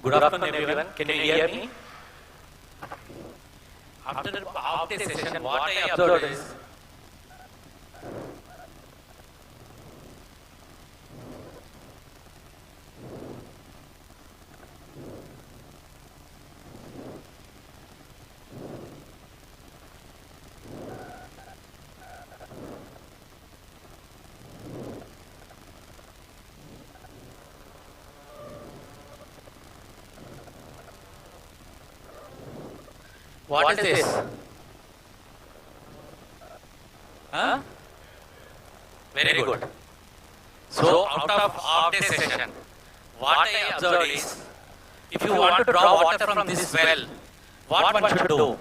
Good afternoon, everyone. Can you hear me? After the half-day session, what I observed is what is this? Huh? Very good. So, out of half-day session, what I observed is, if you want to draw water from this well, what one should do?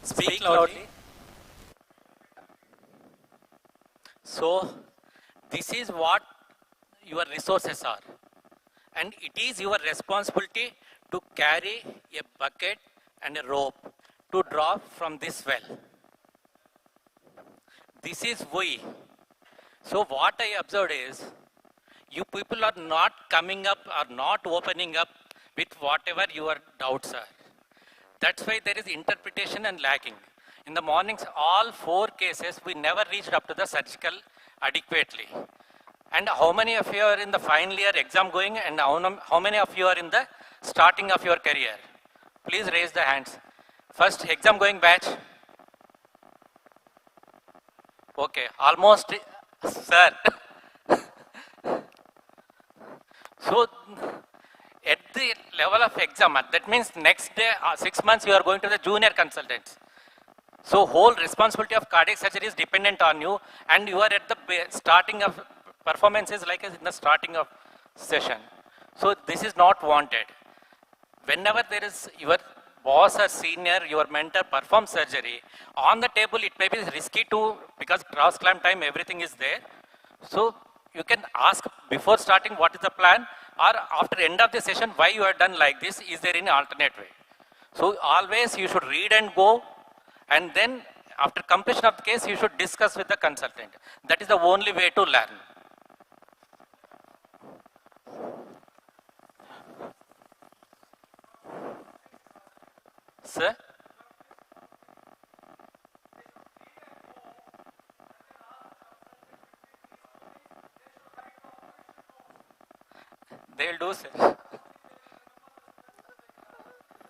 Speak loudly. So, this is what your resources are. And it is your responsibility to carry a bucket and a rope to draw from this well. This is we. So what I observed is, you people are not coming up or not opening up with whatever your doubts are. That's why there is interpretation and lacking. In the mornings, all 4 cases, we never reached up to the surgical adequately. And how many of you are in the final year exam going, and how many of you are in the starting of your career? Please raise the hands. First exam going batch. Okay, almost, sir. So, at the level of exam, that means next day, 6 months, you are going to the junior consultants. So, whole responsibility of cardiac surgery is dependent on you, and you are at the starting of performance is like in the starting of session. So this is not wanted. Whenever there is your boss or senior, your mentor performs surgery, on the table it may be risky to, because cross clamp time, everything is there. So you can ask before starting what is the plan, or after end of the session why you have done like this, is there any alternate way? So always you should read and go, and then after completion of the case you should discuss with the consultant. That is the only way to learn. Sir? They will do, sir.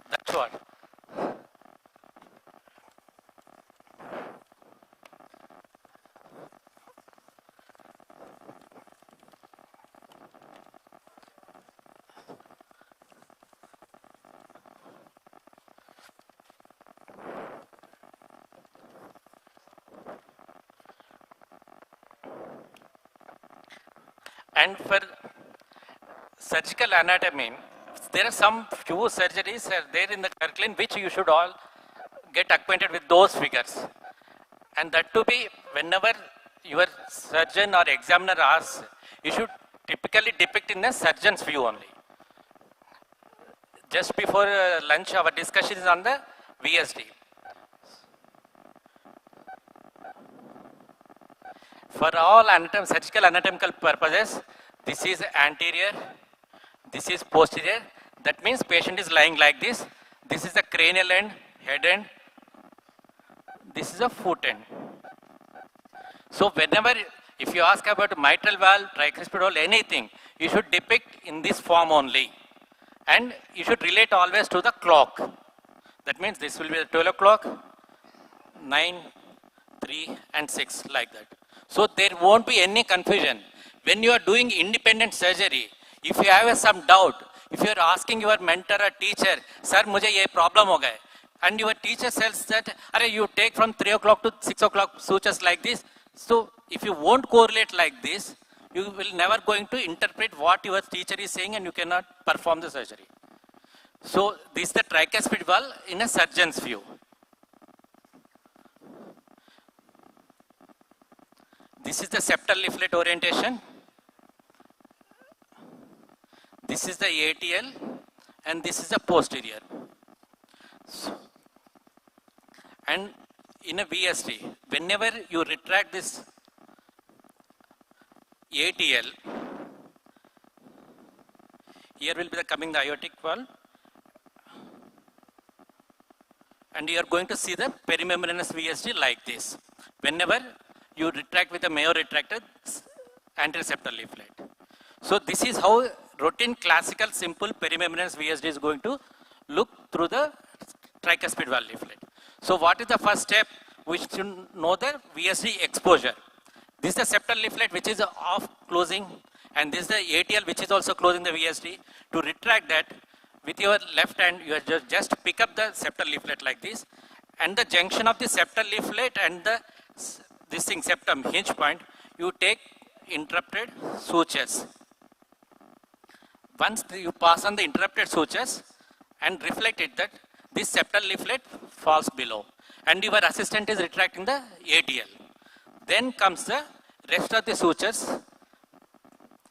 That's what. And for surgical anatomy, there are some few surgeries are there in the curriculum which you should all get acquainted with those figures. And that to be, whenever your surgeon or examiner asks, you should typically depict in a surgeon's view only. Just before lunch, our discussion is on the VSD. For all surgical anatomical purposes, this is anterior, this is posterior. That means patient is lying like this. This is the cranial end, head end. This is a foot end. So whenever, if you ask about mitral valve, tricuspid valve, anything, you should depict in this form only. And you should relate always to the clock. That means this will be the 12 o'clock, 9, 3, and 6, like that. So there won't be any confusion. When you are doing independent surgery, if you have some doubt, if you are asking your mentor or teacher, sir, mujhe ye problem ho gaye, and your teacher says that, you take from 3 o'clock to 6 o'clock sutures like this. So if you won't correlate like this, you will never going to interpret what your teacher is saying, and you cannot perform the surgery. So this is the tricuspid valve in a surgeon's view. This is the septal leaflet orientation. This is the ATL, and this is the posterior. So, and in a VSD, whenever you retract this ATL, Here will be coming the aortic valve. And you are going to see the perimembranous VSD like this. Whenever you retract with a Mayo retractor anterior septal leaflet. So this is how routine classical simple perimembranous VSD is going to look through the tricuspid valve leaflet. So what is the first step? We should know the VSD exposure. This is the septal leaflet which is off closing, and this is the ATL which is also closing the VSD. To retract that, with your left hand, you just pick up the septal leaflet like this, and the junction of the septal leaflet and the septum hinge point, you take interrupted sutures. Once you pass on the interrupted sutures and reflect it, that this septal leaflet falls below, and your assistant is retracting the ATL. Then comes the rest of the sutures.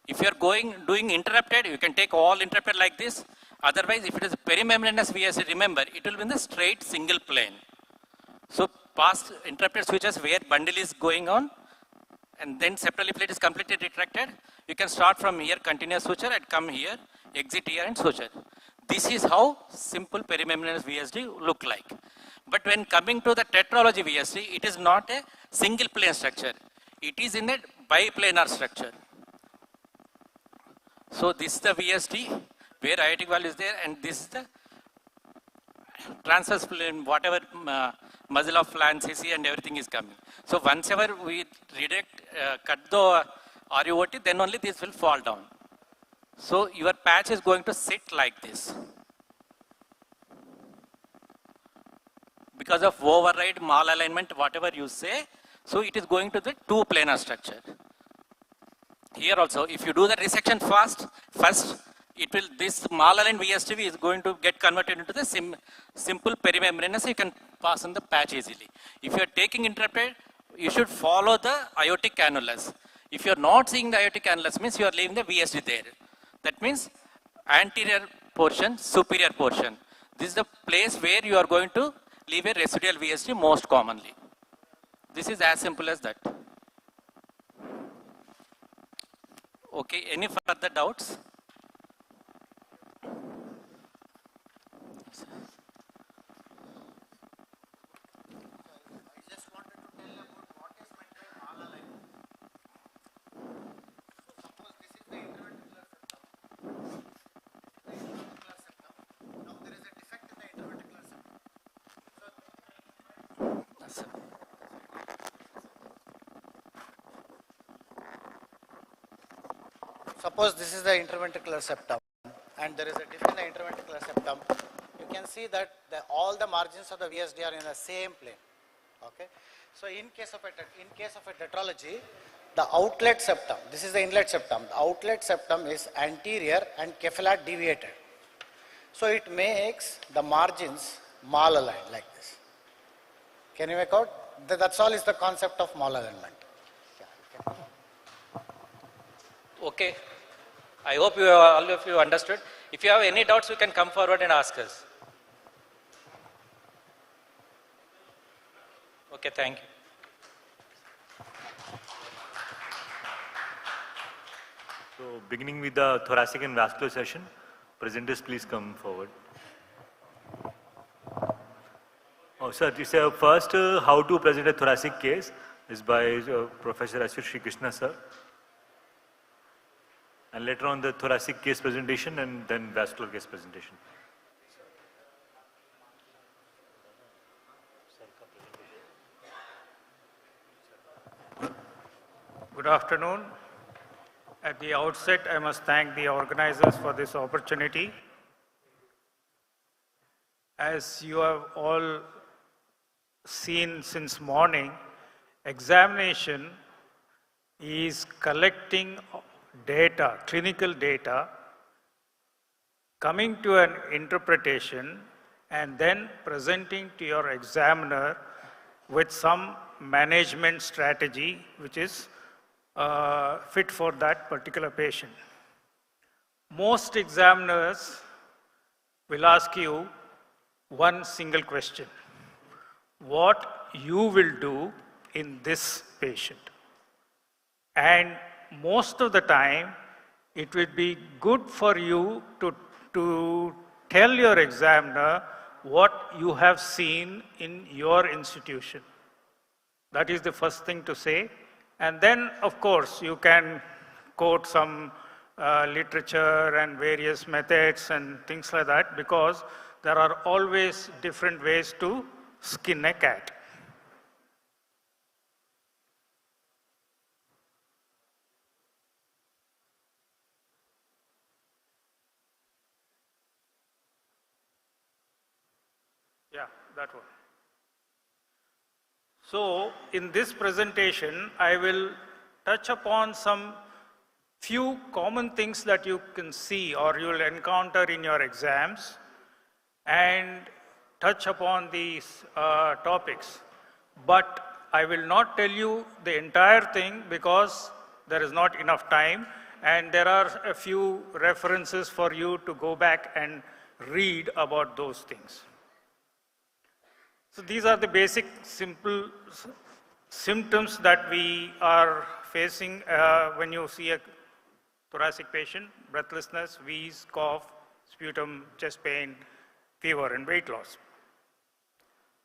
If you are doing interrupted, you can take all interrupted like this. Otherwise, if it is perimembranous VSD, remember, it will be in the straight single plane. So, past interrupted sutures where bundle is going on, and then septal leaflet is completely retracted. You can start from here, continuous suture, and come here, exit here, and suture. This is how simple perimembranous VSD look like. But when coming to the tetralogy VSD, it is not a single plane structure. It is in a biplanar structure. So this is the VSD where aortic valve is there, and this is the transverse plane, whatever muzzle of flange, CC, and everything is coming. So once ever we cut the RUOT, then only this will fall down. So your patch is going to sit like this. Because of override, malalignment, whatever you say, so it is going to the two planar structure. Here also, if you do the resection first, it will, this malaligned VSTV is going to get converted into the simple perimembranous, so you can pass on the patch easily. If you are taking interrupted, you should follow the aortic annulus. If you are not seeing the aortic annulus, means you are leaving the VSD there. That means anterior portion, superior portion. This is the place where you are going to leave a residual VSD most commonly. This is as simple as that. Okay, any further doubts? Suppose this is the interventricular septum and there is a defect in the interventricular septum. You can see that all the margins of the VSD are in the same plane. Okay. So in case of a tetralogy, the outlet septum, this is the inlet septum, the outlet septum is anterior and cephalad deviated. So it makes the margins malaligned like this. Can you make out? That's all is the concept of malalignment. Okay. I hope all of you understood. If you have any doubts, you can come forward and ask us. Okay, thank you. So, beginning with the thoracic and vascular session, presenters please come forward. Oh, sir, this first how to present a thoracic case is by Professor S. Sri Krishna, sir. And later on the thoracic case presentation and then vascular case presentation. Good afternoon. At the outset, I must thank the organizers for this opportunity. As you have all seen since morning, examination is collecting data, clinical data, coming to an interpretation and then presenting to your examiner with some management strategy which is fit for that particular patient. Most examiners will ask you one single question: what you will do in this patient? And most of the time, it would be good for you to tell your examiner what you have seen in your institution. That is the first thing to say. And then, of course, you can quote some literature and various methods and things like that, because there are always different ways to skin a cat. Yeah, that one. So, in this presentation, I will touch upon some few common things that you can see or you will encounter in your exams and touch upon these topics. But I will not tell you the entire thing because there is not enough time, and there are a few references for you to go back and read about those things. So these are the basic simple symptoms that we are facing when you see a thoracic patient: breathlessness, wheeze, cough, sputum, chest pain, fever, and weight loss.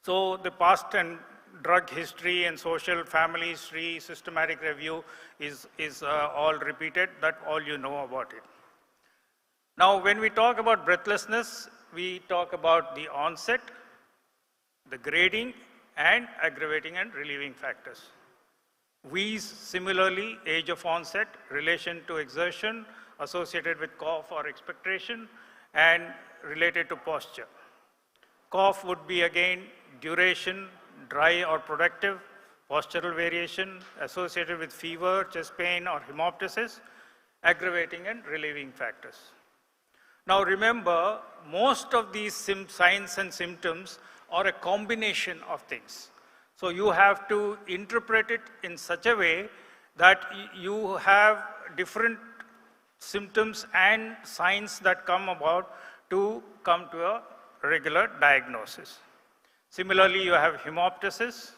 So the past and drug history and social family history, systematic review is all repeated, that all you know about it. Now when we talk about breathlessness, we talk about the onset, the grading, and aggravating and relieving factors. Wheeze, similarly, age of onset, relation to exertion, associated with cough or expectoration, and related to posture. Cough would be again duration, dry or productive, postural variation, associated with fever, chest pain, or hemoptysis, aggravating and relieving factors. Now remember, most of these signs and symptoms are a combination of things. So you have to interpret it in such a way that you have different symptoms and signs that come about to come to a regular diagnosis. Similarly, you have hemoptysis.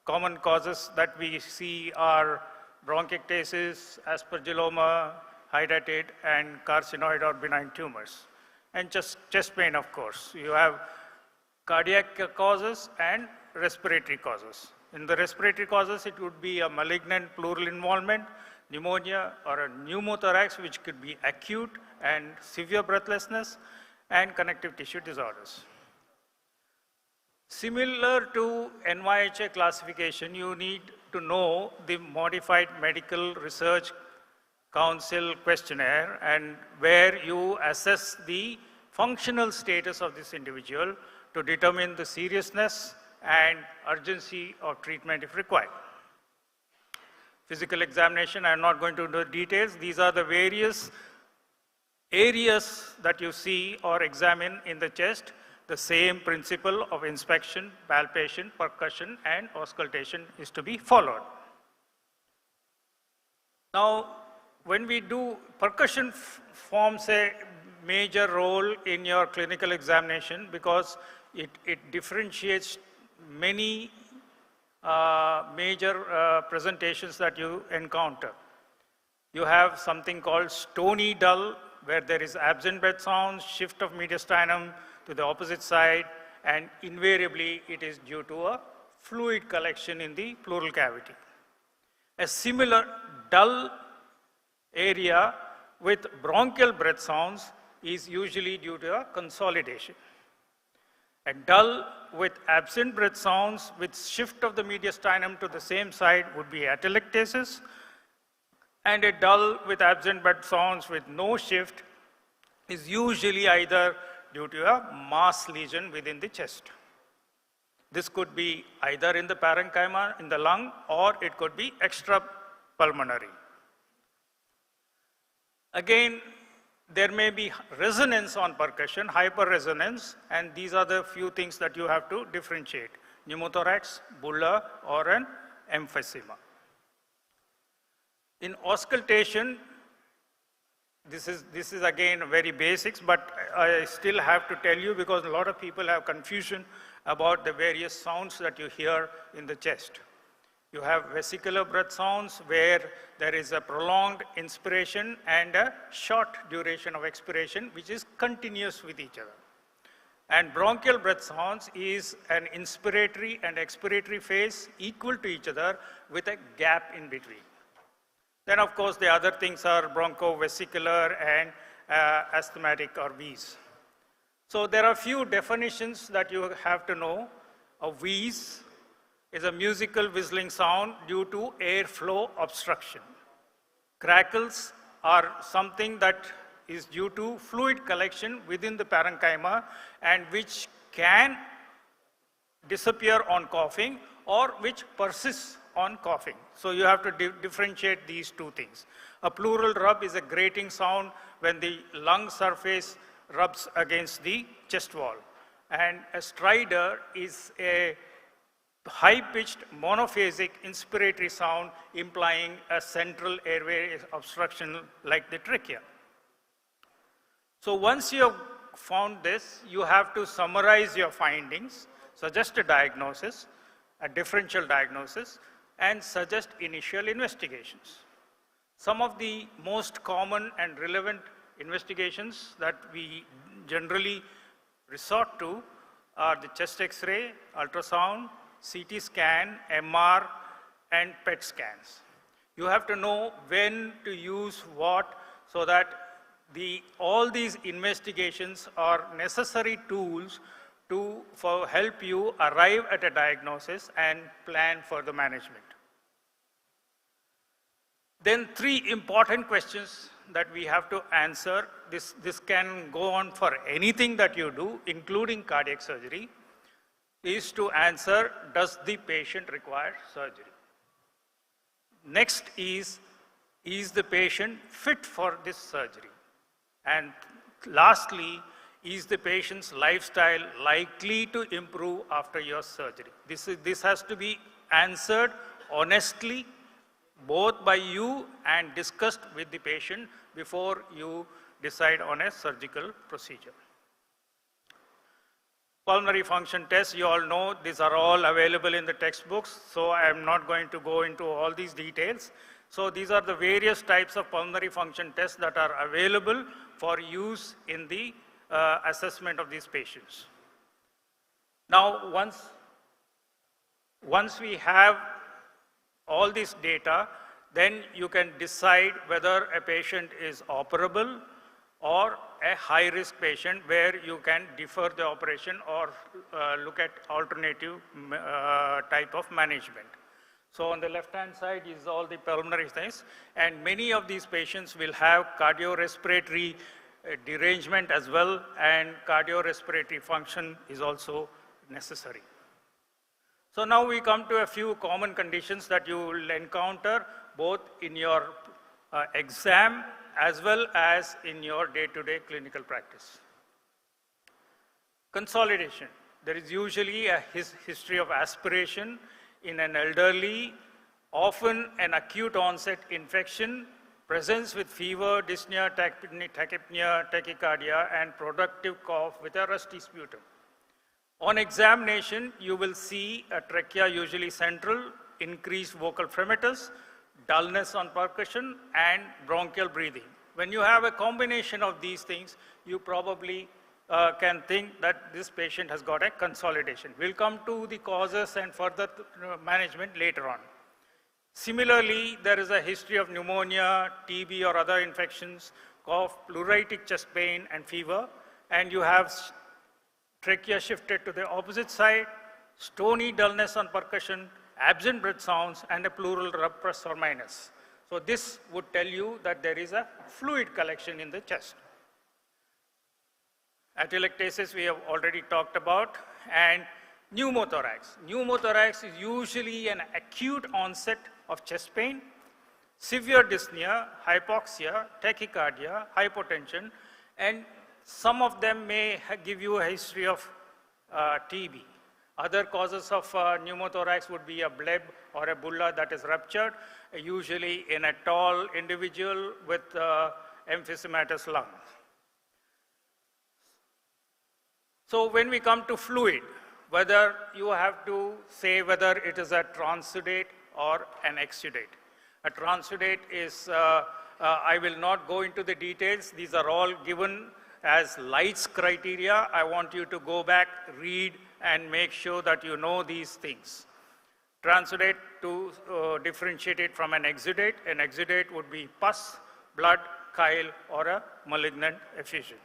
Common causes that we see are bronchiectasis, aspergilloma, hydatid, and carcinoid or benign tumors. And chest pain, of course. You have cardiac causes and respiratory causes. In the respiratory causes, it would be a malignant pleural involvement, pneumonia, or a pneumothorax, which could be acute and severe breathlessness, and connective tissue disorders. Similar to NYHA classification, you need to know the Modified Medical Research Council questionnaire, and where you assess the functional status of this individual to determine the seriousness and urgency of treatment if required. Physical examination, I am not going to do details. These are the various areas that you see or examine in the chest. The same principle of inspection, palpation, percussion, and auscultation is to be followed. Now, when we do, percussion forms a major role in your clinical examination because it differentiates many major presentations that you encounter. You have something called stony dull, where there is absent breath sounds, shift of mediastinum to the opposite side, and invariably it is due to a fluid collection in the pleural cavity. A similar dull area with bronchial breath sounds is usually due to a consolidation. A dull with absent breath sounds with shift of the mediastinum to the same side would be atelectasis, and a dull with absent breath sounds with no shift is usually either due to a mass lesion within the chest. This could be either in the parenchyma, in the lung, or it could be extrapulmonary. Again, there may be resonance on percussion, hyperresonance, and these are the few things that you have to differentiate: pneumothorax, bulla, or an emphysema. In auscultation, this is again very basics, but I still have to tell you because a lot of people have confusion about the various sounds that you hear in the chest. You have vesicular breath sounds where there is a prolonged inspiration and a short duration of expiration, which is continuous with each other. And bronchial breath sounds is an inspiratory and expiratory phase equal to each other with a gap in between. Then, of course, the other things are bronchovesicular and asthmatic or wheeze. So there are few definitions that you have to know. A wheeze is a musical whistling sound due to airflow obstruction. Crackles are something that is due to fluid collection within the parenchyma and which can disappear on coughing or which persists on coughing. So you have to differentiate these two things. A pleural rub is a grating sound when the lung surface rubs against the chest wall. And a stridor is a high-pitched monophasic inspiratory sound implying a central airway obstruction like the trachea. So once you have found this, you have to summarize your findings, suggest a diagnosis, a differential diagnosis, and suggest initial investigations. Some of the most common and relevant investigations that we generally resort to are the chest X-ray, ultrasound, CT scan, MR, and PET scans. You have to know when to use what so that all these investigations are necessary tools to help you arrive at a diagnosis and plan for the management. Then 3 important questions that we have to answer. This can go on for anything that you do, including cardiac surgery, is to answer, does the patient require surgery? Next is the patient fit for this surgery? And lastly, is the patient's lifestyle likely to improve after your surgery? This has to be answered honestly, both by you and discussed with the patient before you decide on a surgical procedure. Pulmonary function tests, you all know, these are all available in the textbooks, so I am not going to go into all these details. So these are the various types of pulmonary function tests that are available for use in the assessment of these patients. Now, once we have all this data, then you can decide whether a patient is operable or a high-risk patient where you can defer the operation or look at alternative type of management. So on the left-hand side is all the pulmonary things, and many of these patients will have cardiorespiratory derangement as well, and cardiorespiratory function is also necessary. So now we come to a few common conditions that you will encounter both in your exam as well as in your day-to-day clinical practice. Consolidation. There is usually a history of aspiration in an elderly, often an acute onset infection, presence with fever, dyspnea, tachypnea, tachycardia, and productive cough with a rusty sputum. On examination, you will see a trachea usually central, increased vocal fremitus, dullness on percussion, and bronchial breathing. When you have a combination of these things, you probably can think that this patient has got a consolidation. We'll come to the causes and further management later on. Similarly, there is a history of pneumonia, TB or other infections, cough, pleuritic chest pain and fever, and you have trachea shifted to the opposite side, stony dullness on percussion, absent breath sounds, and a pleural rub plus or minus. So this would tell you that there is a fluid collection in the chest. Atelectasis we have already talked about, and pneumothorax. Pneumothorax is usually an acute onset of chest pain, severe dyspnea, hypoxia, tachycardia, hypotension, and some of them may give you a history of TB. Other causes of pneumothorax would be a bleb or a bulla that is ruptured, usually in a tall individual with emphysematous lung. So when we come to fluid, whether you have to say whether it is a transudate or an exudate. A transudate is, I will not go into the details. These are all given as lights criteria. I want you to go back, read, and make sure that you know these things. Transudate, to differentiate it from an exudate would be pus, blood, chyle, or a malignant effusion.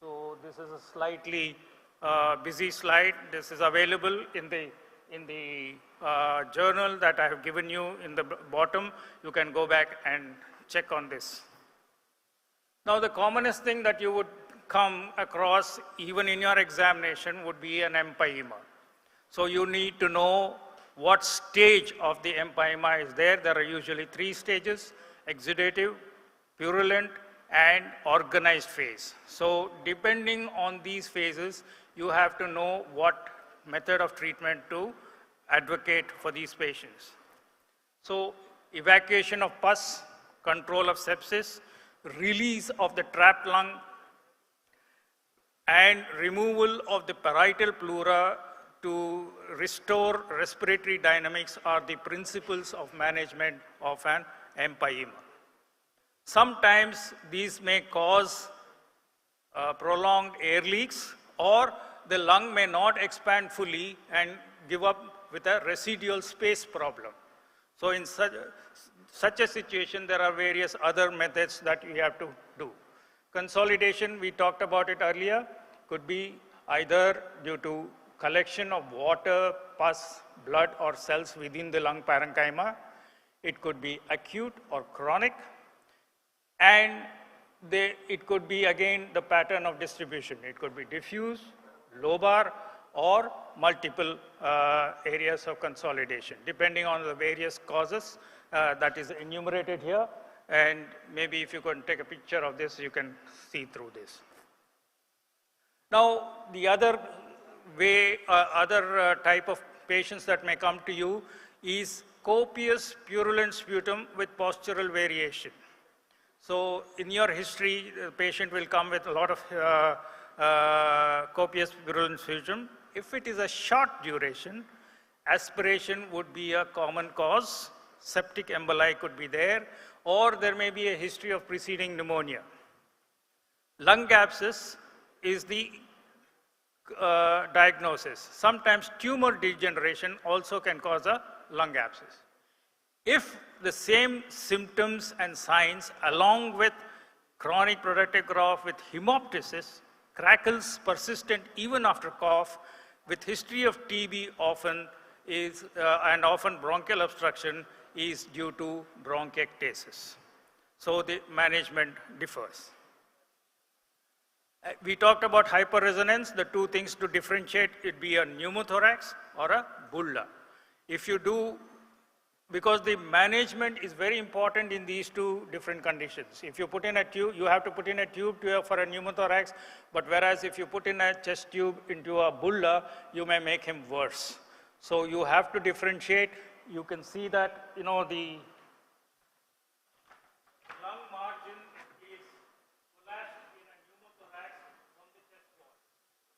So this is a slightly busy slide. This is available in the journal that I have given you in the bottom. You can go back and check on this. Now the commonest thing that you would come across even in your examination would be an empyema. So you need to know what stage of the empyema is there. There are usually 3 stages: exudative, purulent, and organized phase. So depending on these phases, you have to know what method of treatment to advocate for these patients. So evacuation of pus, control of sepsis, release of the trapped lung, and removal of the parietal pleura to restore respiratory dynamics are the principles of management of an empyema. Sometimes these may cause prolonged air leaks, or the lung may not expand fully and give up with a residual space problem. So in such a situation, there are various other methods that we have to do. Consolidation, we talked about it earlier, could be either due to collection of water, pus, blood, or cells within the lung parenchyma. It could be acute or chronic. And it could be, again, the pattern of distribution. It could be diffuse, lobar, or multiple areas of consolidation, depending on the various causes that is enumerated here. And maybe if you can take a picture of this, you can see through this. Now, the other way, type of patients that may come to you is copious purulent sputum with postural variation. So in your history, the patient will come with a lot of copious purulent sputum. If it is a short duration, aspiration would be a common cause. Septic emboli could be there, or there may be a history of preceding pneumonia. Lung abscess is the diagnosis. Sometimes tumor degeneration also can cause a lung abscess. If the same symptoms and signs along with chronic productive cough with hemoptysis, crackles persistent even after cough, with history of TB often is, and often bronchial obstruction is due to bronchiectasis. So the management differs. We talked about hyperresonance. The 2 things to differentiate, it be a pneumothorax or a bulla. If you do, because the management is very important in these 2 different conditions. If you put in a tube, you have to put in a tube for a pneumothorax, but whereas if you put in a chest tube into a bulla, you may make him worse. So you have to differentiate. You can see that, the lung margin is collapsed in a pneumothorax from the chest wall,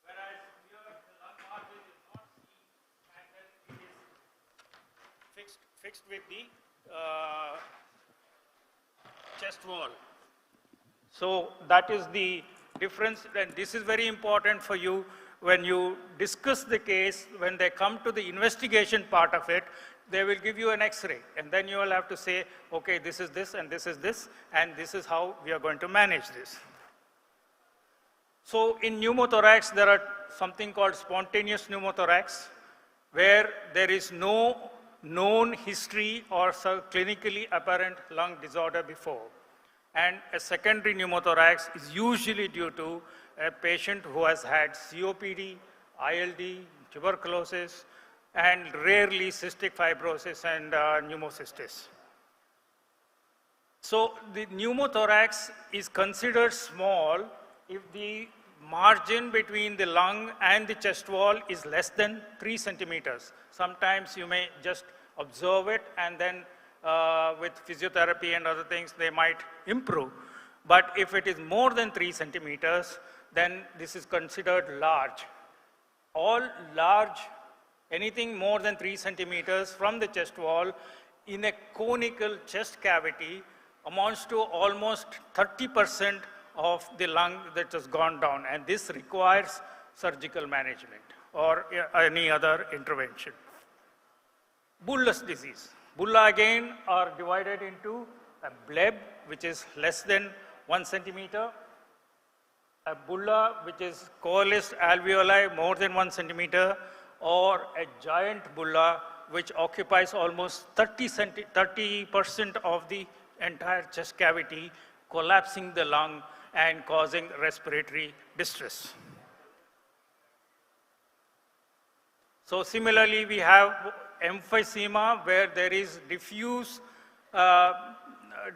whereas here the lung margin is not seen, and then it is fixed with the chest wall. So that is the difference, and this is very important for you when you discuss the case. When they come to the investigation part of it, they will give you an X-ray, and then you will have to say, okay, this is this, and this is this, and this is how we are going to manage this. So in pneumothorax, there are something called spontaneous pneumothorax, where there is no known history or clinically apparent lung disorder before. And a secondary pneumothorax is usually due to a patient who has had COPD, ILD, tuberculosis, and rarely cystic fibrosis and pneumocystis. So the pneumothorax is considered small if the margin between the lung and the chest wall is less than 3 centimeters. Sometimes you may just observe it, and then with physiotherapy and other things, they might improve. But if it is more than 3 centimeters, then this is considered large. All large anything more than 3 centimeters from the chest wall in a conical chest cavity amounts to almost 30% of the lung that has gone down, and this requires surgical management or any other intervention. Bullous disease. Bulla again are divided into a bleb, which is less than 1 centimeter, a bulla, which is coalesced alveoli more than 1 centimeter, or a giant bulla, which occupies almost 30% of the entire chest cavity, collapsing the lung and causing respiratory distress. So similarly, we have emphysema, where there is diffuse,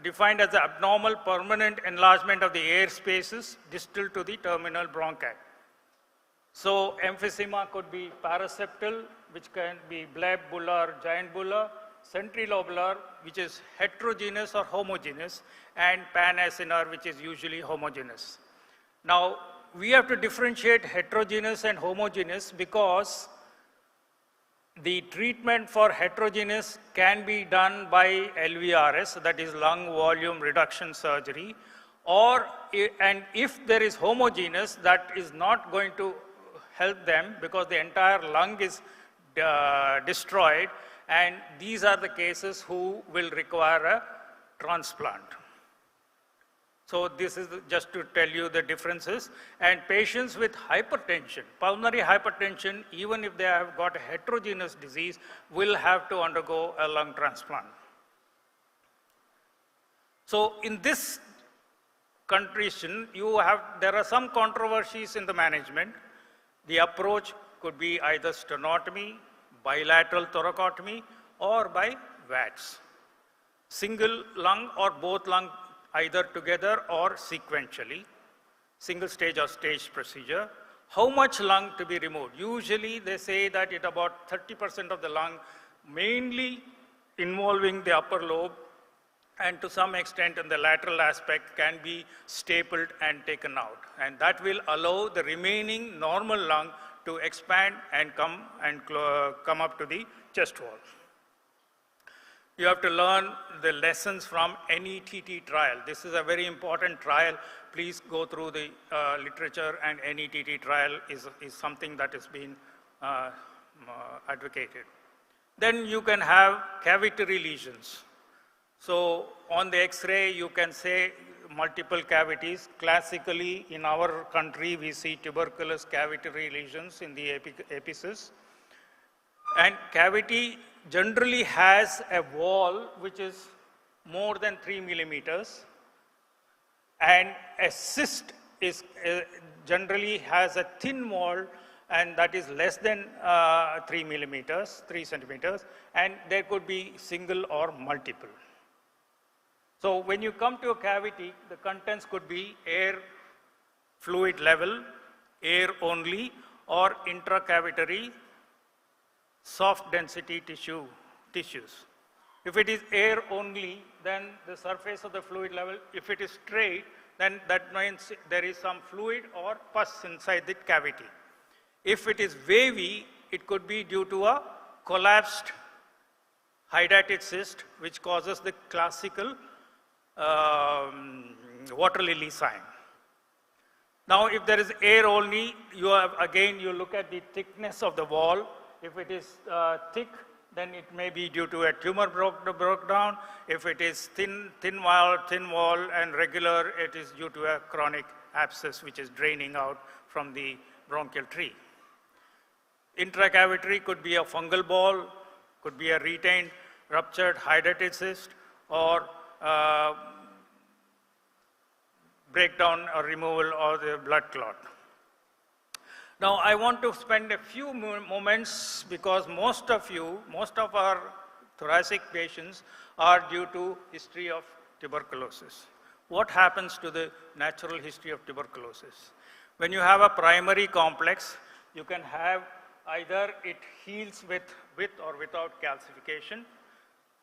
defined as the abnormal permanent enlargement of the air spaces distal to the terminal bronchi. So emphysema could be paraseptal, which can be bleb, bulla, or giant bulla, centrilobular, which is heterogeneous or homogeneous, and panacinar, which is usually homogeneous. Now, we have to differentiate heterogeneous and homogeneous because the treatment for heterogeneous can be done by LVRS, that is lung volume reduction surgery, and if there is homogeneous, that is not going to help them because the entire lung is destroyed, and these are the cases who will require a transplant. So this is just to tell you the differences. And patients with hypertension, pulmonary hypertension, even if they have got a heterogeneous disease, will have to undergo a lung transplant. So in this condition, there are some controversies in the management. The approach could be either stenotomy, bilateral thoracotomy, or by VATS. Single lung or both lung, either together or sequentially, single stage or stage procedure. How much lung to be removed? Usually they say that it about 30% of the lung, mainly involving the upper lobe, and to some extent in the lateral aspect, can be stapled and taken out. And that will allow the remaining normal lung to expand and come up to the chest wall. You have to learn the lessons from NETT trial. This is a very important trial. Please go through the literature, and NETT trial is something that has been advocated. Then you can have cavitary lesions. So on the X-ray, you can say multiple cavities. Classically, in our country, we see tuberculous cavitary lesions in the apices. And cavity generally has a wall which is more than 3 millimeters, and a cyst generally has a thin wall, and that is less than 3 millimeters, 3 centimeters, and there could be single or multiple. So when you come to a cavity, the contents could be air fluid level, air only, or intracavitary soft density tissues. If it is air only, then the surface of the fluid level, if it is straight, then that means there is some fluid or pus inside the cavity. If it is wavy, it could be due to a collapsed hydatid cyst, which causes the classical water lily sign. Now, if there is air only, you look at the thickness of the wall. If it is thick, then it may be due to a tumor broke down. If it is thin wall and regular, it is due to a chronic abscess which is draining out from the bronchial tree. Intracavitary could be a fungal ball, could be a retained ruptured hydatid cyst, or breakdown or removal of the blood clot. Now, I want to spend a few moments, because most of our thoracic patients are due to history of tuberculosis. What happens to the natural history of tuberculosis? When you have a primary complex, you can have either it heals with or without calcification,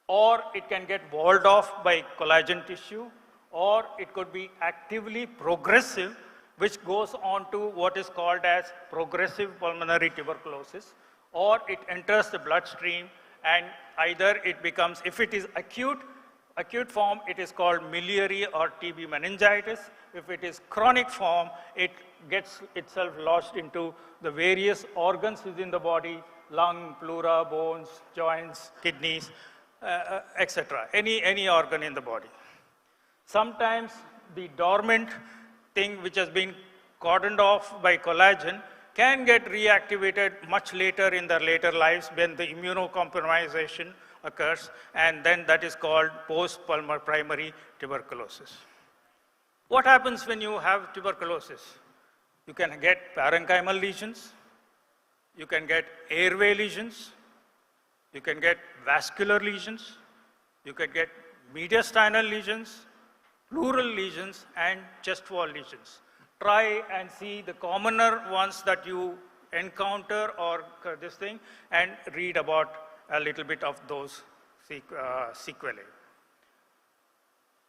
or it can get walled off by collagen tissue, or it could be actively progressive, which goes on to what is called as progressive pulmonary tuberculosis, or it enters the bloodstream, and either it becomes, if it is acute form, it is called miliary or TB meningitis. If it is chronic form, it gets itself lodged into the various organs within the body, lung, pleura, bones, joints, kidneys, etc. Any organ in the body. Sometimes the dormant thing which has been cordoned off by collagen can get reactivated much later in their later lives when the immunocompromisation occurs, and then that is called post-primary tuberculosis. What happens when you have tuberculosis? You can get parenchymal lesions, you can get airway lesions, you can get vascular lesions, you can get mediastinal lesions, pleural lesions, and chest wall lesions. Try and see the commoner ones that you encounter or this thing, and read about a little bit of those sequelae.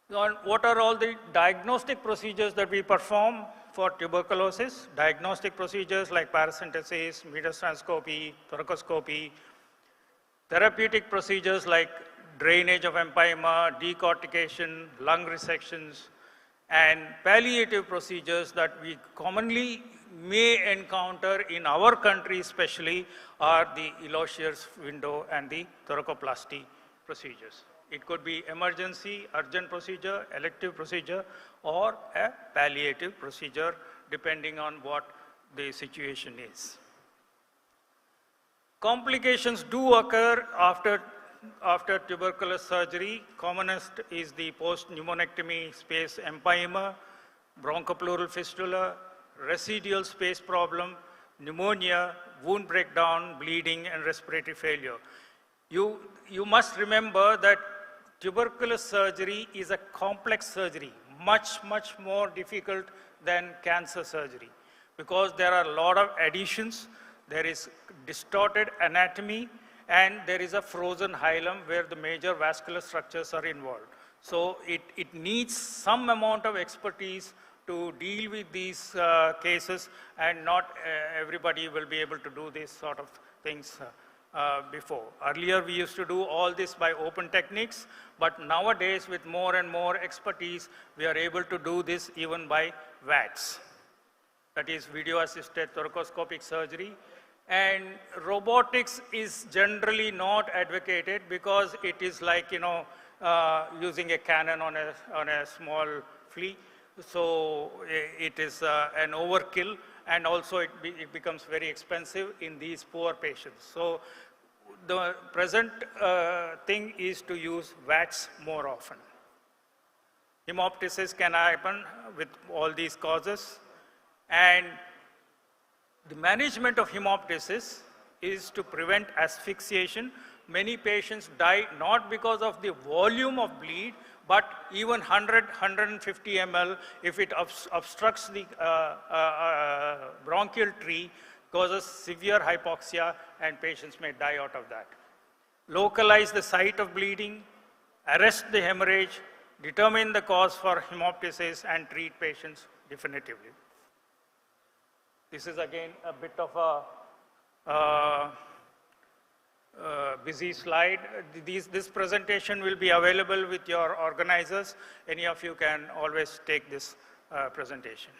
What are all the diagnostic procedures that we perform for tuberculosis? Diagnostic procedures like paracentesis, metastanoscopy, thoracoscopy. Therapeutic procedures like drainage of empyema, decortication, lung resections, and palliative procedures that we commonly may encounter in our country especially are the Eloshier's window and the thoracoplasty procedures. It could be emergency, urgent procedure, elective procedure, or a palliative procedure depending on what the situation is. Complications do occur after tubercular surgery. Commonest is the post-pneumonectomy space empyema, bronchopleural fistula, residual space problem, pneumonia, wound breakdown, bleeding, and respiratory failure. You must remember that tubercular surgery is a complex surgery, much more difficult than cancer surgery, because there are a lot of adhesions, there is distorted anatomy, and there is a frozen hilum where the major vascular structures are involved. So it needs some amount of expertise to deal with these cases, and not everybody will be able to do these sort of things before. Earlier we used to do all this by open techniques, but nowadays with more and more expertise, we are able to do this even by VATS, that is video assisted thoracoscopic surgery. And robotics is generally not advocated because it is like, using a cannon on a small flea. So it is an overkill, and also it becomes very expensive in these poor patients. So the present thing is to use VATS more often. Hemoptysis can happen with all these causes, and the management of hemoptysis is to prevent asphyxiation. Many patients die not because of the volume of bleed, but even 100-150 ml, if it obstructs the bronchial tree, causes severe hypoxia, and patients may die out of that. Localize the site of bleeding, arrest the hemorrhage, determine the cause for hemoptysis, and treat patients definitively. This is again a bit of a busy slide. This presentation will be available with your organizers. Any of you can always take this presentation.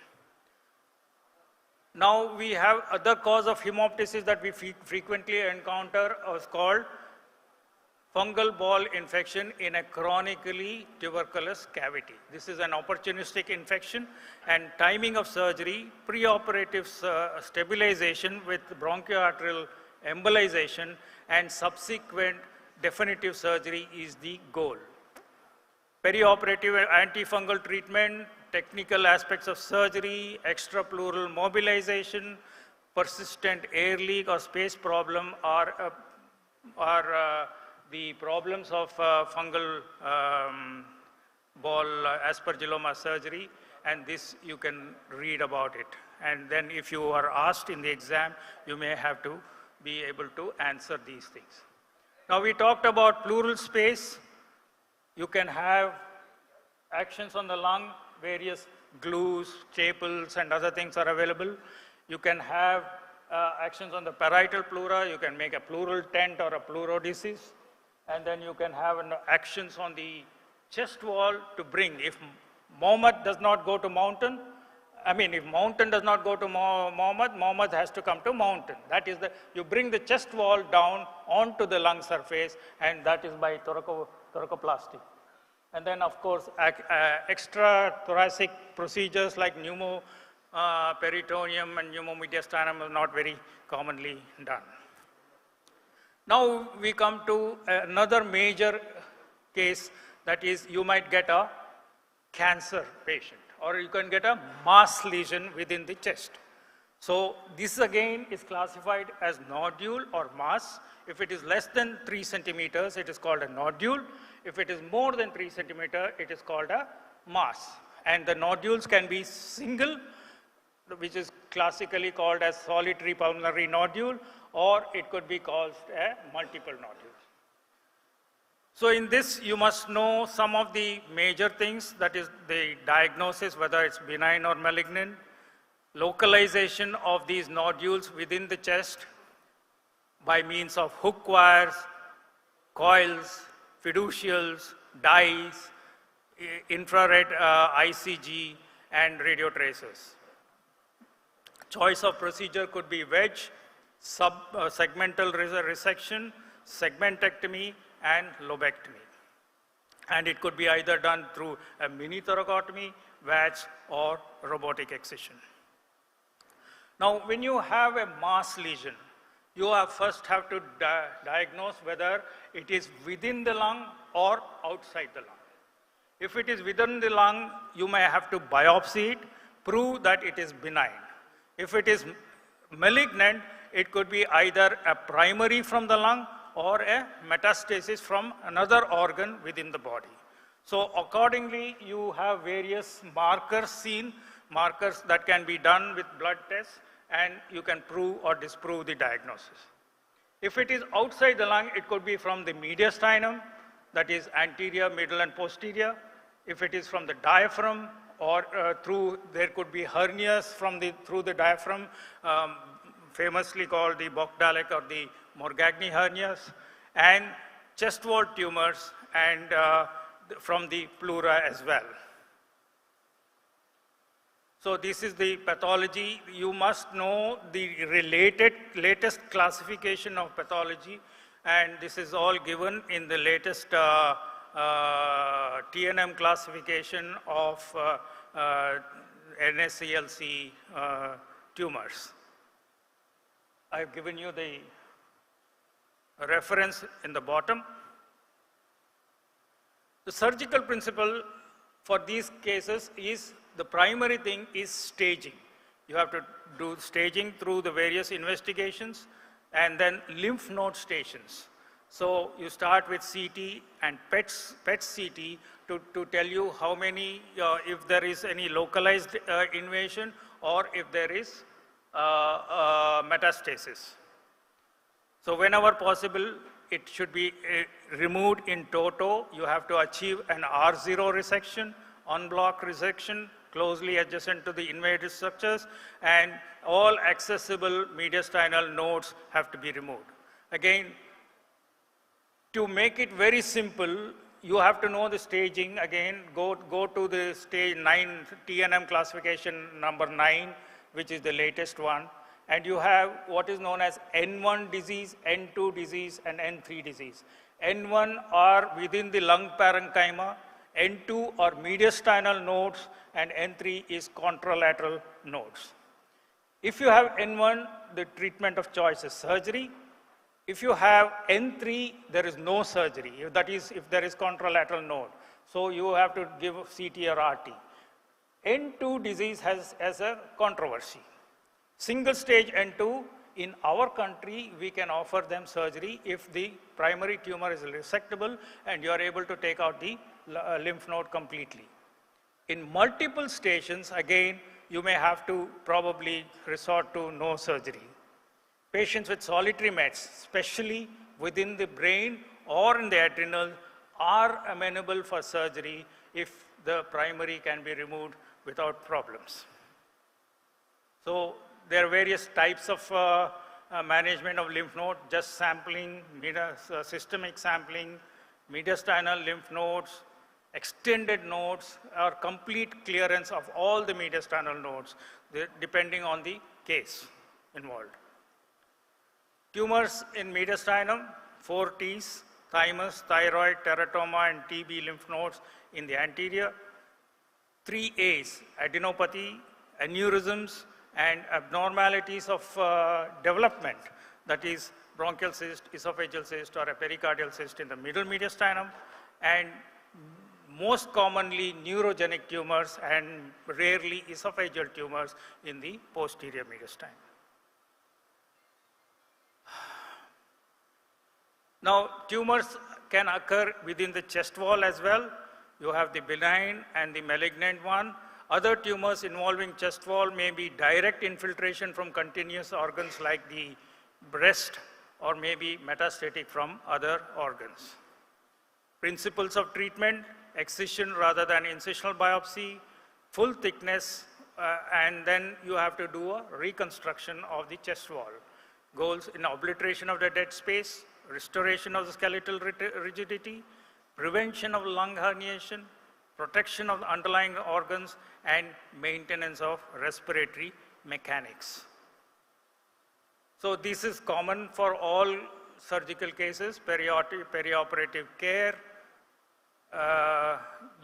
Now we have other cause of hemoptysis that we frequently encounter, is called fungal ball infection in a chronically tuberculous cavity. This is an opportunistic infection, and timing of surgery, preoperative stabilization with bronchoarterial embolization, and subsequent definitive surgery is the goal. Perioperative antifungal treatment, technical aspects of surgery, extrapleural mobilization, persistent air leak or space problem are the problems of fungal ball aspergilloma surgery, and this you can read about it. And then if you are asked in the exam, you may have to be able to answer these things. Now we talked about pleural space. You can have actions on the lung, various glues, staples, and other things are available. You can have actions on the parietal pleura, you can make a pleural tent or a pleurodesis, and then you can have actions on the chest wall to bring, if Mohammed does not go to mountain, if mountain does not go to Mohammed has to come to mountain. That is you bring the chest wall down onto the lung surface, and that is by thoracoplasty. And then, of course, extra thoracic procedures like pneumoperitoneum and pneumomediastinum are not very commonly done. Now we come to another major case, that is you might get a cancer patient, or you can get a mass lesion within the chest. So this again is classified as nodule or mass. If it is less than 3 centimeters, it is called a nodule. If it is more than 3 centimeters, it is called a mass. And the nodules can be single, which is classically called as solitary pulmonary nodule, or it could be called a multiple nodule. So in this, you must know some of the major things, that is the diagnosis, whether it's benign or malignant, localization of these nodules within the chest by means of hook wires, coils, fiducials, dyes, infrared ICG, and radio tracers. Choice of procedure could be wedge, segmental resection, segmentectomy, and lobectomy. And it could be either done through a mini thoracotomy, wedge, or robotic excision. Now, when you have a mass lesion, you first have to diagnose whether it is within the lung or outside the lung. If it is within the lung, you may have to biopsy it, prove that it is benign. If it is malignant, it could be either a primary from the lung or a metastasis from another organ within the body. So accordingly, you have various markers seen, markers that can be done with blood tests, and you can prove or disprove the diagnosis. If it is outside the lung, it could be from the mediastinum, that is anterior, middle, and posterior. If it is from the diaphragm, or there could be hernias through the diaphragm, famously called the Bokdalek or the Morgagni hernias, and chest wall tumors, and from the pleura as well. So this is the pathology. You must know the latest classification of pathology, and this is all given in the latest TNM classification of NSCLC tumors. I've given you the reference in the bottom. The surgical principle for these cases is, the primary thing is staging. You have to do staging through the various investigations, and then lymph node stations. So you start with CT and PET CT to tell you how many, if there is any localized invasion, or if there is metastasis. So whenever possible, it should be removed in toto. You have to achieve an R0 resection, en-bloc resection, closely adjacent to the invaded structures, and all accessible mediastinal nodes have to be removed. Again, to make it very simple, you have to know the staging. Again, go to the stage 9, TNM classification number 9, which is the latest one. And you have what is known as N1 disease, N2 disease, and N3 disease. N1 are within the lung parenchyma, N2 are mediastinal nodes, and N3 is contralateral nodes. If you have N1, the treatment of choice is surgery. If you have N3, there is no surgery. That is, if there is contralateral node. So you have to give CT or RT. N2 disease has a controversy. Single stage N2, in our country, we can offer them surgery if the primary tumor is resectable and you are able to take out the lymph node completely. In multiple stations, again, you may have to probably resort to no surgery. Patients with solitary mets, especially within the brain or in the adrenal, are amenable for surgery if the primary can be removed without problems. So there are various types of management of lymph node, just sampling, systemic sampling, mediastinal lymph nodes, extended nodes, or complete clearance of all the mediastinal nodes, depending on the case involved. Tumors in mediastinum, 4 Ts, thymus, thyroid, teratoma, and TB lymph nodes in the anterior. 3 As, adenopathy, aneurysms, and abnormalities of development, that is bronchial cyst, esophageal cyst, or a pericardial cyst in the middle mediastinum, and most commonly neurogenic tumors and rarely esophageal tumors in the posterior mediastinum. Now, tumors can occur within the chest wall as well. You have the benign and the malignant one. Other tumors involving chest wall may be direct infiltration from continuous organs like the breast, or maybe metastatic from other organs. Principles of treatment: excision rather than incisional biopsy, full thickness, and then you have to do a reconstruction of the chest wall. Goals in obliteration of the dead space, restoration of the skeletal rigidity, prevention of lung herniation, protection of the underlying organs, and maintenance of respiratory mechanics. So this is common for all surgical cases: perioperative care,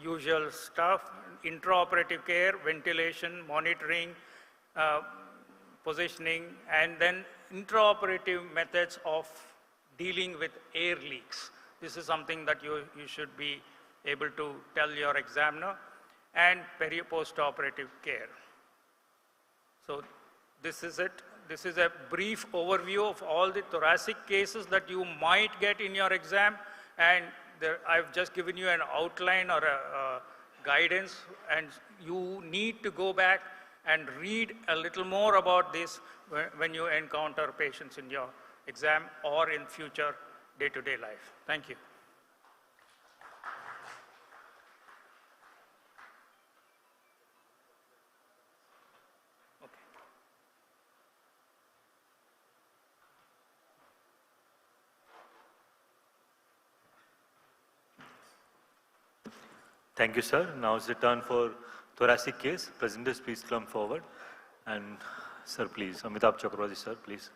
usual stuff, intraoperative care, ventilation, monitoring, positioning, and then intraoperative methods of dealing with air leaks. This is something that you should be able to tell your examiner, and post-operative care. So this is it. This is a brief overview of all the thoracic cases that you might get in your exam, and I've just given you an outline or a guidance, and you need to go back and read a little more about this when you encounter patients in your exam or in future day-to-day life. Thank you. Thank you, sir. Now it's the turn for thoracic case. Presenters, please come forward. And sir, please, Amitabh Chakravarti, sir, please.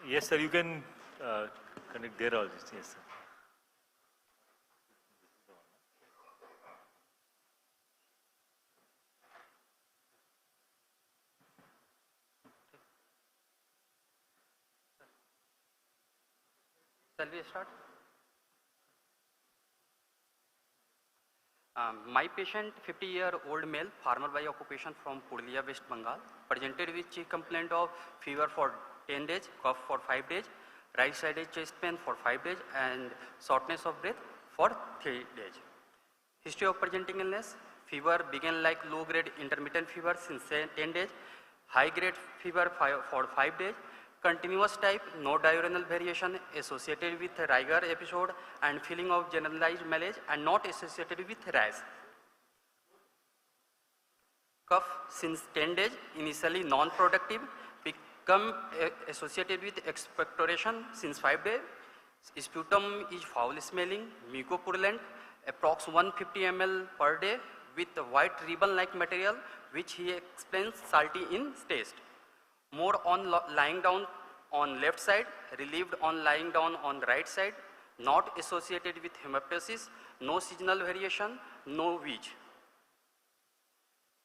Yes, sir, you can connect there also. Yes, sir. Shall we start? My patient, 50-year-old male, farmer by occupation from Purulia, West Bengal, presented with chief complaint of fever for 10 days, cough for 5 days, right-sided chest pain for 5 days, and shortness of breath for 3 days. History of presenting illness: fever began like low-grade intermittent fever since 10 days, high-grade fever for 5 days, continuous type, no diurnal variation associated with rigor episode and feeling of generalized malaise and not associated with rash. Cough since 10 days, initially non-productive, become associated with expectoration since 5 days. Sputum is foul smelling, mucopurulent, approx 150 ml per day with white ribbon-like material, which he explains salty in taste. More on lying down on left side, relieved on lying down on right side, not associated with hemoptysis, no seasonal variation, no wheeze.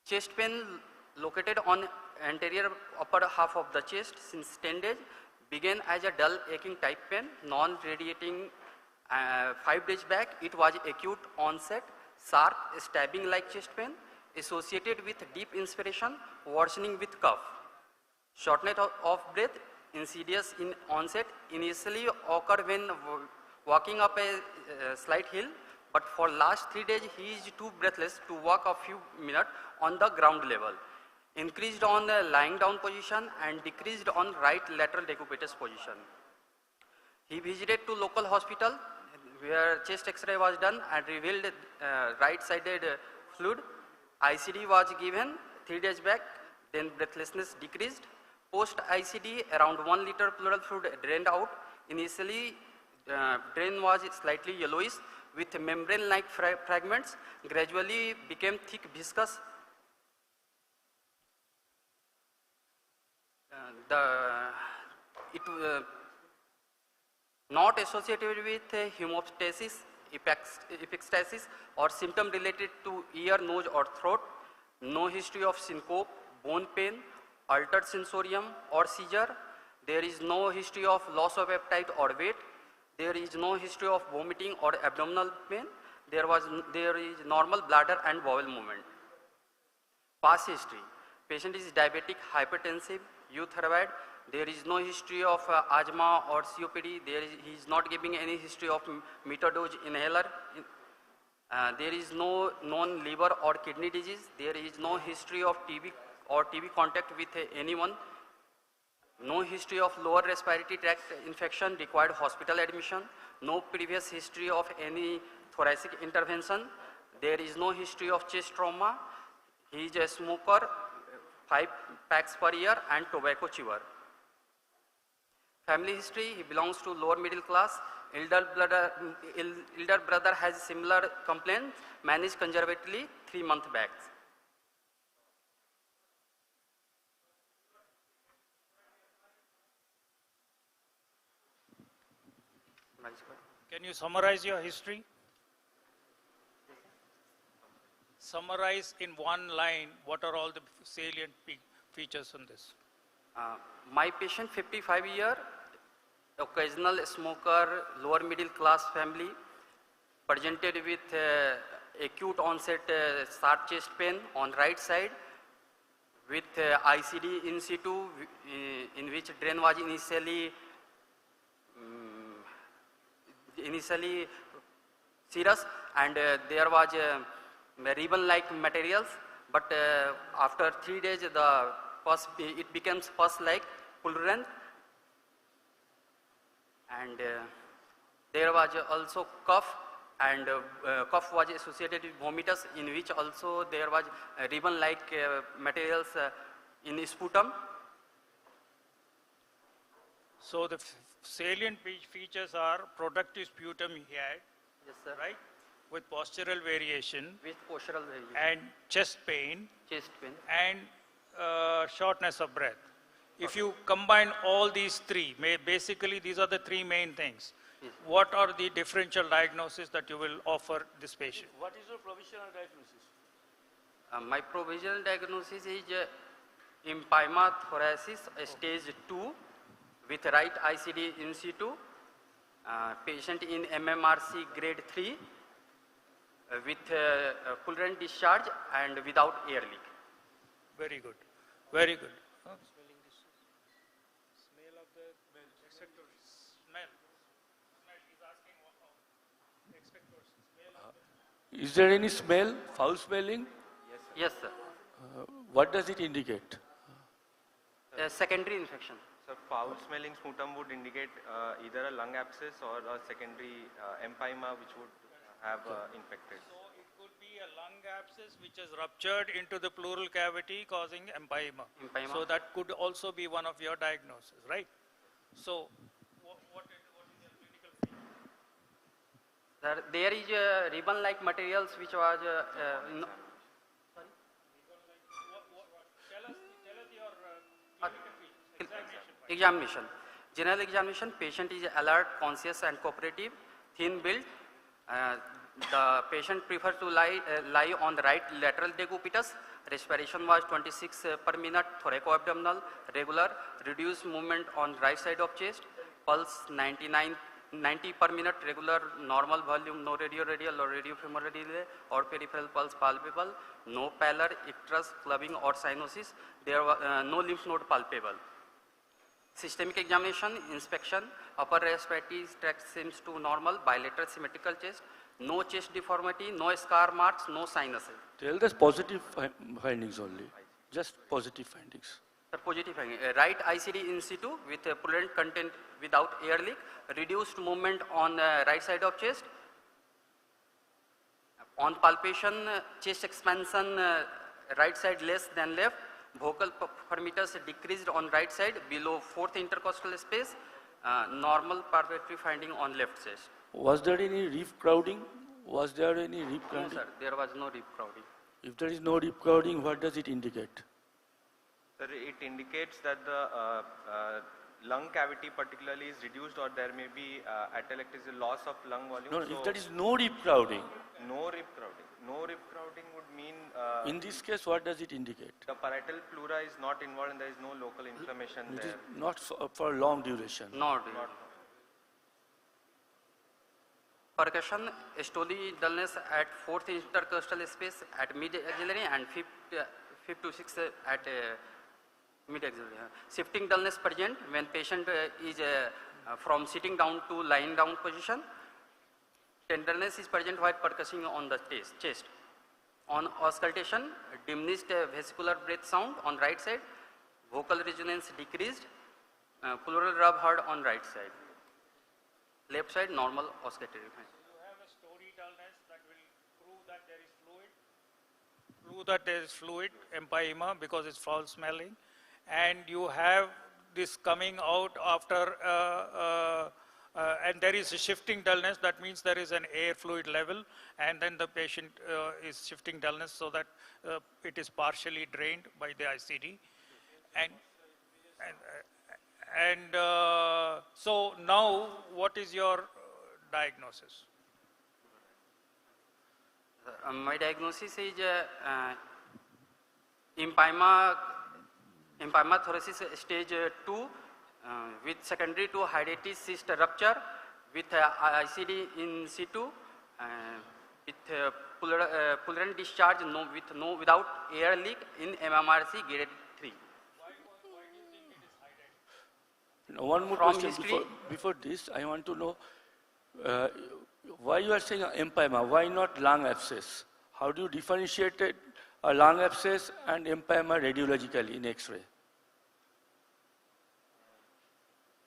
Chest pain located on anterior upper half of the chest since 10 days, began as a dull aching type pain, non-radiating 5 days back. It was acute onset, sharp stabbing like chest pain, associated with deep inspiration, worsening with cough. Shortness of breath, insidious in onset, initially occurred when walking up a slight hill, but for last 3 days he is too breathless to walk a few minutes on the ground level. Increased on the lying down position and decreased on right lateral decubitus position. He visited to local hospital. where chest X-ray was done and revealed right-sided fluid. ICD was given 3 days back, then breathlessness decreased. Post ICD, around 1 liter pleural fluid drained out. Initially, drain was slightly yellowish with membrane-like fragments, gradually became thick viscous. Not associated with hemostasis, epistaxis, or symptom related to ear, nose, or throat. No history of syncope, bone pain, altered sensorium, or seizure. There is no history of loss of appetite or weight. There is no history of vomiting or abdominal pain. There is normal bladder and bowel movement. Past history. Patient is diabetic, hypertensive, euthyroid. There is no history of asthma or COPD. He is not giving any history of metered-dose inhaler. There is no known liver or kidney disease. There is no history of TB or TB contact with anyone. No history of lower respiratory tract infection required hospital admission. No previous history of any thoracic intervention. There is no history of chest trauma. He is a smoker, 5 packs per year, and tobacco chewer. Family history, he belongs to lower middle class. Elder brother has similar complaints, managed conservatively 3 months back. Can you summarize your history? Summarize in one line what are all the salient features on this. My patient, 55-year, occasional smoker, lower middle class family, presented with acute onset sharp chest pain on right side with ICD in situ, in which drain was initially serous, and there was ribbon-like materials, but after 3 days it becomes pus-like pulverulent, and there was also cough, and cough was associated with vomitus, in which also there was ribbon-like materials in sputum. So the salient features are productive sputum he had, Yes, sir. right? With postural variation With postural variation. and chest pain Chest pain. and shortness of breath. If you combine all these three, basically these are the three main things. Yes. What are the differential diagnoses that you will offer this patient? What is your provisional diagnosis? My provisional diagnosis is empyema thoracis, stage 2, with right ICD in situ. Patient in MMRC grade 3, with pulmonary discharge and without air leak. Very good. Very good. Huh? Smell of the expector smell. He's asking expector smell of the Is there any smell, foul smelling? Yes, sir. What does it indicate? Secondary infection. So foul smelling sputum would indicate either a lung abscess or a secondary empyema which would have infected. So it could be a lung abscess which has ruptured into the pleural cavity causing empyema. So that could also be one of your diagnoses, right? So what is your clinical feature? There is ribbon-like materials which was Tell us your clinical features. examination. General examination, patient is alert, conscious and cooperative, thin build. The patient prefers to lie on the right lateral decubitus. Respiration was 26 per minute, thoraco-abdominal, regular, reduced movement on right side of chest, pulse 90 per minute, regular, normal volume, no radio-radial or radio-femoral delay or peripheral pulse palpable, no pallor, icterus, clubbing or cyanosis, there was no lymph node palpable. Systemic examination, inspection, upper respiratory tract seems to normal, bilateral symmetrical chest, no chest deformity, no scar marks, no sinuses. Tell us positive findings only. Just positive findings. Sir, positive finding. Right ICD in situ with pollutant content without air leak, reduced movement on right side of chest. On palpation, chest expansion, right side less than left. Vocal parameters decreased on right side below 4th intercostal space. Normal palpatory finding on left chest. Was there any reef crowding? Was there any reef No, crowding? sir, there was no reef crowding. If there is no reef crowding, what does it indicate? Sir, it indicates that the lung cavity particularly is reduced, or there may be atelectasis, loss of lung volume. No, so if there is no reef crowding, no rib crowding. No rib crowding would mean in this case, what does it indicate? the parietal pleura is not involved and there is no local inflammation It there. is not for long duration. No. Percussion, stoley dullness at 4th intercostal space at mid-axillary and 5th to 6th at mid-axillary. Shifting dullness present when patient is from sitting down to lying down position. Tenderness is present while percussing on the chest. On auscultation, diminished vesicular breath sound on right side. Vocal resonance decreased. Pleural rub heard on right side. Left side, normal auscultatory. You have a story dullness that will prove that there is fluid. Prove that there is fluid, empyema, because it's foul smelling. And you have this coming out after, and there is a shifting dullness, that means there is an air fluid level, and then the patient is shifting dullness so that it is partially drained by the ICD. So now, what is your diagnosis? My diagnosis is empyema thoracis stage 2 with secondary to hydatis cyst rupture with ICD in situ with pleural discharge without air leak in MMRC grade 3. Now, one more From question history- before this. I want to know why you are saying empyema, why not lung abscess? How do you differentiate a lung abscess and empyema radiologically in X-ray?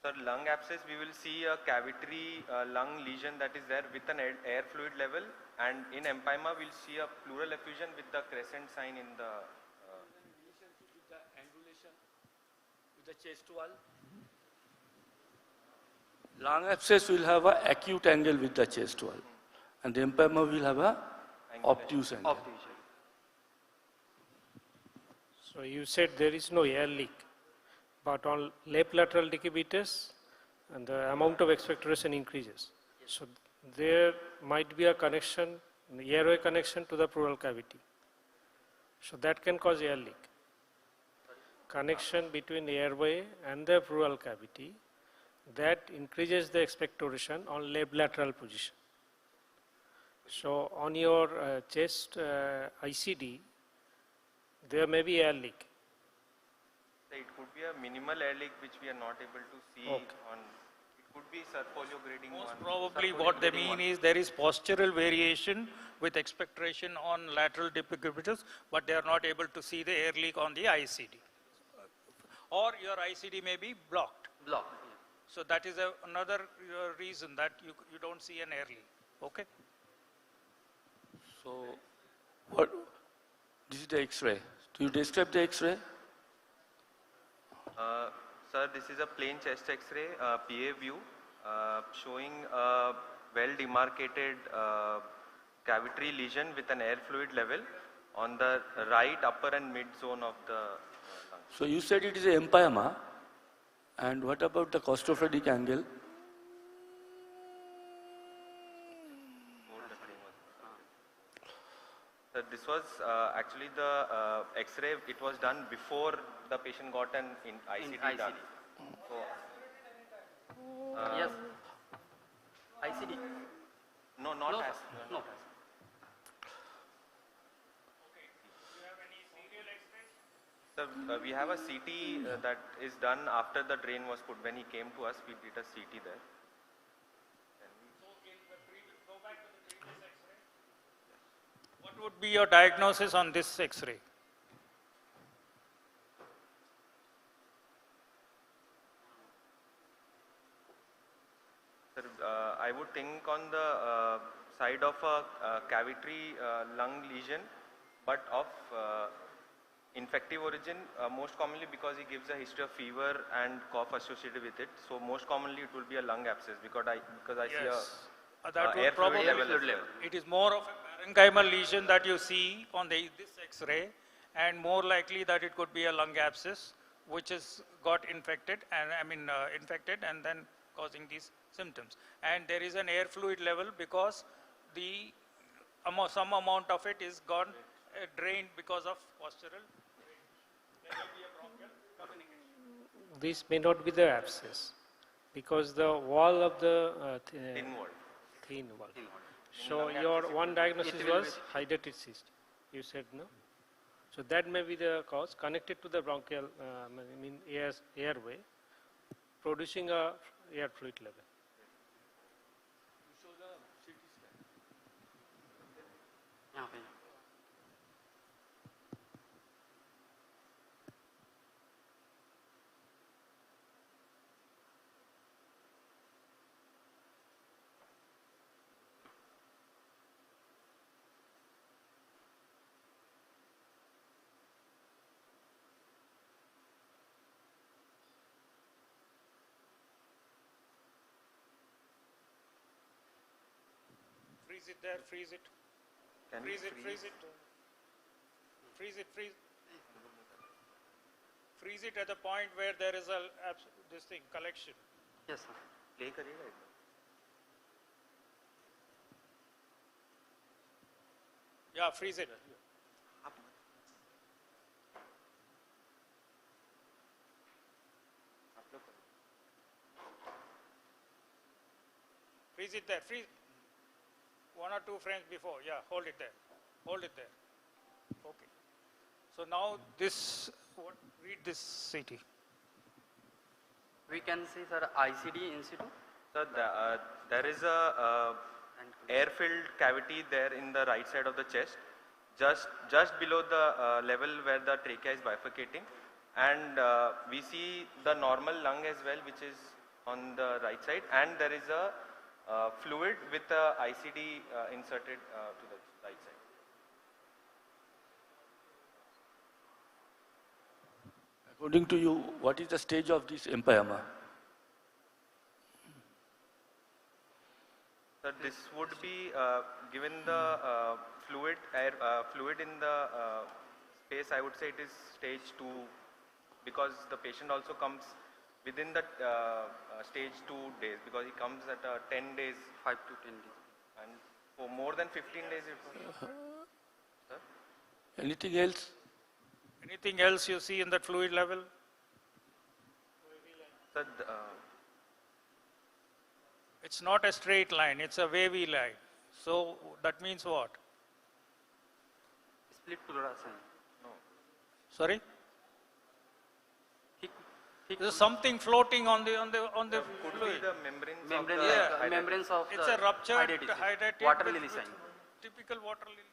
Sir, lung abscess, we will see a cavitary lung lesion that is there with an air fluid level, and in empyema we'll see a pleural effusion with the crescent sign in the With the angulation, with the chest wall. Lung abscess will have an acute angle with the chest wall, and the empyema will have a obtuse angle. Obtuse. So you said there is no air leak, but on left lateral decubitus, and the amount of expectoration increases. So there might be a connection, airway connection to the pleural cavity. So that can cause air leak. Connection between airway and the pleural cavity, that increases the expectoration on left lateral position. So on your chest ICD, there may be air leak. it could be a minimal air leak which we are not able to see on. It could be surfolio grading Most one. probably surfolio what they grading mean one. is there is postural variation with expectoration on lateral decubitus, but they are not able to see the air leak on the ICD. Or your ICD may be blocked. Block. So that is another reason that you don't see an air leak. Okay? So, what? This is the X-ray. Do you describe the X-ray? Sir, this is a plain chest X-ray, PA view, showing a well-demarcated cavitary lesion with an air fluid level on the right upper and mid zone of the lung. So you said it is a empyema, and what about the claustrophobic angle? Sir, this was actually the X-ray. It was done before the patient got an ICD done. So, Yes. ICD. no, not No, as. no. Sir, we have a CT that is done after the drain was put. When he came to us, we did a CT there. What would be your diagnosis on this X-ray? I would think on the side of a cavitary lung lesion, but of infective origin, most commonly because he gives a history of fever and cough associated with it. So most commonly it will be a lung abscess because I see a that would air fluid probably level as well. It is more of a parenchymal lesion that you see on this X-ray, and more likely that it could be a lung abscess which has got infected and infected and then causing these symptoms. And there is an air fluid level because the some amount of it is gone drained because of postural. There may be a bronchial communication. This may not be the abscess because the wall of the Thin wall. thin wall. So your one diagnosis was hydatid cyst. You said no. So that may be the cause connected to the bronchial airway, producing a air fluid level. यहाँ पे Freeze it there, freeze it. Can Freeze you it, freeze it. Freeze it, freeze. Freeze it at the point where there is a this thing collection. yes sir. Play करिएगा एक बार. Yeah, freeze it. Freeze it there, freeze. 1 or 2 frames before, yeah, hold it there. Hold it there. Okay. So now this, read this CT. We can see sir ICD in situ. So there is a air-filled cavity there in the right side of the chest, just below the level where the trachea is bifurcating, and we see the normal lung as well, which is on the right side, and there is a fluid with a ICD inserted to the right side. According to you, what is the stage of this empyema? So this would be given the fluid in the space. I would say it is stage 2 because the patient also comes within the stage 2 days because he comes at 10 days, 5 to 10 days. and for more than 15 days it was. Sir? Anything else? Anything else you see in that fluid level? Sir, It's not a straight line, it's a wavy line. So that means what? Split pleuration. Sorry? Thick There's something floating on the could be fluid. the membranes membrane, of the membranes of It's the a ruptured hydatid cyst. hydatid water with- lily with sign. Typical water lily.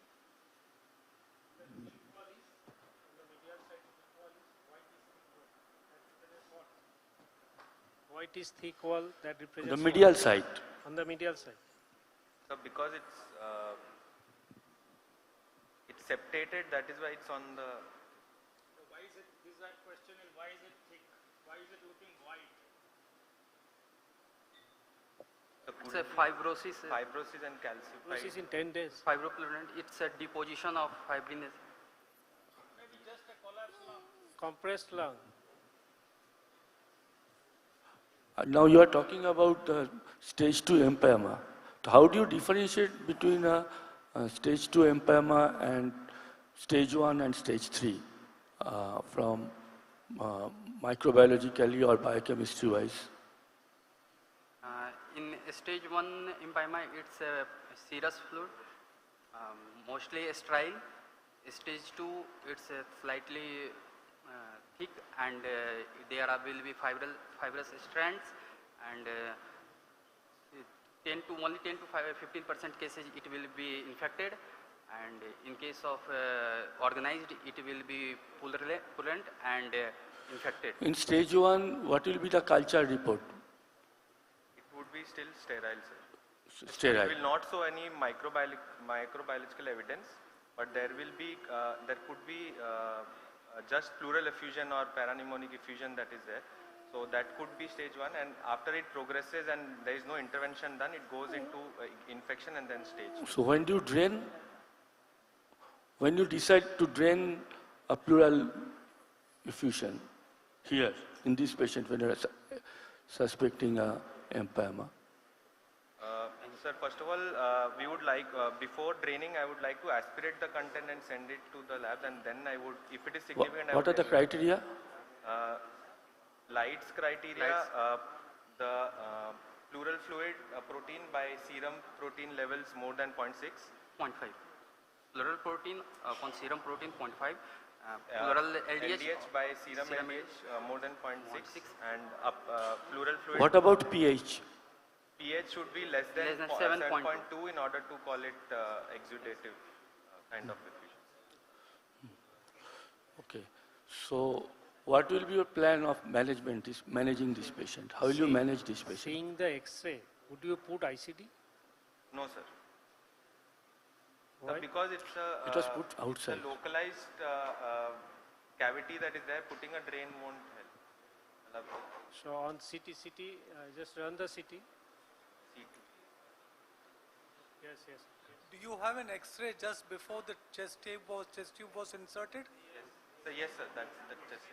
White is thick wall that represents The medial side. on the medial side. So because it's septated, that is why it's on the. Why is it, this question is why is it thick? Why is it looking white? It's a fibrosis. Fibrosis and calcified. This is in 10 days. Fibropleuron. It's a deposition of fibrinous. Maybe just a collapsed lung. Compressed lung. Now you are talking about stage 2 empyema. So how do you differentiate between stage 2 empyema and stage 1 and stage 3 from microbiologically or biochemistry wise? In stage 1 empyema, it's a serous fluid, mostly sterile. Stage 2, it's slightly thick, and there will be fibrous strands, and only 10 to 15% cases it will be infected, and in case of organized, it will be purulent and infected. In stage 1, what will be the culture report? It would be still sterile, sir. sterile. It will not show any microbiological evidence, but there could be just pleural effusion or paranpneumonic effusion that is there. So that could be stage 1, and after it progresses and there is no intervention done, it goes into infection and then stage 2. So when do you drain? When you decide to drain a pleural effusion here in this patient when you are suspecting a empyema? Sir, first of all, we would like, before draining, I would like to aspirate the content and send it to the lab, and then I would, if it is significant, What are the criteria? Lights criteria, the pleural fluid protein by serum protein levels more than 0.6. 0.5. Pleural protein on serum protein 0.5. Pleural LDH by serum LDH more than 0.6, and pleural fluid. What about pH? pH should be less than 7.2 in order to call it exudative kind of effusion. Okay. So what will be your plan of managing this patient? How will you manage this patient? Seeing the X-ray, would you put ICD? No, sir. Why? Because it was put outside. It's a localized cavity that is there. Putting a drain won't help. So on CT, just run the CT. Yes. Do you have an X-ray just before the chest tube was inserted? Yes. So, yes, sir. That's the chest.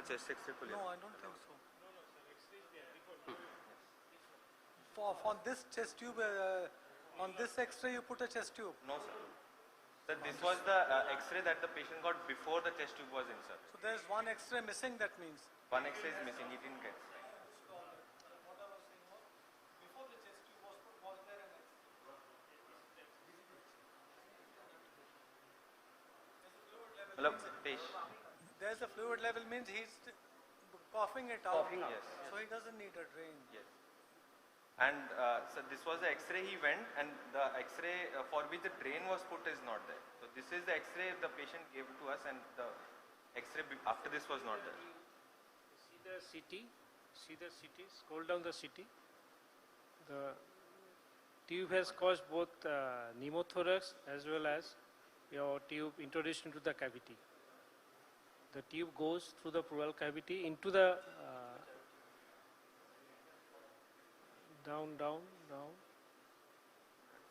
Chest X-ray. No, I don't think so. For this chest tube, on this X-ray you put a chest tube. No, sir. Sir, this was the X-ray that the patient got before the chest tube was inserted. So there is one X-ray missing. That means one X-ray is missing. He didn't get. Hello, there's a fluid level means he's coughing it out. Coughing, yes. So he doesn't need a drain. Yes. And so this was the X-ray he went, and the X-ray for which the drain was put is not there. So this is the X-ray the patient gave to us, and the X-ray after this was not there. See the CT, scroll down the CT. The tube has caused both pneumothorax as well as your tube introduced into the cavity. The tube goes through the pleural cavity into the down.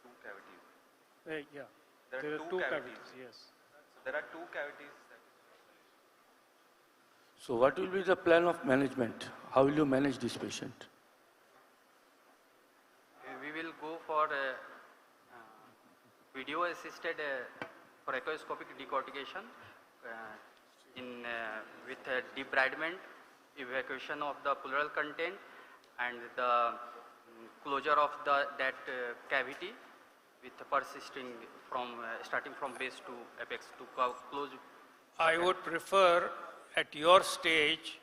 Two cavities. Yeah. There are two cavities. Yes. There are two cavities. So what will be the plan of management? How will you manage this patient? We will go for video-assisted thoracostomic decortication with debridement, evacuation of the pleural content, and the closure of that cavity with persisting from starting from base to apex to close. I would prefer at your stage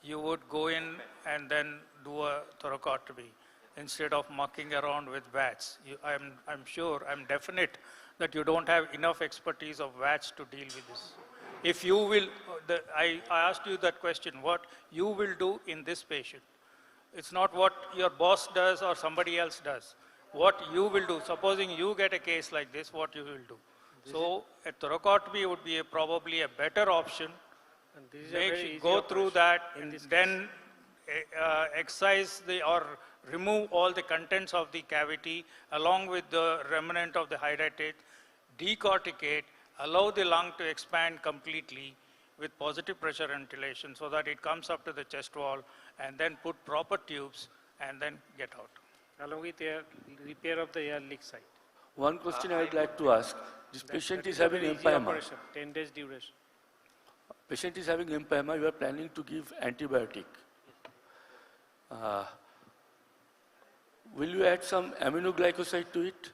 you would go in and then do a thoracotomy instead of mucking around with VATS. I'm definite that you don't have enough expertise of VATS to deal with this. If you will, I asked you that question, what you will do in this patient. It's not what your boss does or somebody else does. What you will do, supposing you get a case like this, what you will do. So a thoracotomy would be probably a better option. And Go through that and then excise or remove all the contents of the cavity along with the remnant of the hydratate, decorticate, allow the lung to expand completely with positive pressure ventilation so that it comes up to the chest wall, and then put proper tubes and then get out. Along with repair of the air leak site. One question I would like to ask. This patient is having empyema. 10 days duration. Patient is having empyema, you are planning to give antibiotic. Will you add some aminoglycoside to it?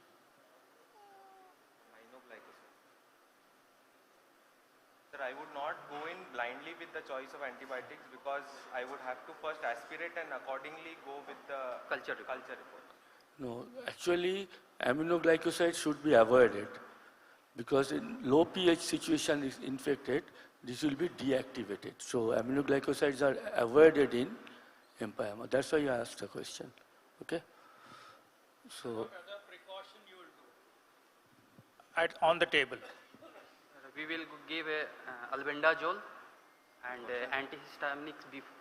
Sir, I would not go in blindly with the choice of antibiotics because I would have to first aspirate and accordingly go with the culture report. No, actually aminoglycoside should be avoided because in low pH situation is infected, this will be deactivated. So aminoglycosides are avoided in empyema. That's why you asked the question. Okay? So, What other precaution you will do? On the table. We will give albendazole and antihistaminics before.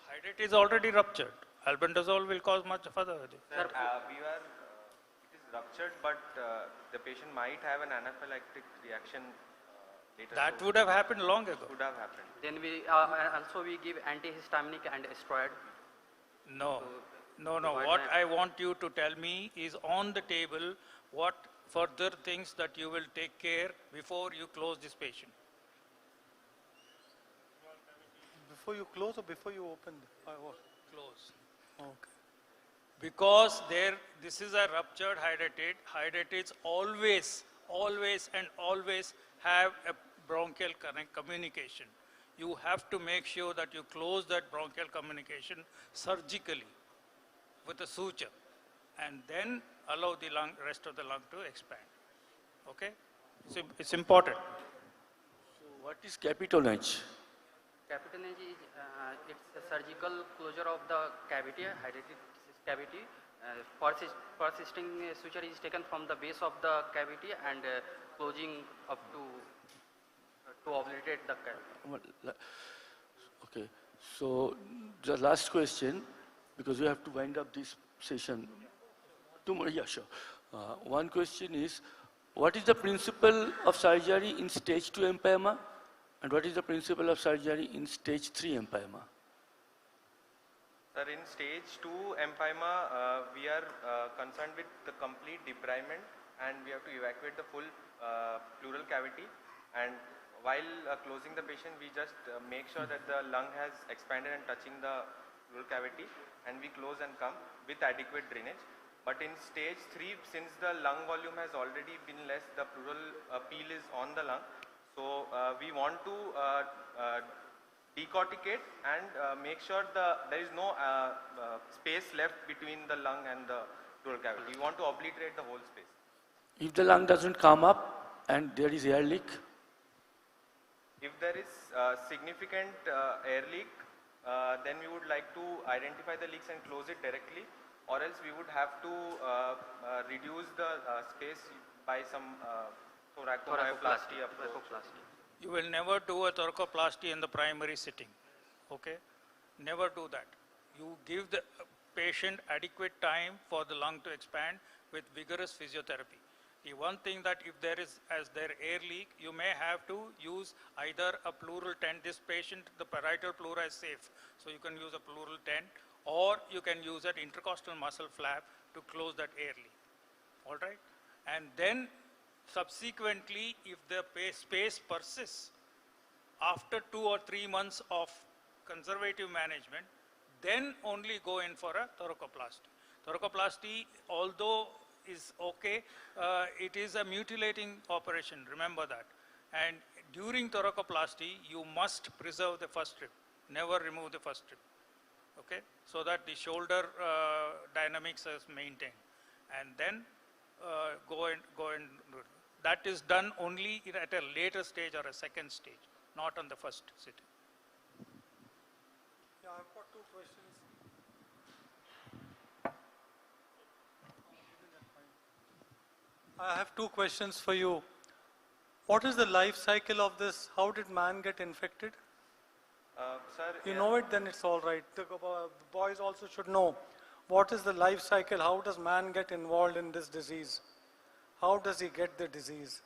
Hydrate is already ruptured. Albendazole will cause much further. Sir, it is ruptured, but the patient might have an anaphylactic reaction later. That so would have happened long ago. would have happened. Then we also we give antihistaminic and steroid. No, no. Why What not? I want you to tell me is on the table what further things that you will take care before you close this patient. Before you close or before you open? Close. Okay. Because this is a ruptured hydratate. Hydratates always have a bronchial communication. You have to make sure that you close that bronchial communication surgically with a suture and then allow the rest of the lung to expand. Okay? It's important. so what is capitonage? Capitonage is it's a surgical closure of the cavity, hydrated cavity. Persisting suture is taken from the base of the cavity and closing up to obliterate the cavity. Okay, so the last question, because we have to wind up this session. Two more, yeah, sure. One question is, what is the principle of surgery in stage 2 empyema? And what is the principle of surgery in stage 3 empyema? Sir, in stage 2 empyema, we are concerned with the complete debridement and we have to evacuate the full pleural cavity. And while closing the patient, we just make sure that the lung has expanded and touching the pleural cavity, and we close and come with adequate drainage. But in stage 3, since the lung volume has already been less, the pleural peel is on the lung. So we want to decorticate and make sure there is no space left between the lung and the pleural cavity. We want to obliterate the whole space. If the lung doesn't come up and there is air leak, If there is significant air leak, then we would like to identify the leaks and close it directly, or else we would have to reduce the space by some thoracomyoplasty approach. You will never do a thoracoplasty in the primary sitting. Okay? Never do that. You give the patient adequate time for the lung to expand with vigorous physiotherapy. The one thing that if there is air leak, you may have to use either a pleural tent. This patient, the parietal pleura is safe, so you can use a pleural tent, or you can use an intercostal muscle flap to close that air leak. All right? And then subsequently, if the space persists after 2 or 3 months of conservative management, then only go in for a thoracoplasty. Thoracoplasty, although is okay, it is a mutilating operation, remember that. And during thoracoplasty, you must preserve the first rib, never remove the first rib, okay? So that the shoulder dynamics is maintained. And then go and do it. That is done only at a later stage or a second stage, not on the first sitting. Yeah, I've got 2 questions. I have 2 questions for you. What is the life cycle of this? How did man get infected? Sir, You know it, then it's all right. The boys also should know. What is the life cycle? How does man get involved in this disease? How does he get the disease?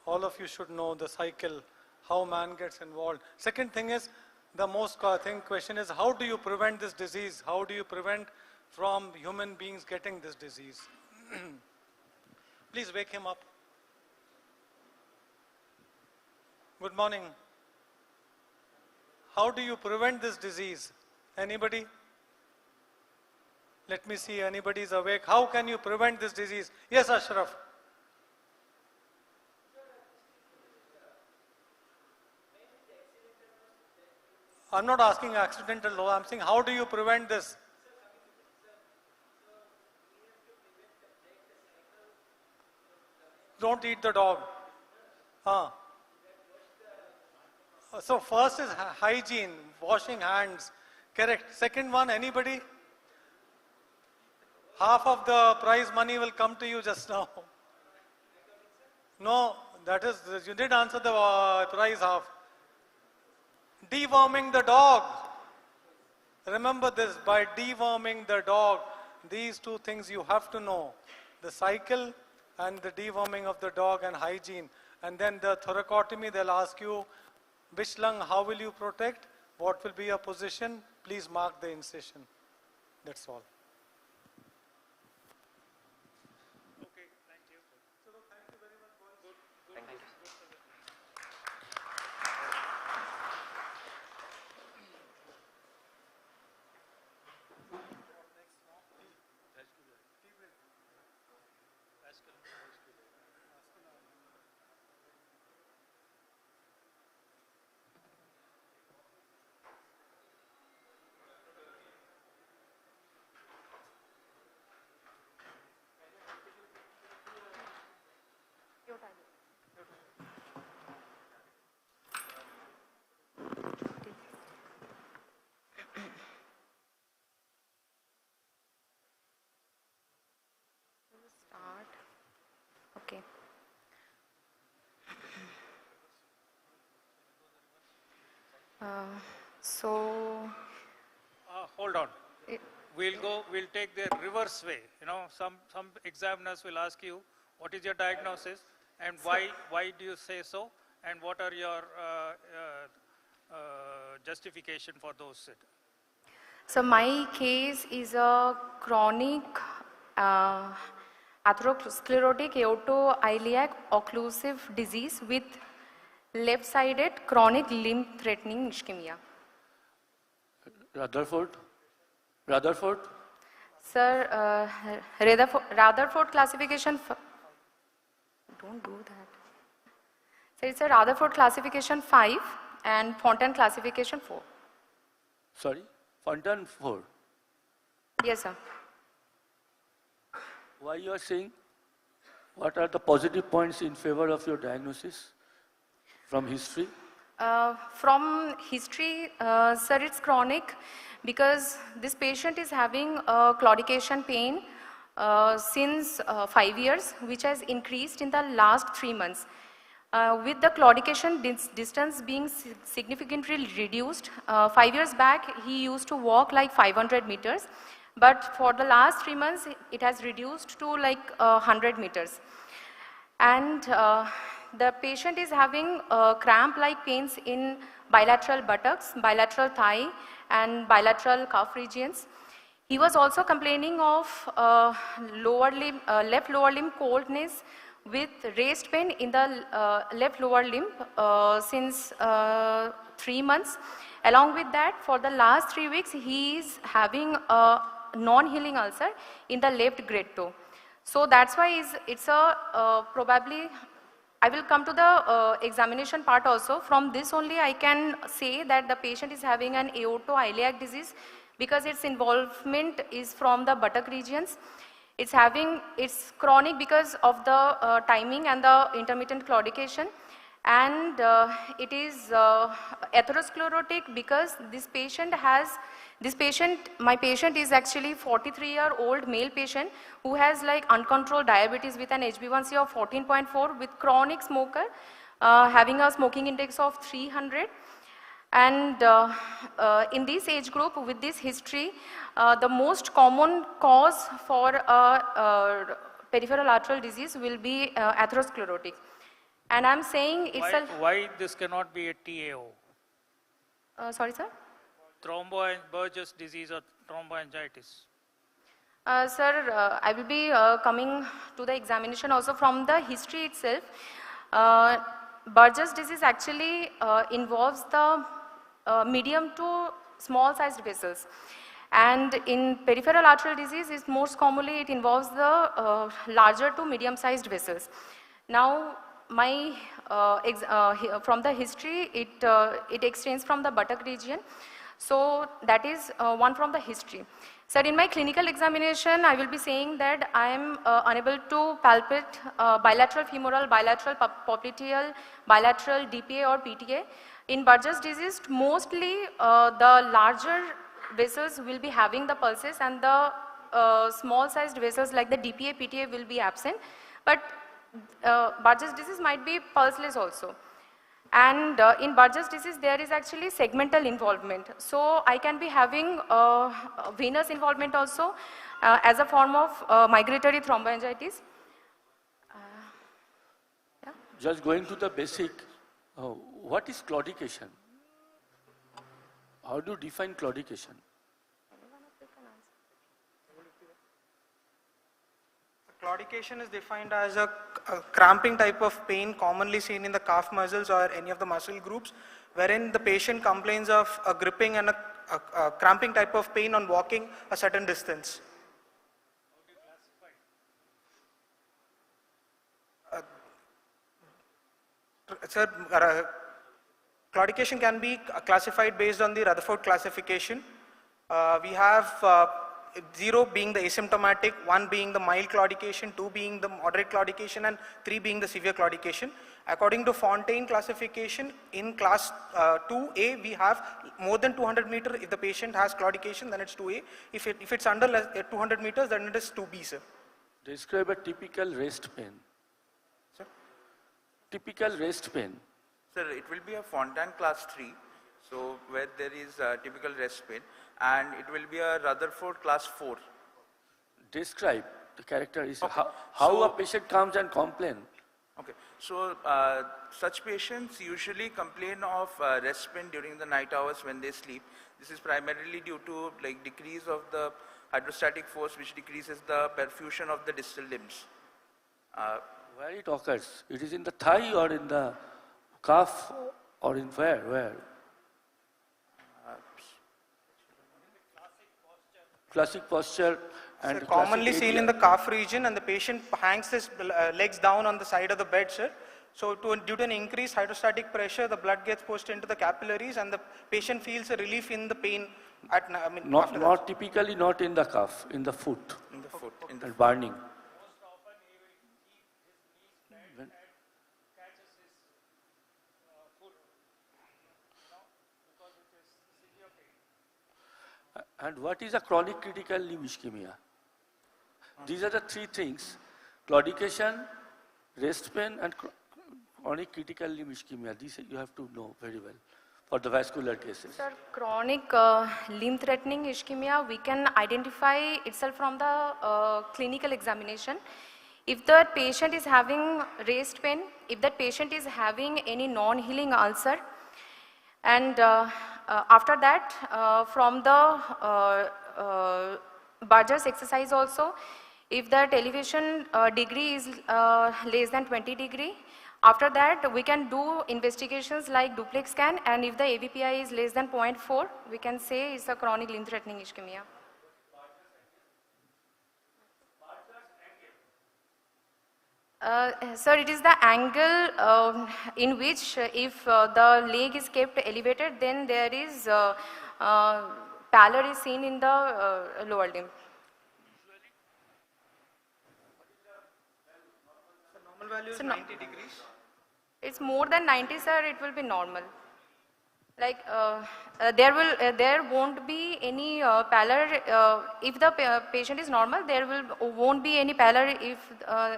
All of you should know the cycle, how man gets involved. Second thing is, the most question is, how do you prevent this disease? How do you prevent from human beings getting this disease? Please wake him up. Good morning. How do you prevent this disease? Anybody? Let me see, anybody is awake. How can you prevent this disease? Yes, Ashraf. I'm not asking accidental law, I'm saying how do you prevent this? Don't eat the dog. So first is hygiene, washing hands. Correct. Second one, anybody? Half of the prize money will come to you just now. No, that is, you did answer the prize half. Deworming the dog. Remember this, by deworming the dog, these two things you have to know. The cycle and the deworming of the dog and hygiene. And then the thoracotomy, they'll ask you, which lung, how will you protect? What will be your position? Please mark the incision. That's all. Okay, thank you. Thank you very much. Thank you. Start. Okay. So, Hold on. We'll take the reverse way. You know, some examiners will ask you, what is your diagnosis and why do you say so, and what are your justification for those? so my case is a chronic atherosclerotic aortoiliac occlusive disease with left-sided chronic limb-threatening ischemia. Rutherford? Sir, Rutherford classification, don't do that. So it's a Rutherford classification 5 and Fontaine classification 4. Sorry, Fontaine 4. Yes, sir. Why you are saying? What are the positive points in favor of your diagnosis from history? From history, sir, it's chronic because this patient is having claudication pain since 5 years, which has increased in the last 3 months. With the claudication distance being significantly reduced, 5 years back he used to walk like 500 meters, but for the last 3 months it has reduced to like 100 meters. And the patient is having cramp-like pains in bilateral buttocks, bilateral thigh, and bilateral calf regions. He was also complaining of left lower limb coldness with raised pain in the left lower limb since 3 months. Along with that, for the last 3 weeks, he is having a non-healing ulcer in the left great toe. So that's why it's a probably, I will come to the examination part also. From this only I can say that the patient is having an aortoiliac disease because its involvement is from the buttock regions. It's chronic because of the timing and the intermittent claudication, and it is atherosclerotic because my patient is actually 43-year-old male patient who has like uncontrolled diabetes with an HbA1c of 14.4 with chronic smoker, having a smoking index of 300. And in this age group with this history, the most common cause for peripheral arterial disease will be atherosclerotic. And I'm saying it's why this cannot be a TAO? Sorry, sir? Burgess disease or thromboangiitis? Sir, I will be coming to the examination also from the history itself. Burgess disease actually involves the medium to small sized vessels. And in peripheral arterial disease, most commonly it involves the larger to medium sized vessels. Now, from the history, it extends from the buttock region. So that is one from the history. Sir, in my clinical examination, I will be saying that I am unable to palpate bilateral femoral, bilateral popliteal, bilateral DPA or PTA. In Burgess disease, mostly the larger vessels will be having the pulses and the small sized vessels like the DPA, PTA will be absent, but Burgess disease might be pulseless also. And in Burgess disease, there is actually segmental involvement. So I can be having venous involvement also as a form of migratory thromboangiitis. Yeah. Just going to the basic, what is claudication? How do you define claudication? Claudication is defined as a cramping type of pain commonly seen in the calf muscles or any of the muscle groups, wherein the patient complains of a gripping and a cramping type of pain on walking a certain distance. Sir, claudication can be classified based on the Rutherford classification. We have 0 being the asymptomatic, 1 being the mild claudication, 2 being the moderate claudication, and 3 being the severe claudication. According to Fontaine classification, in class 2A, we have more than 200 meters. If the patient has claudication, then it's 2A. If it's under 200 meters, then it is 2B, sir. Describe a typical rest pain. Sir? Typical rest pain. Sir, it will be a Fontaine class 3, so where there is a typical rest pain, and it will be a Rutherford class 4. Describe the characteristic. Okay. How a patient comes and complains. Okay, so such patients usually complain of rest pain during the night hours when they sleep. This is primarily due to like decrease of the hydrostatic force, which decreases the perfusion of the distal limbs. Where it occurs? It is in the thigh or in the calf or in where? Where? Classic posture and sir, commonly seen in the calf region, and the patient hangs his legs down on the side of the bed, sir. So due to an increased hydrostatic pressure, the blood gets pushed into the capillaries and the patient feels a relief in the pain at, not typically not in the calf, in the foot. In the foot. In the and burning. And what is a chronic critical limb ischemia? These are the 3 things: claudication, rest pain, and chronic critical limb ischemia. These you have to know very well for the vascular cases. Sir, chronic limb threatening ischemia, we can identify itself from the clinical examination. If the patient is having rest pain, if that patient is having any non-healing ulcer, and after that, from the Burgess exercise also, if that elevation degree is less than 20 degree, after that we can do investigations like duplex scan, and if the AVPI is less than 0.4, we can say it's a chronic limb threatening ischemia. Sir, it is the angle in which if the leg is kept elevated, then there is pallor is seen in the lower limb. The normal value is 90 degrees. It's more than 90, sir, it will be normal. Like there won't be any pallor if the patient is normal. There won't be any pallor if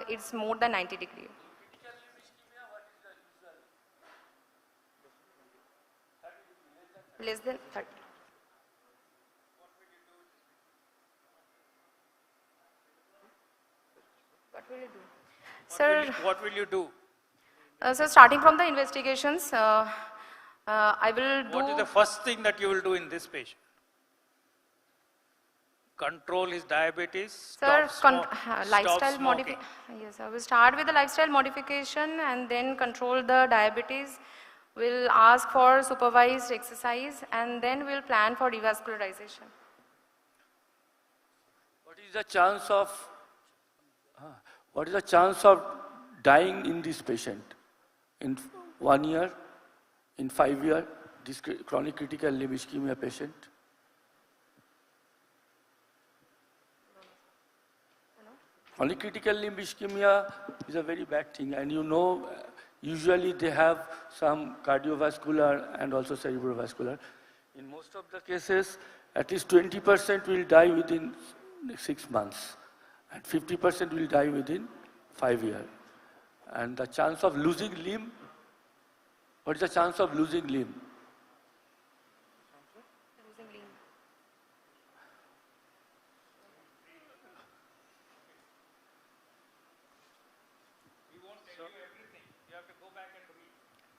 it's more than 90 degree. Less than 30. What will you do, sir? What will you do? So starting from the investigations. I will do... What is the first thing that you will do in this patient? Control his diabetes, sir, lifestyle modification. Yes, I will start with the lifestyle modification and then control the diabetes. We'll ask for supervised exercise and then we'll plan for revascularization. What is the chance of dying in this patient? In 1 year? In 5 years, this chronic critical limb ischemia patient? Chronic critical limb ischemia is a very bad thing, and you know, usually they have some cardiovascular and also cerebrovascular. In most of the cases, at least 20% will die within 6 months, and 50% will die within 5 years. And the chance of losing limb, what is the chance of losing limb? Losing limb.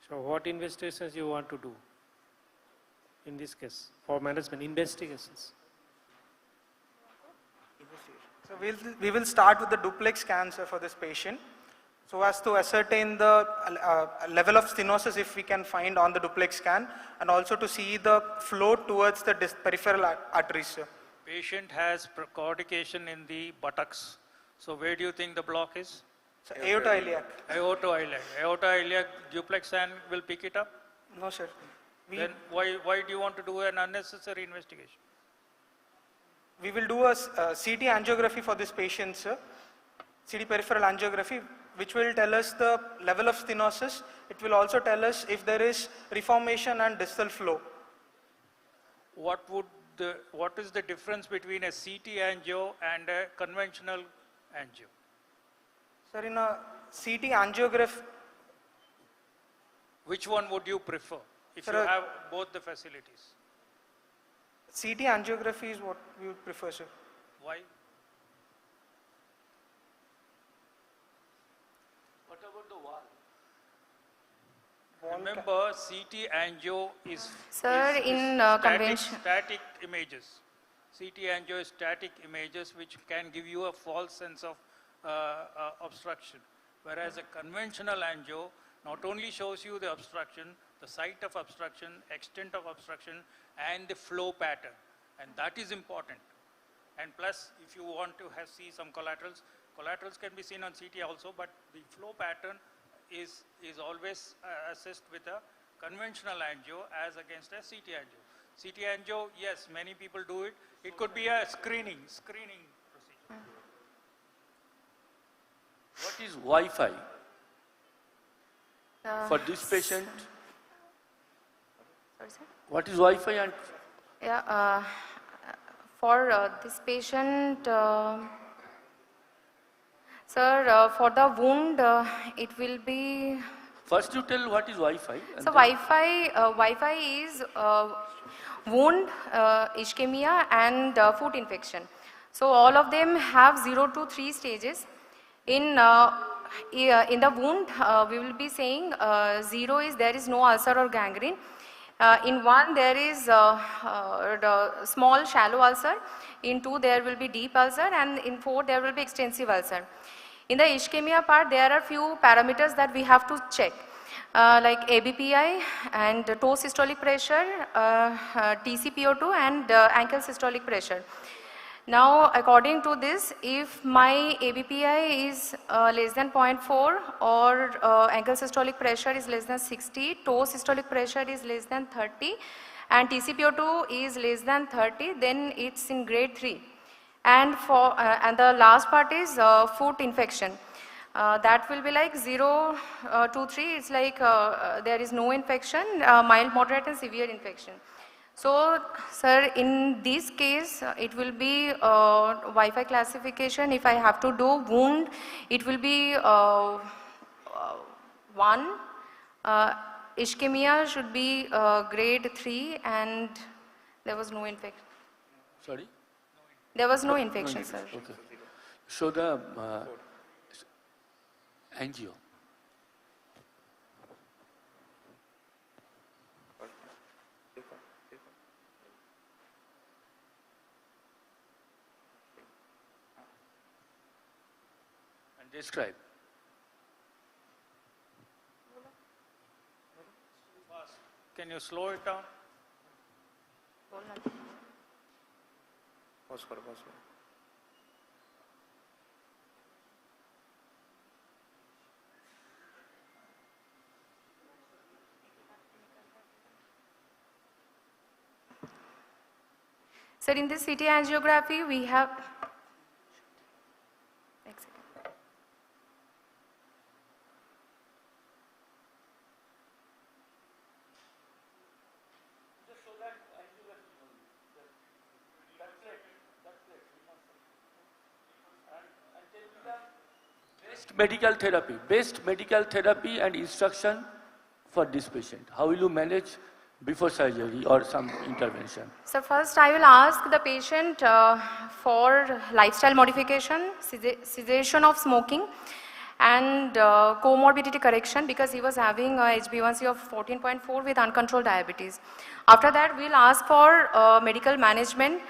So what investigations you want to do in this case for management investigations? So we will start with the duplex cancer for this patient, so as to ascertain the level of stenosis if we can find on the duplex scan, and also to see the flow towards the peripheral arteries, sir. Patient has claudication in the buttocks. So where do you think the block is? So aortoiliac. Aortoiliac. Aortoiliac duplex scan will pick it up? No, sir. Then why do you want to do an unnecessary investigation? We will do a CT angiography for this patient, sir. CT peripheral angiography, which will tell us the level of stenosis. It will also tell us if there is reformation and distal flow. What is the difference between a CT angio and a conventional angio? Sir, in a CT angiography, which one would you prefer if sir, you have both the facilities? CT angiography is what we would prefer, sir. Why? What about the wall? Remember, CT angio is, Sir, in convention. Static images. CT angio is static images which can give you a false sense of obstruction. Whereas a conventional angio not only shows you the obstruction, the site of obstruction, extent of obstruction, and the flow pattern. And that is important. And plus, if you want to see some collaterals, collaterals can be seen on CT also, but the flow pattern is always assessed with a conventional angio as against a CT angio. CT angio, yes, many people do it. It could be a screening procedure. What is Wi-Fi for this patient? Sorry, sir? What is Wi-Fi and? Yeah, for this patient, sir, for the wound, it will be. First, you tell what is Wi-Fi. So Wi-Fi is wound, ischemia, and foot infection. So all of them have 0 to 3 stages. In the wound, we will be saying 0 is there is no ulcer or gangrene. In 1 there is the small shallow ulcer. In 2 there will be deep ulcer, and in 4 there will be extensive ulcer. In the ischemia part, there are few parameters that we have to check, like ABPI and toe systolic pressure, TCPO2 and ankle systolic pressure. Now, according to this, if my ABPI is less than 0.4 or ankle systolic pressure is less than 60, toe systolic pressure is less than 30 and TCPO2 is less than 30, then it's in grade 3. And and the last part is foot infection. That will be like 0 to 3, it's like there is no infection, mild, moderate and severe infection. So, sir, in this case, it will be Wi-Fi classification. If I have to do wound, it will be 1. Ischemia should be grade 3, and there was no infection. Sorry? There was no infection, sir. Okay. So the angio. And describe. Can you slow it down? Pause karo. Sir, in this CT angiography, we have. best medical therapy and instruction for this patient. How will you manage before surgery or some intervention? So first I will ask the patient for lifestyle modification, cessation of smoking, and comorbidity correction, because he was having a HbA1c of 14.4 with uncontrolled diabetes. After that, we'll ask for medical management,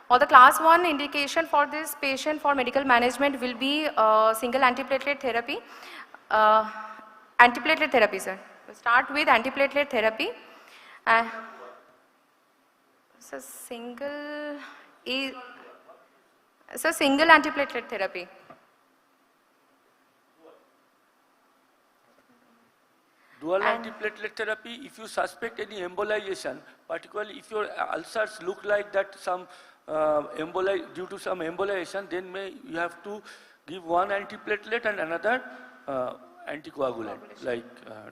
or the class 1 indication for this patient for medical management will be single antiplatelet therapy. Antiplatelet therapy, sir. We'll start with antiplatelet therapy. So single antiplatelet therapy. Dual antiplatelet therapy, if you suspect any embolization, particularly if your ulcers look like that some due to some embolization, then you have to give one antiplatelet and another anticoagulant, like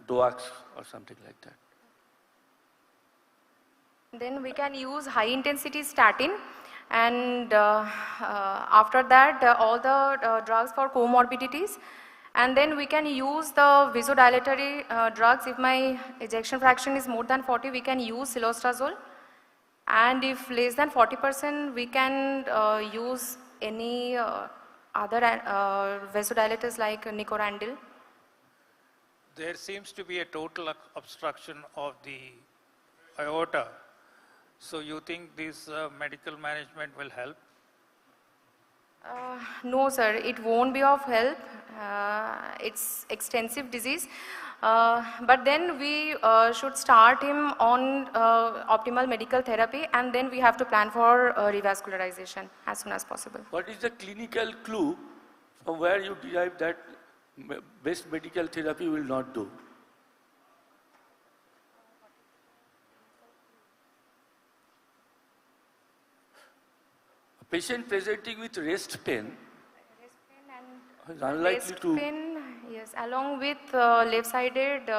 DOACs or something like that. Then we can use high intensity statin, and after that all the drugs for comorbidities, and then we can use the vasodilatory drugs. If my ejection fraction is more than 40, we can use cilostazol, and if less than 40%, we can use any other vasodilators like nicorandil. There seems to be a total obstruction of the aorta. So you think this medical management will help? No, sir, it won't be of help. It's extensive disease. But then we should start him on optimal medical therapy, and then we have to plan for revascularization as soon as possible. What is the clinical clue from where you derive that best medical therapy will not do? A patient presenting with rest pain is unlikely to... Pain, yes, along with left-sided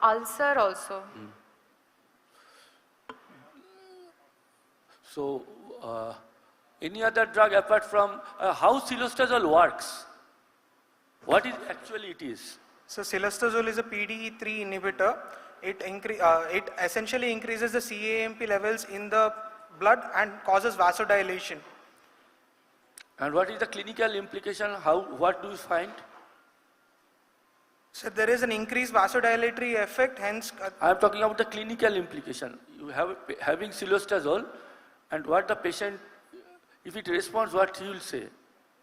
ulcer also. So, any other drug apart from how cilostazol works? What is actually it is? So cilostazol is a PDE3 inhibitor. It essentially increases the CAMP levels in the blood and causes vasodilation. And what is the clinical implication? What do you find? So there is an increased vasodilatory effect, hence... I am talking about the clinical implication. You have having cilostazol, and what the patient, if it responds, what he will say?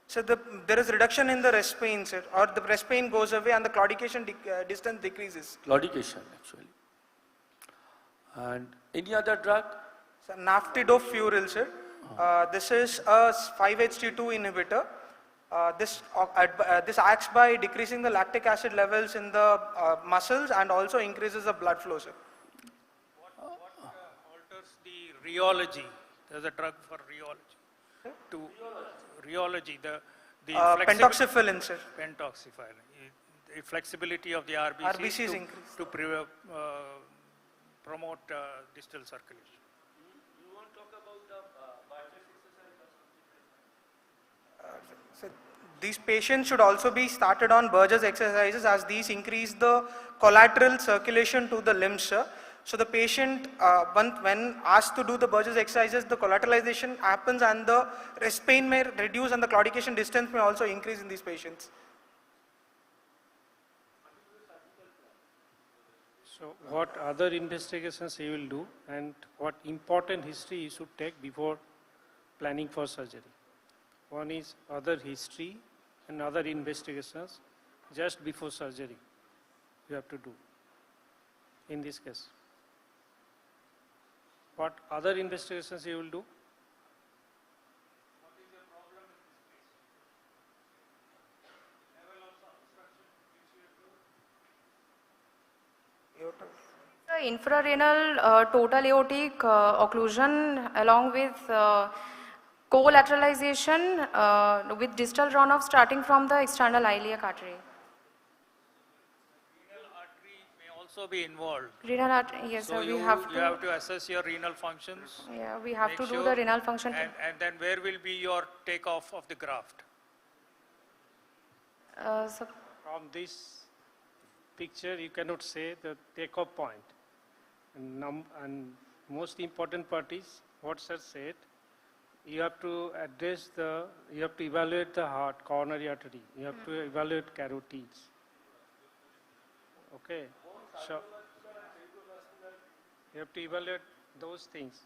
So there is reduction in the rest pain, sir, or the rest pain goes away and the claudication distance decreases. Claudication, actually. And any other drug? So naftidofuryl, sir. This is a 5-HT2 inhibitor. This acts by decreasing the lactic acid levels in the muscles and also increases the blood flow, sir. What alters the rheology? There's a drug for rheology. To rheology, the pentoxifylline, sir. Pentoxifylline. The flexibility of the RBC is increased to promote distal circulation. You want to talk about the Burgess exercise? So these patients should also be started on Burgess exercises, as these increase the collateral circulation to the limbs, sir. So the patient, when asked to do the Burgess exercises, the collateralization happens and the rest pain may reduce and the claudication distance may also increase in these patients. So what other investigations he will do, and what important history he should take before planning for surgery? One is other history and other investigations just before surgery you have to do in this case. What other investigations you will do? What is the problem in this case? Level of obstruction which you have to... Infrarenal total aortic occlusion along with collateralization with distal runoff starting from the external iliac artery. Also be involved. Renal artery, yes, so we have to. You have to assess your renal functions. Yeah, we have to do the renal function. And then where will be your takeoff of the graft? So From this picture, you cannot say the takeoff point. And most important part is what sir said. You have to you have to evaluate the heart, coronary artery. You have to evaluate carotids. Okay. So you have to evaluate those things.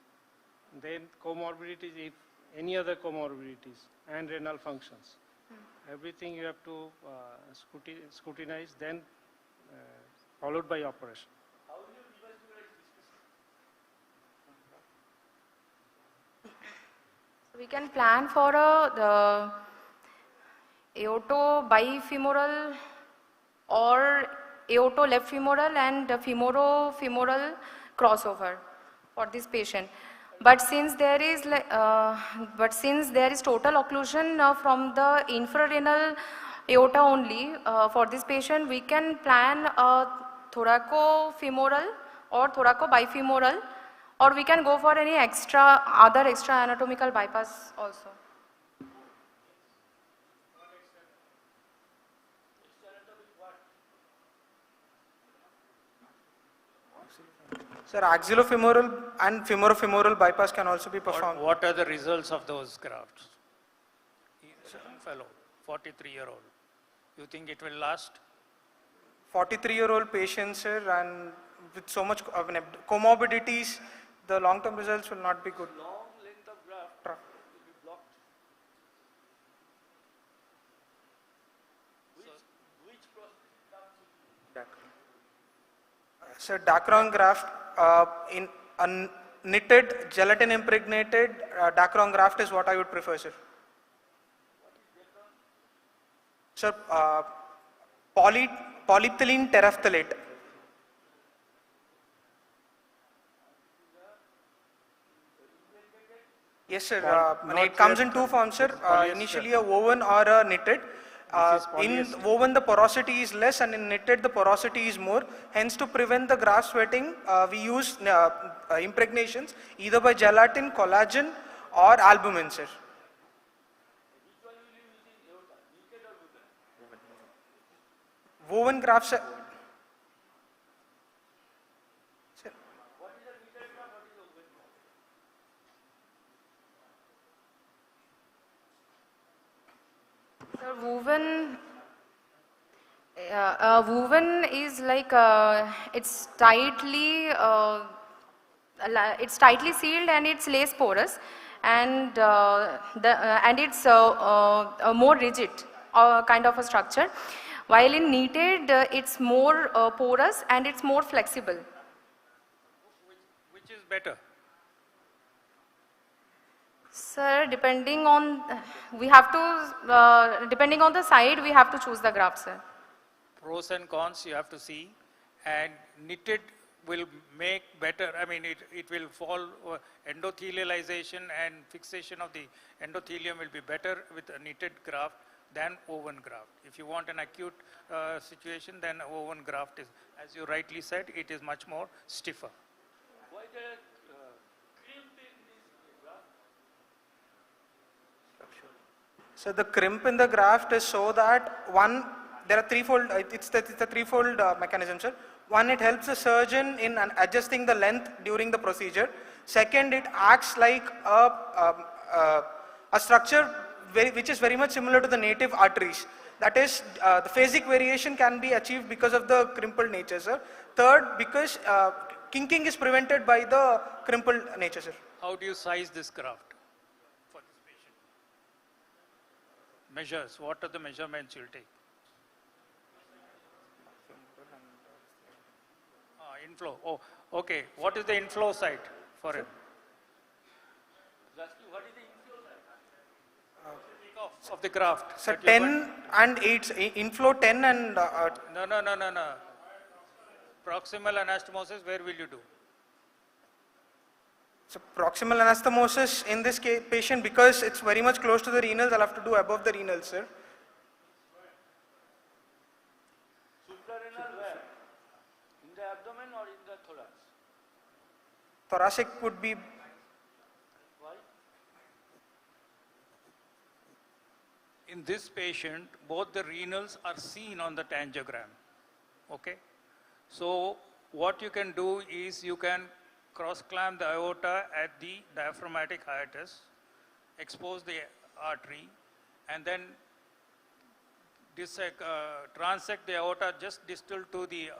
Then comorbidities, if any other comorbidities, and renal functions. Everything you have to scrutinize, then followed by operation. So we can plan for the aorto bifemoral or aorto left femoral and the femoro-femoral crossover for this patient. But since there is total occlusion from the infrarenal aorta only for this patient, we can plan a thoraco-femoral or thoraco-bifemoral, or we can go for any other extra anatomical bypass also. Sir, axillofemoral and femorofemoral bypass can also be performed. What are the results of those grafts? He's a young fellow, 43-year-old. You think it will last? 43-year-old patient, sir, and with so much comorbidities, the long-term results will not be good. Long length of graft will be blocked. Which prosthetic graft? Sir, Dacron graft in a knitted, gelatin impregnated Dacron graft is what I would prefer, sir. Sir, polyethylene terephthalate. Yes, sir. It comes in two forms, sir. Initially a woven or a knitted. In woven the porosity is less, and in knitted the porosity is more. Hence, to prevent the graft sweating, we use impregnations either by gelatin, collagen or albumin, sir. Woven grafts. Sir. Woven is like it's tightly sealed and it's less porous, and it's more rigid kind of a structure. While in knitted, it's more porous and it's more flexible. Which is better? Sir, depending on the side, we have to choose the graft, sir. Pros and cons you have to see, and knitted will make better, I mean it will fall, endothelialization and fixation of the endothelium will be better with a knitted graft than woven graft. If you want an acute situation, then a woven graft is, as you rightly said, it is much more stiffer. Why there crimp in this graft? So the crimp in the graft is so that there are threefold, it's a threefold mechanism, sir. One, it helps the surgeon in adjusting the length during the procedure. Second, it acts like a structure which is very much similar to the native arteries. That is, the phasic variation can be achieved because of the crimpled nature, sir. Third, because kinking is prevented by the crimpled nature, sir. How do you size this graft for this patient? Measures, what are the measurements you'll take? Inflow, oh, okay. What is the inflow site for it? What is the inflow site? Of the graft. So 10 and 8, inflow 10 and... No. Proximal anastomosis, where will you do? So proximal anastomosis in this case, patient, because it's very much close to the renals, I'll have to do above the renals, sir. Suprarenal where? In the abdomen or in the thorax? Thoracic would be... Why? in this patient, both the renals are seen on the angiogram. Okay? So what you can do is you can cross-clamp the aorta at the diaphragmatic hiatus, expose the artery, and then transect the aorta just distal to the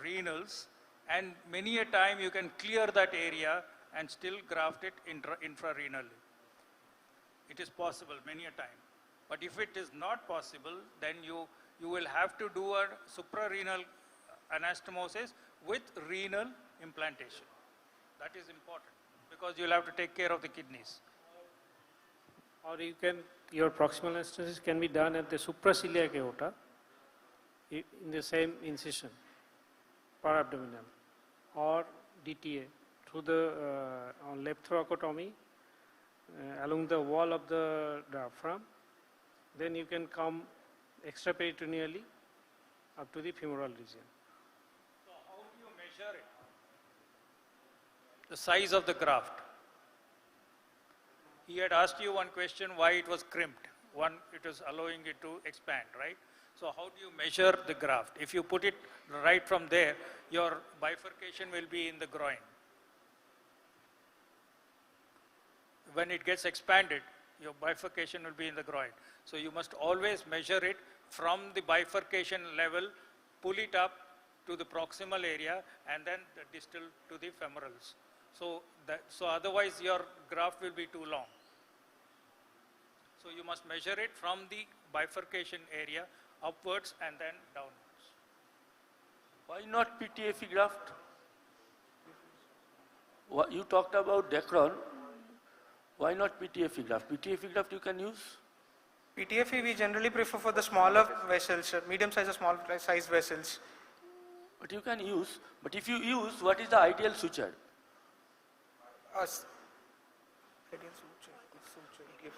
renals, and many a time you can clear that area and still graft it infrarenally. It is possible many a time. But if it is not possible, then you will have to do a suprarenal anastomosis with renal implantation. That is important because you'll have to take care of the kidneys. Or your proximal anastomosis can be done at the supraciliac aorta in the same incision, parabdominal, or DTA through the on left thoracotomy along the wall of the diaphragm. Then you can come extraperitoneally up to the femoral region. So how do you measure it? The size of the graft. He had asked you one question, why it was crimped. One, it was allowing it to expand, right? So how do you measure the graft? If you put it right from there, your bifurcation will be in the groin. When it gets expanded, your bifurcation will be in the groin. So you must always measure it from the bifurcation level, pull it up to the proximal area, and then the distal to the femorals. So otherwise your graft will be too long. So you must measure it from the bifurcation area upwards and then downwards. Why not PTFE graft? You talked about Dacron. Why not PTFE graft? PTFE graft you can use? PTFE we generally prefer for the smaller vessels, medium size or small size vessels. But you can use, but if you use, what is the ideal suture?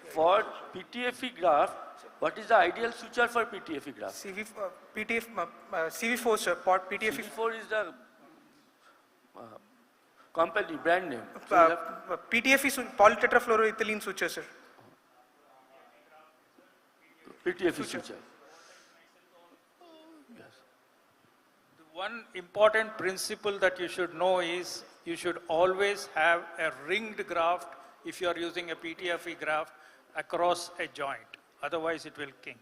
For PTFE graft, what is the ideal suture for PTFE graft? CV4 sir, PTFE. CV4 is the company brand name. PTFE polytetrafluoroethylene suture sir. PTFE suture. Yes. One important principle that you should know is you should always have a ringed graft if you are using a PTFE graft across a joint. Otherwise it will kink.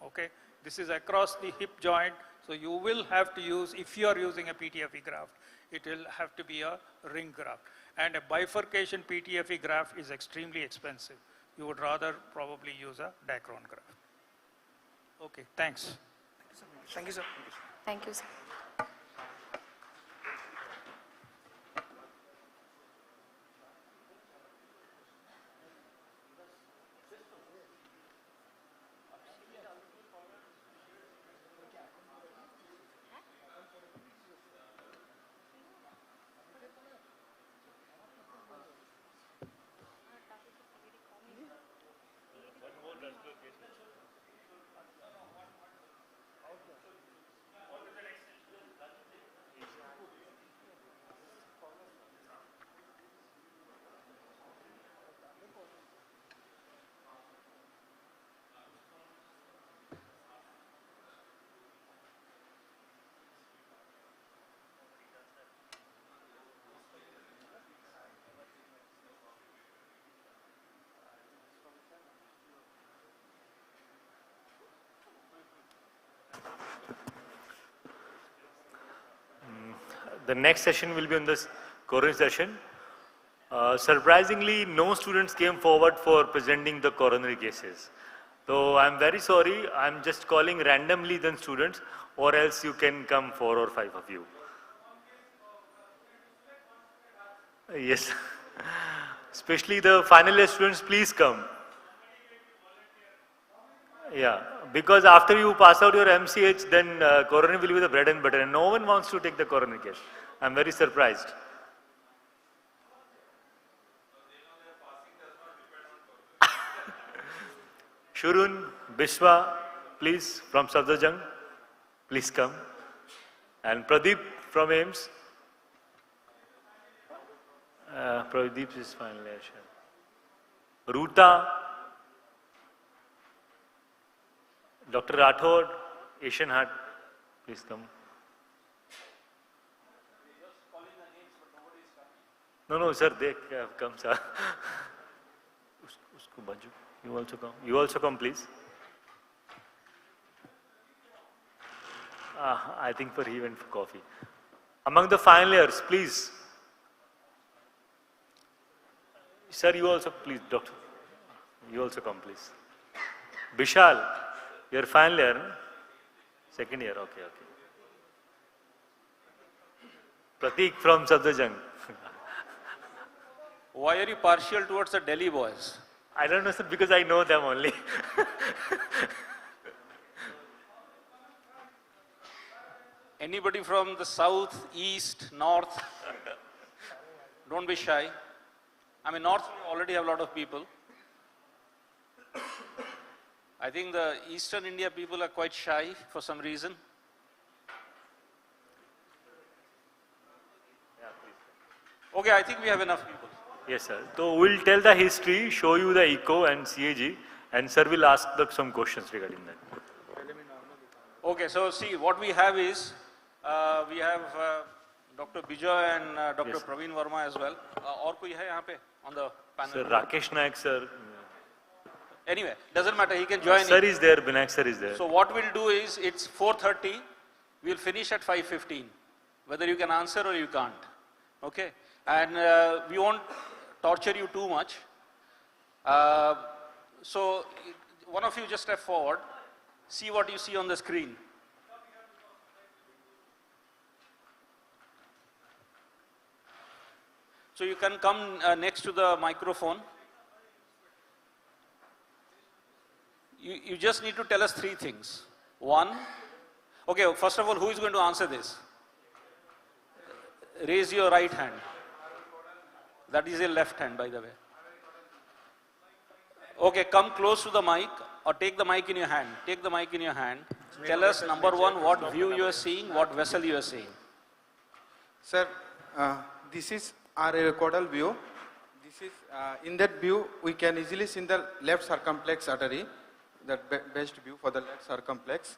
Okay? This is across the hip joint, so you will have to use, if you are using a PTFE graft, it will have to be a ring graft. And a bifurcation PTFE graft is extremely expensive. You would rather probably use a Dacron graft. Okay, thanks. Thank you, sir. Thank you, sir. The next session will be on this coronary session. Surprisingly, no students came forward for presenting the coronary cases. So I'm very sorry, I'm just calling randomly the students, or else you can come 4 or 5 of you. Yes, especially the final year students, please come. Yeah, because after you pass out your MCH, then coronary will be the bread and butter, and no one wants to take the coronary case. I'm very surprised. Shurun, Bishwa, please, from Safdarjung, please come. And Pradeep from AIMS. Pradeep is final year. Ruta. Dr. Rathod, Asian Heart, please come. No, sir, they come, sir. You also come. You also come, please. I think he went for coffee. Among the final years, please. Sir, you also, please, doctor. You also come, please. Bishal, you're final year, no? Second year, okay. Pratik from Sadhujang. Why are you partial towards the Delhi boys? I don't know, sir, because I know them only. Anybody from the south, east, north? Don't be shy. I mean, north we already have a lot of people. I think the eastern India people are quite shy for some reason. Okay, I think we have enough people. Yes, sir. So we'll tell the history, show you the ECO and CAG, and sir will ask some questions regarding that. Okay, so see, what we have is, we have Dr. Bijoy and Dr. Yes. Praveen Verma as well. और कोई है यहाँ पे on the panel? Sir, Rakesh Naik, sir. Anyway, doesn't matter, he can join Sir in. is there, Binayak sir is there. So what we'll do is, it's 4:30, we'll finish at 5:15, whether you can answer or you can't, okay? And we won't torture you too much. So one of you just step forward, see what you see on the screen. So you can come next to the microphone. You just need to tell us 3 things. One, okay, first of all, who is going to answer this? Raise your right hand. That is your left hand, by the way. Okay, come close to the mic or take the mic in your hand. Take the mic in your hand. Tell us, number 1, what view you are seeing, what vessel you are seeing. Sir, this is our caudal view. This is, in that view, we can easily see the left circumflex artery, the best view for the left circumflex.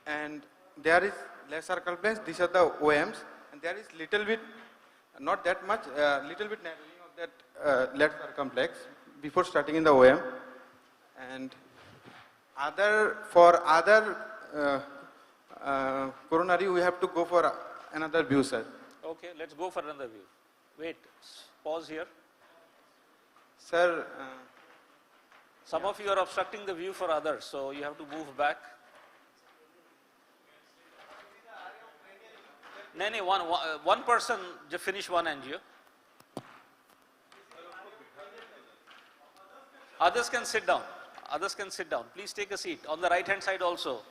And there is left circumflex, these are the OMs, and there is little bit, not that much, little bit narrowing of that left circumflex before starting in the OM. And for other coronary, we have to go for another view, sir. Okay, let's go for another view. Wait, pause here. Sir, some of you are obstructing the view for others, so you have to move back. No, one person just finish one angio. Others can sit down. Others can sit down. Please take a seat. On the right hand side also.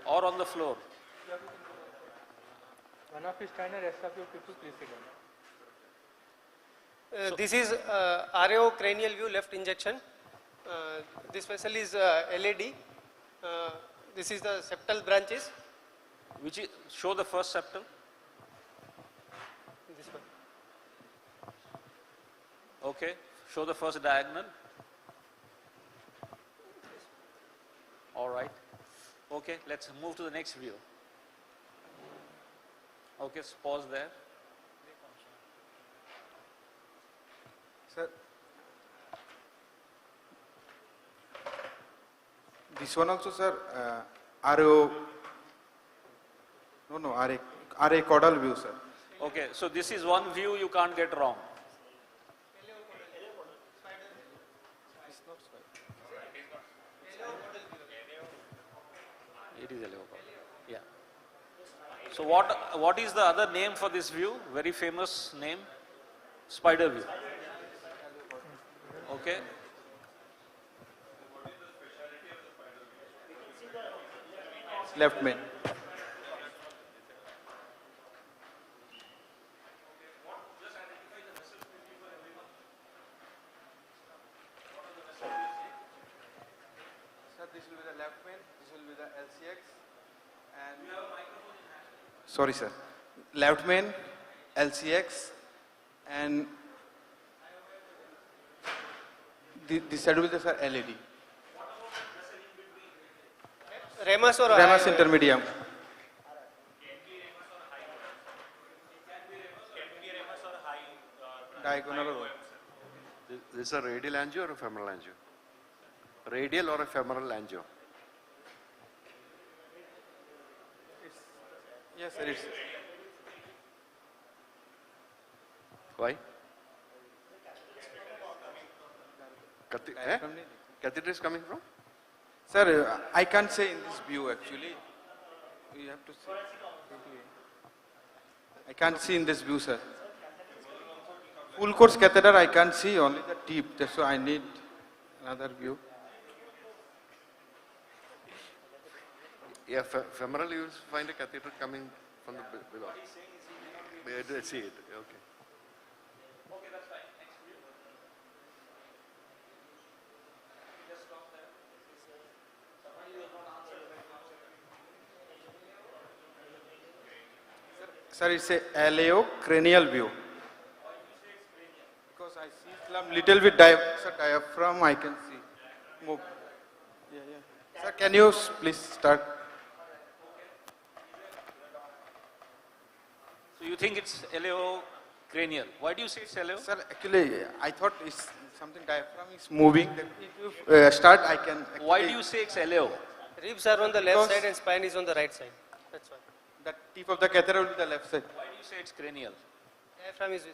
Or on the floor. One of you stand and rest of you people please sit down. This is RAO cranial view left injection. This vessel is LAD. This is the septal branches. Which is, show the first septal. This one. Okay, show the first diagonal. All right. Okay, let's move to the next view. Okay, so pause there. Sir, this one also, sir, RA caudal view, sir. Okay, so this is one view you can't get wrong. It is a leopard. Yeah. So what is the other name for this view? Very famous name? Spider view. Okay. Left main. Sir, this will be the left main, this will be the LCX, and sorry sir, left main, LCX, and this side will be the sir LED. Remus or Remus high? intermedium. Diagonal row. This is a radial angio or a femoral angio? Radial or a femoral angio? Yes, sir. It's Why? Catheter is coming from? Sir, I can't say in this view actually. You have to see. I can't see in this view, sir. Full course catheter I can't see, only the tip. That's why I need another view. Yeah, femoral you will find a catheter coming from the below. Let's see it. Okay. Sir, it's a LAO cranial view. Because I see some little bit diaphragm I can see. Move. Yeah, yeah. Sir, can you please start? So you think it's LAO cranial. Why do you say it's LAO? Sir, actually, I thought it's something diaphragm is moving. If you start, I can. Why do you say it's LAO? Ribs are on the left side and spine is on the right side. That's why. The tip of the catheter will be the left side. Why do you say it's cranial? Diaphragm is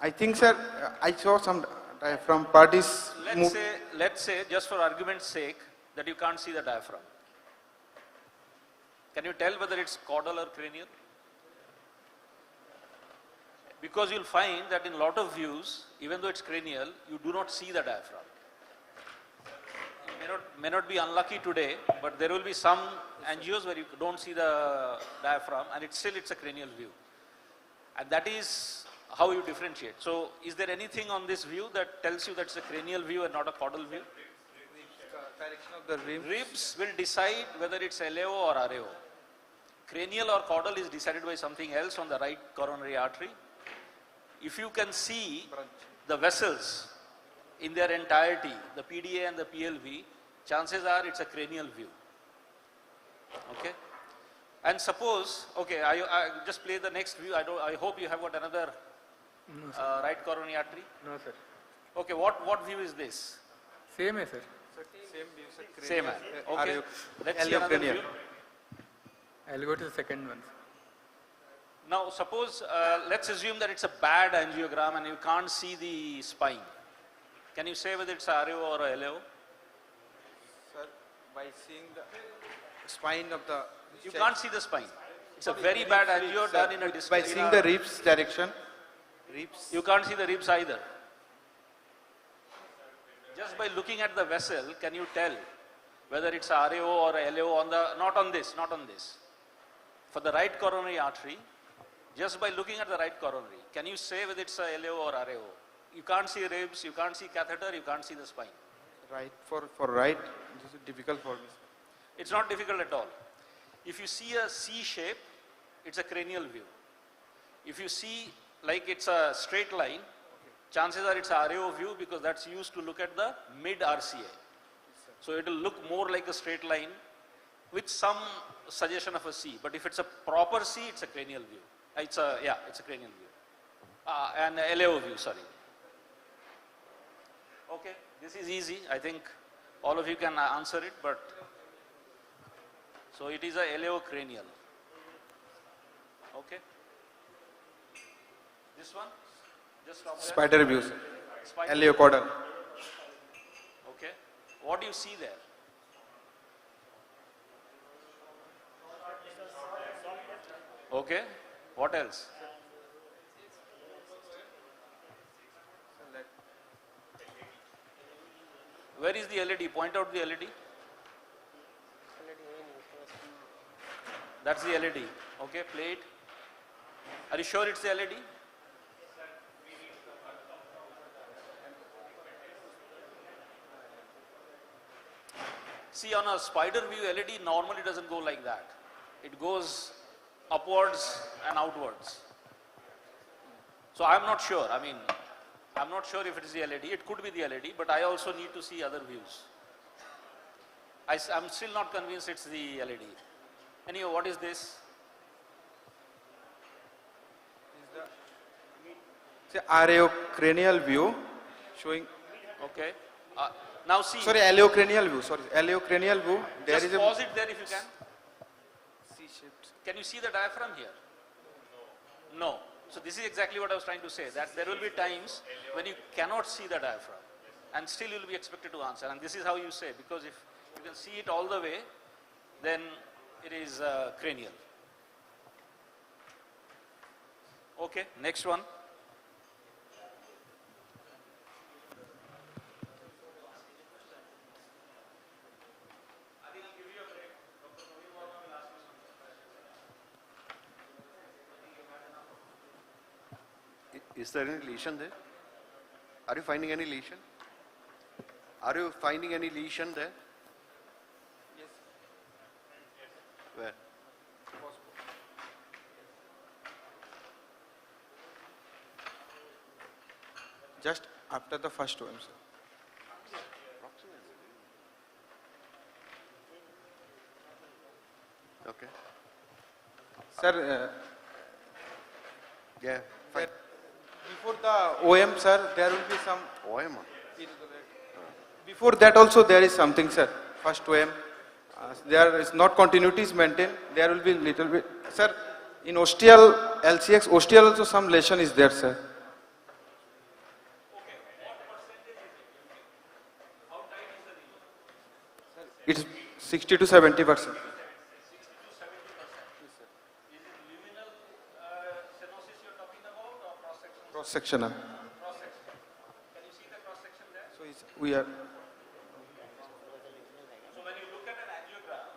I think, sir, I saw some diaphragm part is Let's say, just for argument's sake, that you can't see the diaphragm. Can you tell whether it's caudal or cranial? Because you'll find that in a lot of views, even though it's cranial, you do not see the diaphragm. You may not be unlucky today, but there will be some angios where you don't see the diaphragm and it's a cranial view. And that is how you differentiate. So is there anything on this view that tells you that it's a cranial view and not a caudal view? Direction of the ribs. Ribs will decide whether it's LAO or RAO. Cranial or caudal is decided by something else on the right coronary artery. If you can see the vessels in their entirety, the PDA and the PLV, chances are it's a cranial view. Okay? And suppose, okay, I just play the next view. I hope you have got another right coronary artery. No, sir. Okay, what view is this? Same, sir. Same view, sir. Same. Okay. Let's see another view. I'll go to the second one. Now, suppose, let's assume that it's a bad angiogram and you can't see the spine. Can you say whether it's a RAO or a LAO? Sir, by seeing the spine of the... You can't see the spine. It's a very bad angio done in a distance. By seeing the ribs direction, ribs... You can't see the ribs either. Just by looking at the vessel, can you tell whether it's a RAO or a LAO on the... Not on this. For the right coronary artery, just by looking at the right coronary, can you say whether it's a LAO or RAO? You can't see ribs, you can't see catheter, you can't see the spine. Right, for right, this is difficult for me. It's not difficult at all. If you see a C shape, it's a cranial view. If you see like it's a straight line, chances are it's a RAO view because that's used to look at the mid RCA. So it will look more like a straight line with some suggestion of a C. But if it's a proper C, it's a cranial view. It's a cranial view. And a LAO view, sorry. Okay, this is easy. I think all of you can answer it, but so it is a LAO cranial. Okay. This one? Just stop there. Spider view, sir. Spider. LAO caudal. Okay. What do you see there? Okay. What else? Where is the LED? Point out the LED. That's the LED. Okay, play it. Are you sure it's the LED? See, on a spider view, LED normally doesn't go like that. It goes upwards and outwards. So I'm not sure. I mean, I'm not sure if it is the LED. It could be the LED, but I also need to see other views. I'm still not convinced it's the LED. Anyway, what is this? It's a radiocranial view showing. Okay. Now see. Sorry, aleocranial view. Sorry, aleocranial view. There Just is pause it there if you can. C-shaped. Can you see the diaphragm here? No. So this is exactly what I was trying to say, that there will be times when you cannot see the diaphragm and still you will be expected to answer. And this is how you say, because if you can see it all the way, then it is cranial. Okay, next one. Is there any lesion there? Are you finding any lesion? Are you finding any lesion there? Yes. Where? Just after the first one, sir. Okay. Sir, Yeah, fine. before the OM, sir, there will be some. OM? Before that also there is something, sir. First OM. There is not continuities maintained. There will be little bit. Sir, in osteal, LCX, osteal also some lesion is there, sir. It's 60 to 70%. Cross-sectional. Can you see the cross section there? So we are. So when you look at an angiogram,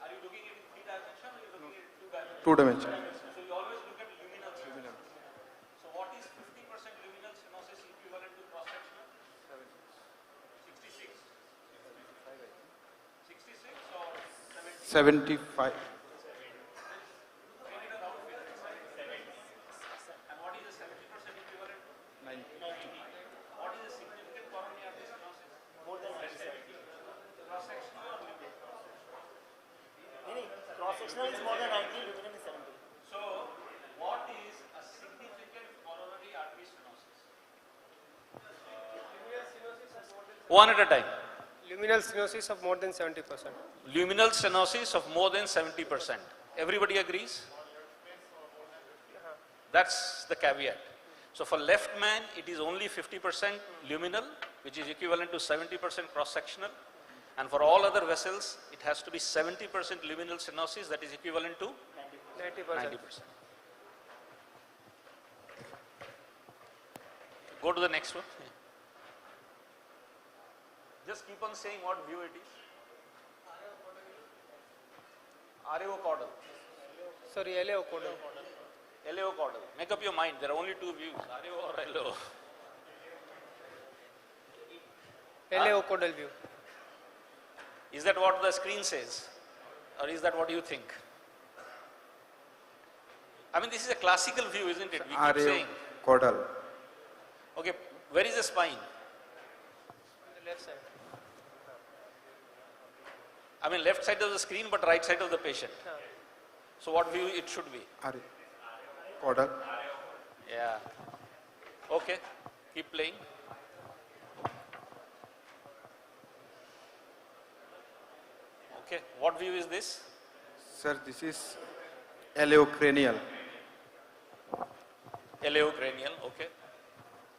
are you looking at it in 3 dimension or are you looking at it 2 in 2 dimension? dimension. So you always look at luminal stenosis. So what is 50% luminal stenosis equivalent to cross sectional? 66. 66 or 70? 75. Cross-sectional is more than 90, luminal is 70. So, what is a significant coronary artery stenosis? One at a time. Luminal stenosis of more than 70%. Luminal stenosis of more than 70%. Everybody agrees? That's the caveat. So for left man, it is only 50% luminal, which is equivalent to 70% cross-sectional. And for all other vessels, it has to be 70% luminal stenosis, that is equivalent to 90%. Go to the next one. Just keep on saying what view it is. Areocaudal. Sorry, aleocaudal. Aleocaudal. Make up your mind. There are only 2 views, areo or aleo. Aleocaudal view. Is that what the screen says? Or is that what you think? I mean, this is a classical view, isn't it? We keep saying. Caudal. Okay, where is the spine? On the left side. I mean, left side of the screen, but right side of the patient. So what view it should be? Caudal. Yeah. Okay, keep playing. Okay, what view is this? Sir, this is aleocranial. Aleocranial, okay.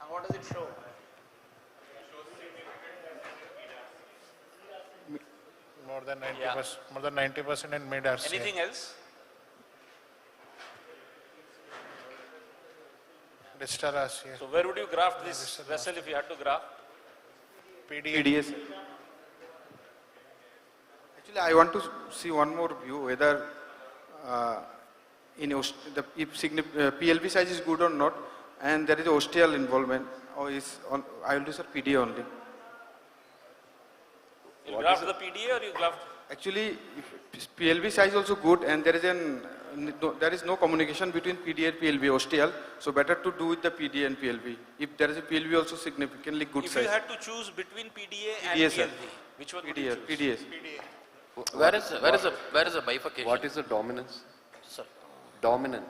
And what does it show? More than 90%, more than 90% in mid RCA. Anything else? Distal RCA. So where would you graft this vessel if you had to graft? PDS. Actually, I want to see one more view whether PLV size is good or not, and there is osteal involvement, or is on. I will do sir PDA only. You graft the PDA or you graft? Actually, if PLV size also good, and there is an there is no communication between PDA and PLV ostial, so better to do with the PDA and PLV. If there is a PLV also significantly good If size. you had to choose between PDA and PDA, sir. PLV, which one would you PDA. choose? PDA. Where is the bifurcation? What is the dominance? Sir. Dominant.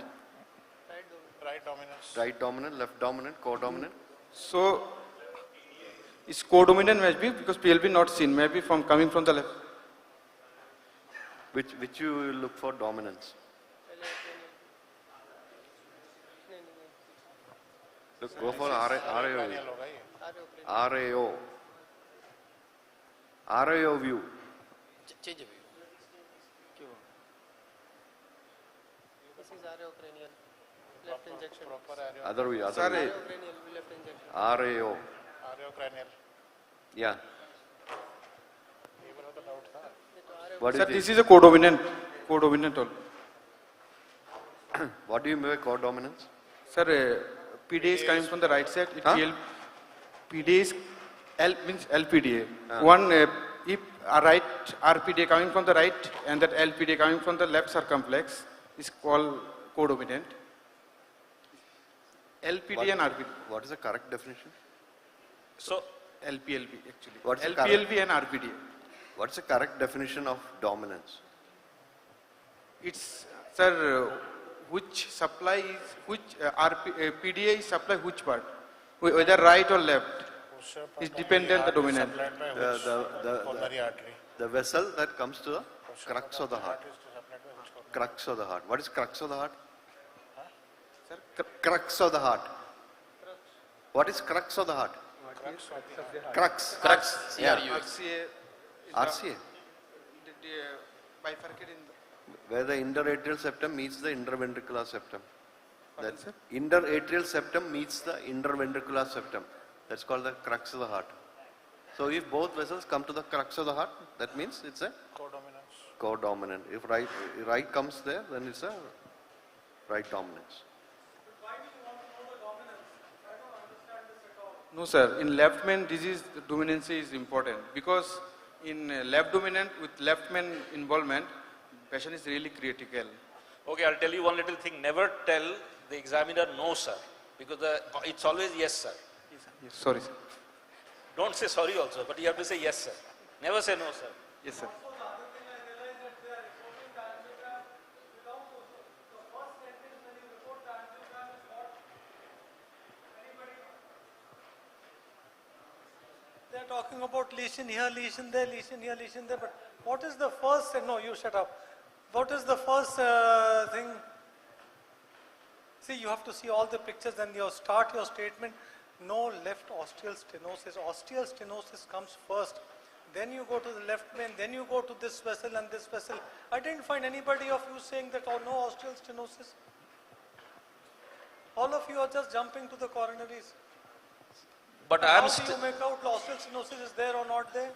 Right dominance. Right dominant, left dominant, co-dominant. So, it's co-dominant maybe because PLV not seen, maybe from coming from the left. Which you look for dominance? Look, go for RAO. RAO view. Change the view. This is RAO cranial. Left injection. Other view. Sir, Other view. RAO cranial, left injection. RAO. RAO cranial. Yeah. What sir, this is a co-dominant. Co-dominant all. What do you mean by co-dominance? Sir, PDA is coming from the right side. PDA is means LPDA. One, if a right RPDA coming from the right and that LPDA coming from the left circumflex is called co-dominant. LPDA and RPDA. What is the correct definition? So, LPLV actually. What's the LPLV and RPDA. What's the correct definition of dominance? It's, sir, which supply is, which PDA is supply which part? Whether right or left. Is dependent the dominant. The vessel that comes to the crux of the heart. Crux of the heart. What is crux of the heart? Crux of the heart. What is crux of the heart? Crux. Crux. Yeah. RCA. RCA. Bifurcated in the Where the interatrial septum meets the interventricular septum. That's interatrial septum meets the interventricular septum. That's called the crux of the heart. So if both vessels come to the crux of the heart, that means it's a co-dominant. If right comes there, then it's a right dominance. No sir, in left main disease the dominancy is important because in left dominant with left main involvement, patient is really critical. okay, I'll tell you one little thing. Never tell the examiner no, sir, because it's always yes, sir. Yes, sorry sir. Don't say sorry also, but you have to say yes, sir. Never say no, sir. Yes sir. They are talking about lesion here, lesion there, lesion here, lesion there, but what is the first, no, you shut up. What is the first thing? See, you have to see all the pictures and you start your statement. No left ostial stenosis. Ostial stenosis comes first. Then you go to the left main, then you go to this vessel and this vessel. I didn't find anybody of you saying that, oh, no ostial stenosis. All of you are just jumping to the coronaries. But How do you make out ostial stenosis is there or not there?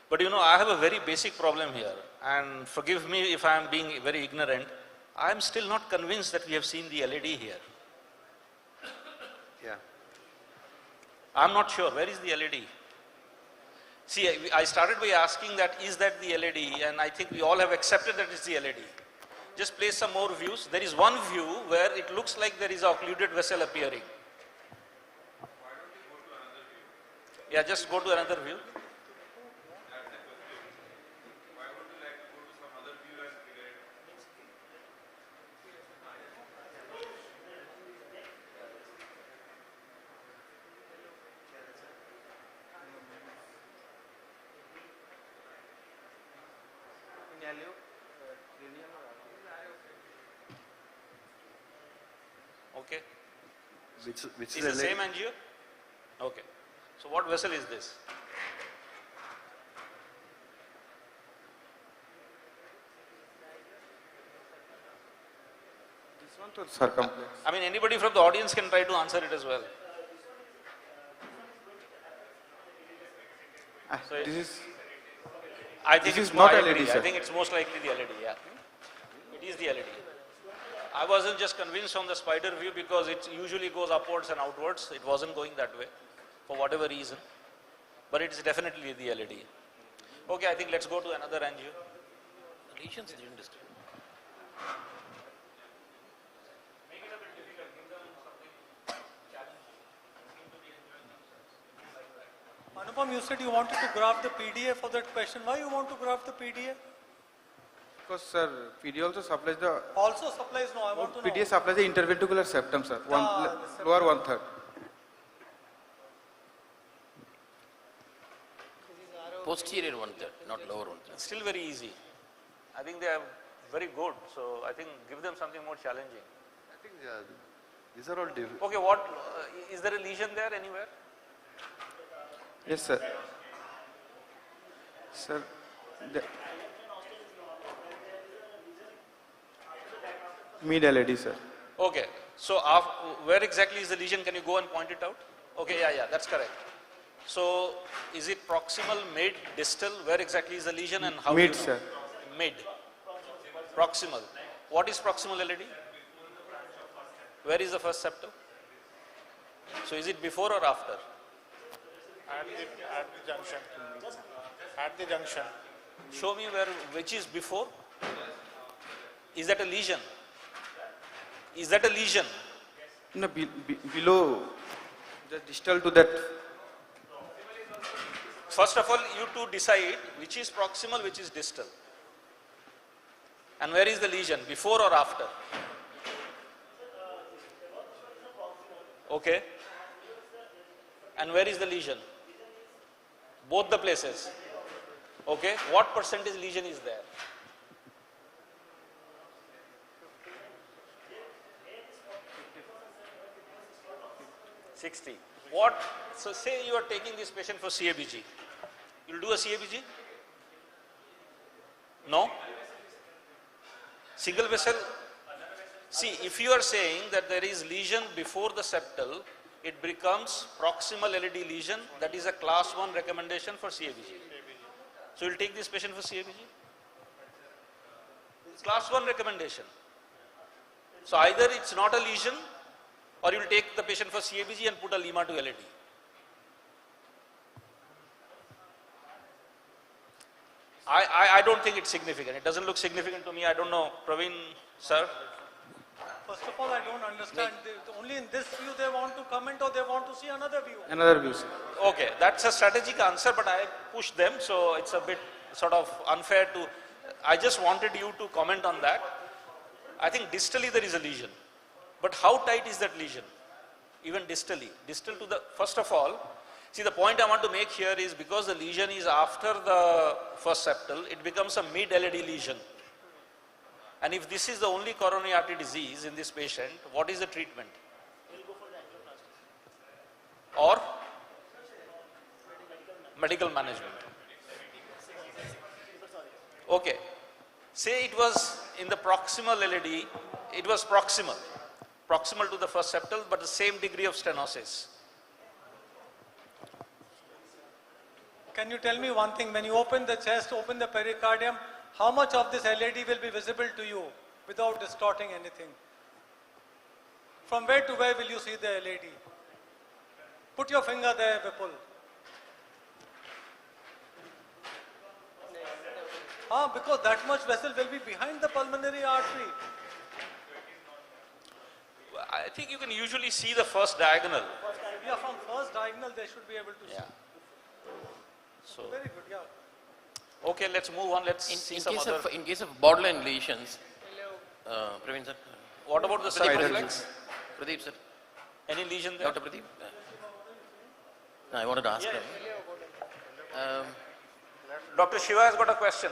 But you know, I have a very basic problem here, and forgive me if I am being very ignorant. I am still not convinced that we have seen the LED here. Yeah. I'm not sure. Where is the LED? See, I started by asking that, is that the LED? And I think we all have accepted that it's the LED. Just place some more views. There is one view where it looks like there is a occluded vessel appearing. Yeah, just go to another view. Okay. Which is the same angio? Okay. So what vessel is this? This one to circumflex. I mean, anybody from the audience can try to answer it as well. So This is I think this it's is not I LED, agree. sir. I think it's most likely the LED, yeah. It is the LED. I wasn't just convinced on the spider view because it usually goes upwards and outwards. It wasn't going that way for whatever reason. But it is definitely the LED. Okay, I think let's go to another angio. Lesions didn't disturb. Anupam, you said you wanted to graph the PDA for that question. Why you want to graph the PDA? Because, sir, PDA also supplies the... Also supplies, no, I want to know. PDA supplies the interventricular septum, sir. Lower one-third. Posterior one-third, not lower one-third. It's still very easy. I think they are very good. So I think give them something more challenging. I think these are all different. Okay, what is there a lesion there anywhere? Yes, sir. Sir, mid LAD, sir. Okay, so where exactly is the lesion? Can you go and point it out? Okay, yeah, that's correct. So is it proximal, mid, distal? Where exactly is the lesion and how? Mid, sir. Mid. Proximal. What is proximal LAD? Where is the first septum? So is it before or after? At the junction. At the junction. Show me which is before. Is that a lesion? Is that a lesion? No, below, just distal to that. First of all, you two decide which is proximal, which is distal. And where is the lesion, before or after? Okay. And where is the lesion? Both the places. Okay. What percentage lesion is there? 60. What? So say you are taking this patient for CABG. You'll do a CABG? No? Single vessel? See, if you are saying that there is lesion before the septal, it becomes proximal LAD lesion. That is a class 1 recommendation for CABG. So you'll take this patient for CABG? It's class 1 recommendation. So either it's not a lesion, or you'll take the patient for CABG and put a lima to LAD. I don't think it's significant. It doesn't look significant to me. I don't know. Praveen, sir? First of all, I don't understand. Only in this view they want to comment, or they want to see another view? Another view, sir. Okay, that's a strategic answer, but I pushed them, so it's a bit sort of unfair to... I just wanted you to comment on that. I think distally there is a lesion. But how tight is that lesion? Even distally. Distal to the... First of all, see, the point I want to make here is because the lesion is after the first septal, it becomes a mid-LAD lesion. And if this is the only coronary artery disease in this patient, what is the treatment? Or medical management. Okay. Say it was in the proximal LAD, it was proximal to the first septal, but the same degree of stenosis. Can you tell me one thing? When you open the chest, open the pericardium, how much of this LAD will be visible to you without distorting anything? From where to where will you see the LAD? Put your finger there, Vipul. Because that much vessel will be behind the pulmonary artery. I think you can usually see the first diagonal. Yeah, from first diagonal they should be able to see. So, very good, yeah. Okay, let's move on. Let's see some other... In case of borderline lesions, Praveen sir. What about the side reflex? Pradeep sir. Any lesion there? Dr. Pradeep. I wanted to ask him. Dr. Shiva has got a question.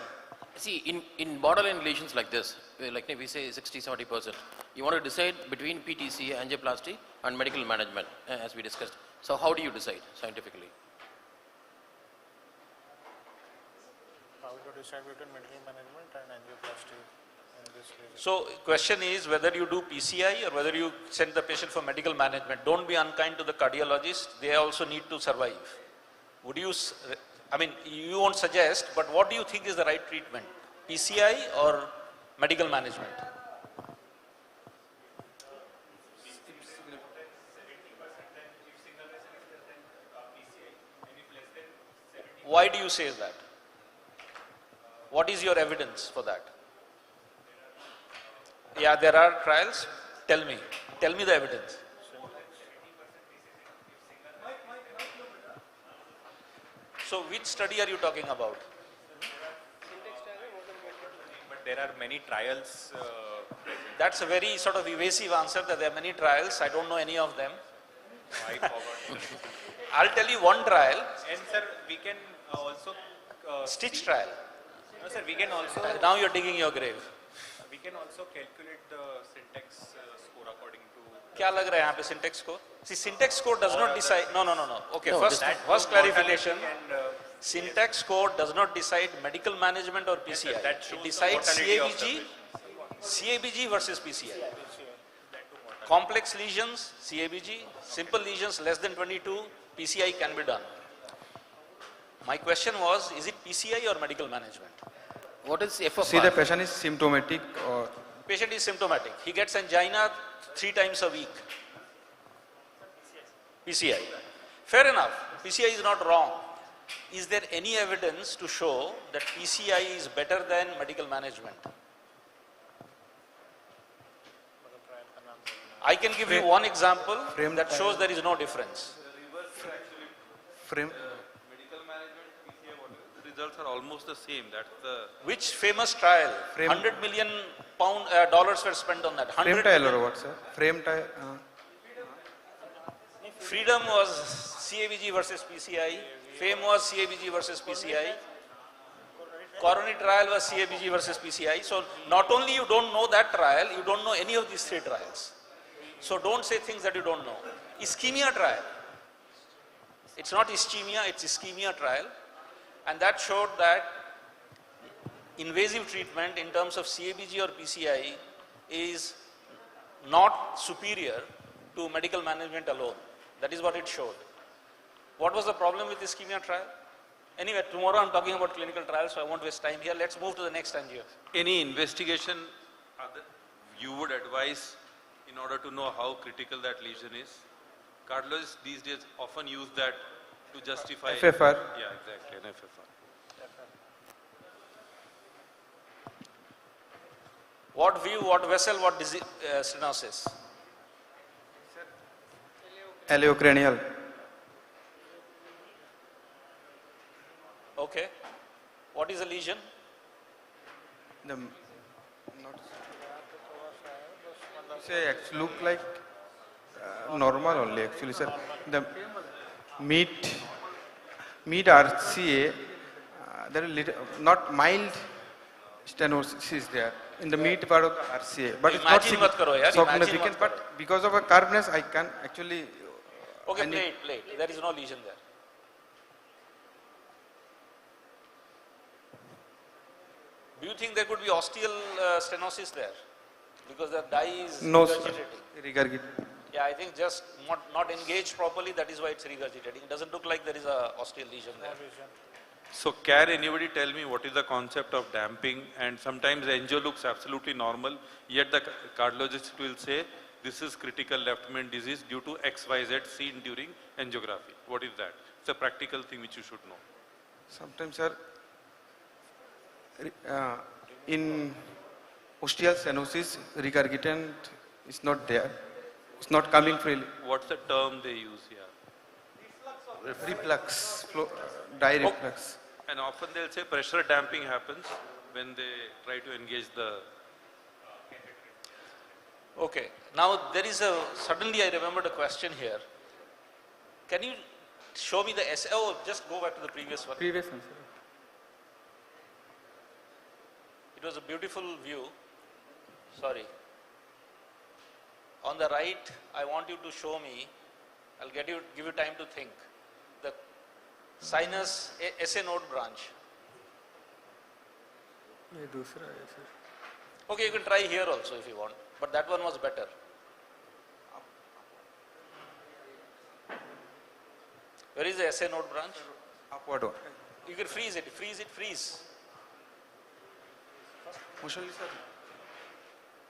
See, in borderline lesions like this, like we say 60-70%, you want to decide between PTC, angioplasty and medical management, as we discussed. So how do you decide scientifically? How to decide between medical management and angioplasty in this lesion? So question is whether you do PCI or whether you send the patient for medical management. Don't be unkind to the cardiologist. They also need to survive. Would you, I mean, you won't suggest, but what do you think is the right treatment? PCI or medical management? Why do you say that? What is your evidence for that? Yeah, there are trials. Tell me the evidence. So which study are you talking about? But there are many trials. That's a very sort of evasive answer that there are many trials. I don't know any of them. I forgot. I'll tell you one trial. And sir, we can also Stitch trial. No sir, we can also. Now you're digging your grave. We can also calculate the syntax score according to. क्या लग रहा है यहाँ पे syntax score? See, syntax score does not decide. No. Okay, No, first clarification. And, syntax score does not decide medical management or PCI. Yes, it decides CABG versus PCI. Complex lesions, CABG. Simple lesions less than 22, PCI can be done. My question was, is it PCI or medical management? What is FFR? See, the patient is symptomatic or? Patient is symptomatic. He gets angina 3 times a week. PCI. Fair enough. PCI is not wrong. Is there any evidence to show that PCI is better than medical management? I can give you one example that shows there is no difference. Results are almost the same. That's the. Which famous trial? $100 million dollars were spent on that. Frame trial or what, sir? Frame trial. Freedom was CABG versus PCI. Fame was CABG versus PCI. Coronary trial was CABG versus PCI. So not only you don't know that trial, you don't know any of these 3 trials. So don't say things that you don't know. Ischemia trial. It's not ischemia, it's ischemia trial. And that showed that invasive treatment in terms of CABG or PCI is not superior to medical management alone. That is what it showed. What was the problem with ischemia trial? Anyway, tomorrow I'm talking about clinical trials, so I won't waste time here. Let's move to the next angio. Any investigation you would advise in order to know how critical that lesion is? Cardiologists these days often use that to justify. FFR. Yeah, exactly, an FFR. What view, what vessel, what disease, stenosis? Aleocranial. Okay. What is a lesion? The say actually look like normal only actually, sir. The meet RCA, there is little, not mild stenosis is there in the meat part of the RCA, but it's not significant. But because of a curveness, I can actually. Okay, plate. There is no lesion there. Do you think there could be osteal stenosis there? Because the dye is regurgitating. Yeah, I think just not engaged properly, that is why it's regurgitating. It doesn't look like there is a osteal lesion there. So can anybody tell me what is the concept of damping? And sometimes the angio looks absolutely normal, yet the cardiologist will say this is critical left main disease due to XYZ seen during angiography. What is that? It's a practical thing which you should know. Sometimes, sir, in osteal stenosis, regurgitant is not there. It's not coming freely. What's the term they use here? Reflux, dye reflux. And often they'll say pressure damping happens when they try to engage the. Okay. Now there is suddenly I remembered a question here. Can you show me the just go back to the previous one. Previous one, sir. It was a beautiful view. Sorry. On the right, I want you to show me, I'll give you time to think, the sinus SA node branch. Okay, you can try here also if you want, but that one was better. Where is the SA node branch? Upward one. You can freeze it, freeze. Mushali, sir.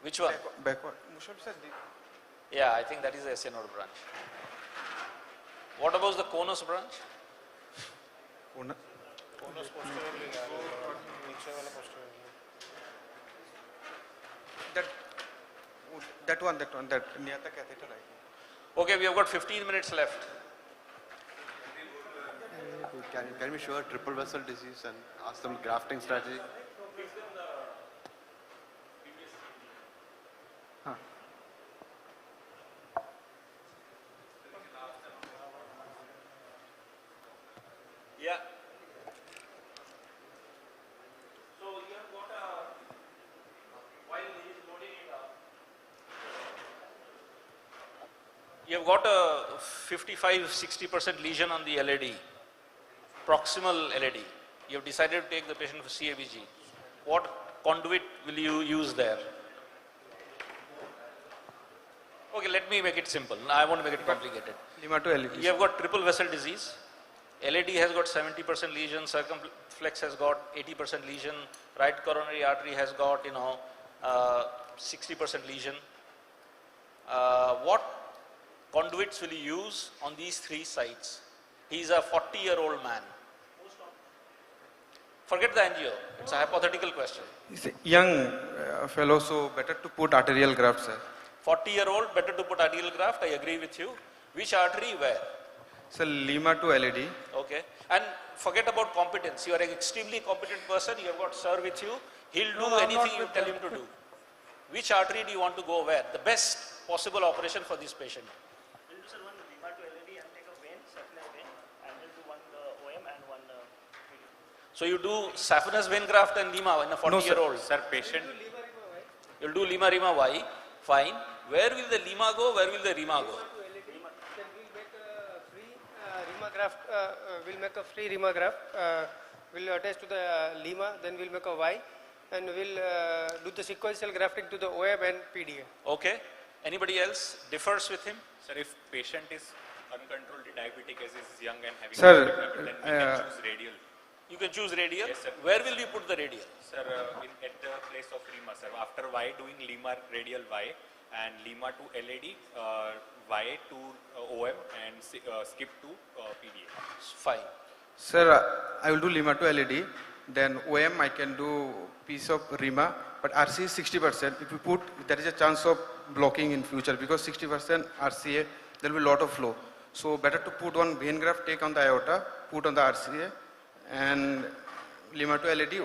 Which one? Backward. Mushali, sir. Yeah, I think that is the SA node branch. What about the conus branch? Conus posteriorly, that one, near the catheter, right? Okay, we have got 15 minutes left. Can we show a triple vessel disease and ask them grafting strategy? Yeah. So you have got a, while he is loading it up, you have got a 55-60% lesion on the LAD, proximal LAD. You have decided to take the patient for CABG. What conduit will you use there? Okay, let me make it simple. I won't make it complicated. Lima to LAD. You have got triple vessel disease. LAD has got 70% lesion, circumflex has got 80% lesion, right coronary artery has got 60% lesion. What conduits will you use on these three sites? He is a 40-year-old man. Forget the angio. It's a hypothetical question. He's a young fellow, so better to put arterial graft, sir. 40-year-old, better to put arterial graft. I agree with you. Which artery? Where? So Lima to LAD. Okay. And forget about competence. You are an extremely competent person. You have got sir with you. He'll do anything you tell him to do. Which artery do you want to go where? The best possible operation for this patient. We'll do sir one Lima to LAD and take a vein, saphenous vein, and we'll do one OM and one So you do saphenous vein graft and Lima in a 40-year-old? No, sir, patient. You'll do Lima Rima Y. Fine. Where will the Lima go? Where will the Rima go? We'll make a free Rima graft. We'll attach to the Lima, then we'll make a Y, and we'll do the sequential grafting to the OM and PDA. Okay. Anybody else differs with him? Sir, if patient is uncontrolled diabetic as is young and having Sir, then we can choose radial. You can choose radial. Yes, sir. Where will you put the radial? Sir, at the place of Lima, sir. After Y, doing Lima radial Y and Lima to LAD, Y to OM and skip to PDA. Fine. Sir, I will do Lima to LAD. Then OM I can do piece of Rima, but RC is 60%. If we put, there is a chance of blocking in future because 60% RCA, there will be a lot of flow. So better to put one vein graft, take on the aorta, put on the RCA, and Lima to LAD,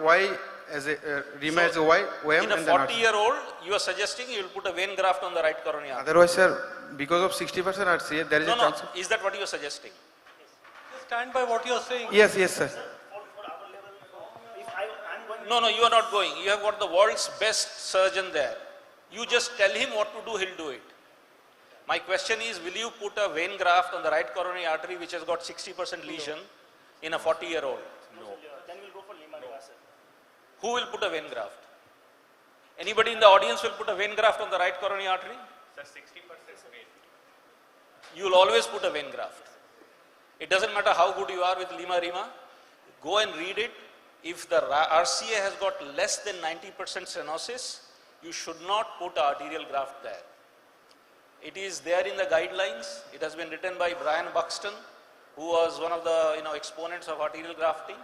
Y as a Rima as a Y, OM, in a and then 40-year-old, you are suggesting you will put a vein graft on the right coronary artery. Otherwise, sir, because of 60% RCA, there is a chance. No. Is that what you are suggesting? Stand by what you are saying. Yes, sir. No, you are not going. You have got the world's best surgeon there. You just tell him what to do, he'll do it. My question is, will you put a vein graft on the right coronary artery which has got 60% lesion in a 40-year-old? No. Then we'll go for Lima Rima, sir. Who will put a vein graft? Anybody in the audience will put a vein graft on the right coronary artery? Sir, 60% vein. You will always put a vein graft. It doesn't matter how good you are with Lima Rima. Go and read it. If the RCA has got less than 90% stenosis, you should not put arterial graft there. It is there in the guidelines. It has been written by Brian Buxton, who was one of the exponents of arterial grafting.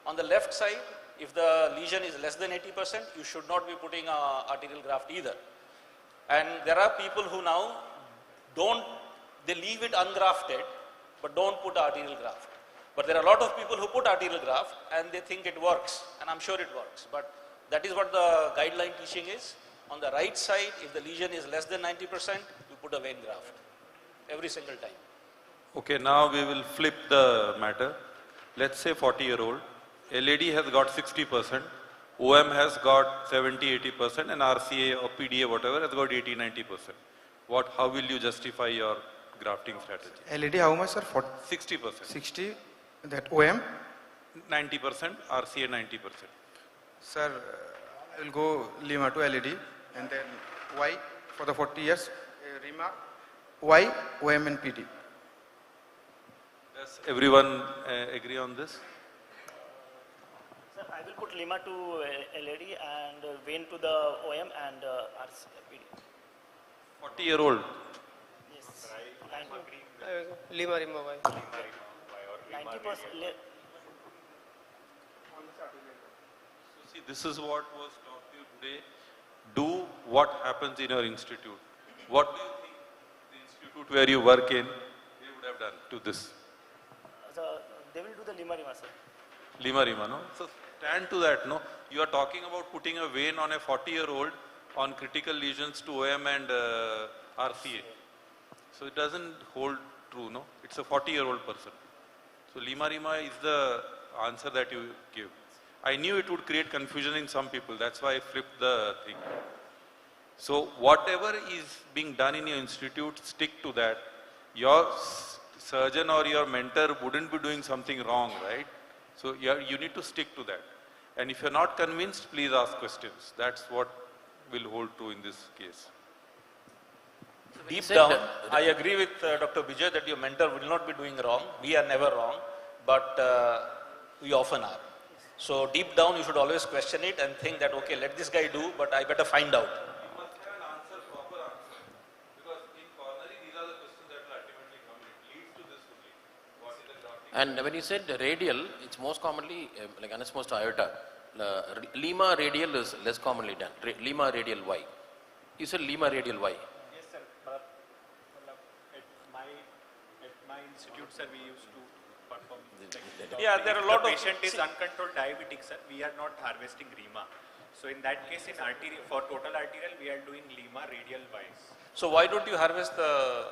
On the left side, if the lesion is less than 80%, you should not be putting arterial graft either. And there are people who now they leave it ungrafted, but don't put arterial graft. But there are a lot of people who put arterial graft and they think it works, and I'm sure it works. But that is what the guideline teaching is. On the right side, if the lesion is less than 90%, you put a vein graft every single time. Okay, now we will flip the matter. Let's say 40-year-old. LAD has got 60%, OM has got 70-80%, and RCA or PDA, whatever, has got 80-90%. How will you justify your grafting strategy? LAD, how much, sir? 60%. 60, that OM? 90%, RCA 90%. Sir, I will go Lima to LAD, and then Y for the 40 years, Rima, Y, OM and PD. Does everyone agree on this? Sir, I will put Lima to LAD and vein to the OM and PD. 40-year-old. Yes. Lima Rima Y. 90%. See, this is what was taught to you today. Do what happens in your institute. What do you think the institute where you work in, they would have done to this? they will do the lima-rima, sir. Lima-rima, no? So stand to that, no? You are talking about putting a vein on a 40-year-old on critical lesions to OM and RCA. So it doesn't hold true, no? It's a 40-year-old person. So lima-rima is the answer that you give. I knew it would create confusion in some people. That's why I flipped the thing. So whatever is being done in your institute, stick to that. Your surgeon or your mentor wouldn't be doing something wrong, right? So you need to stick to that. And if you're not convinced, please ask questions. That's what will hold true in this case. Deep down, I agree with Dr. Vijay that your mentor will not be doing wrong. We are never wrong, but we often are. So deep down, you should always question it and think that, okay, let this guy do, but I better find out. And when you said radial, it's most commonly like anastomosis aorta. Lima radial is less commonly done. Lima radial Y. You said Lima radial Y. Yes, sir. But at my institute, sir, we used to perform. Yeah, there are a lot of. The patient is uncontrolled diabetic, sir. We are not harvesting Lima. So in that case, in arterial, for total arterial, we are doing Lima radial Y. So why don't you harvest the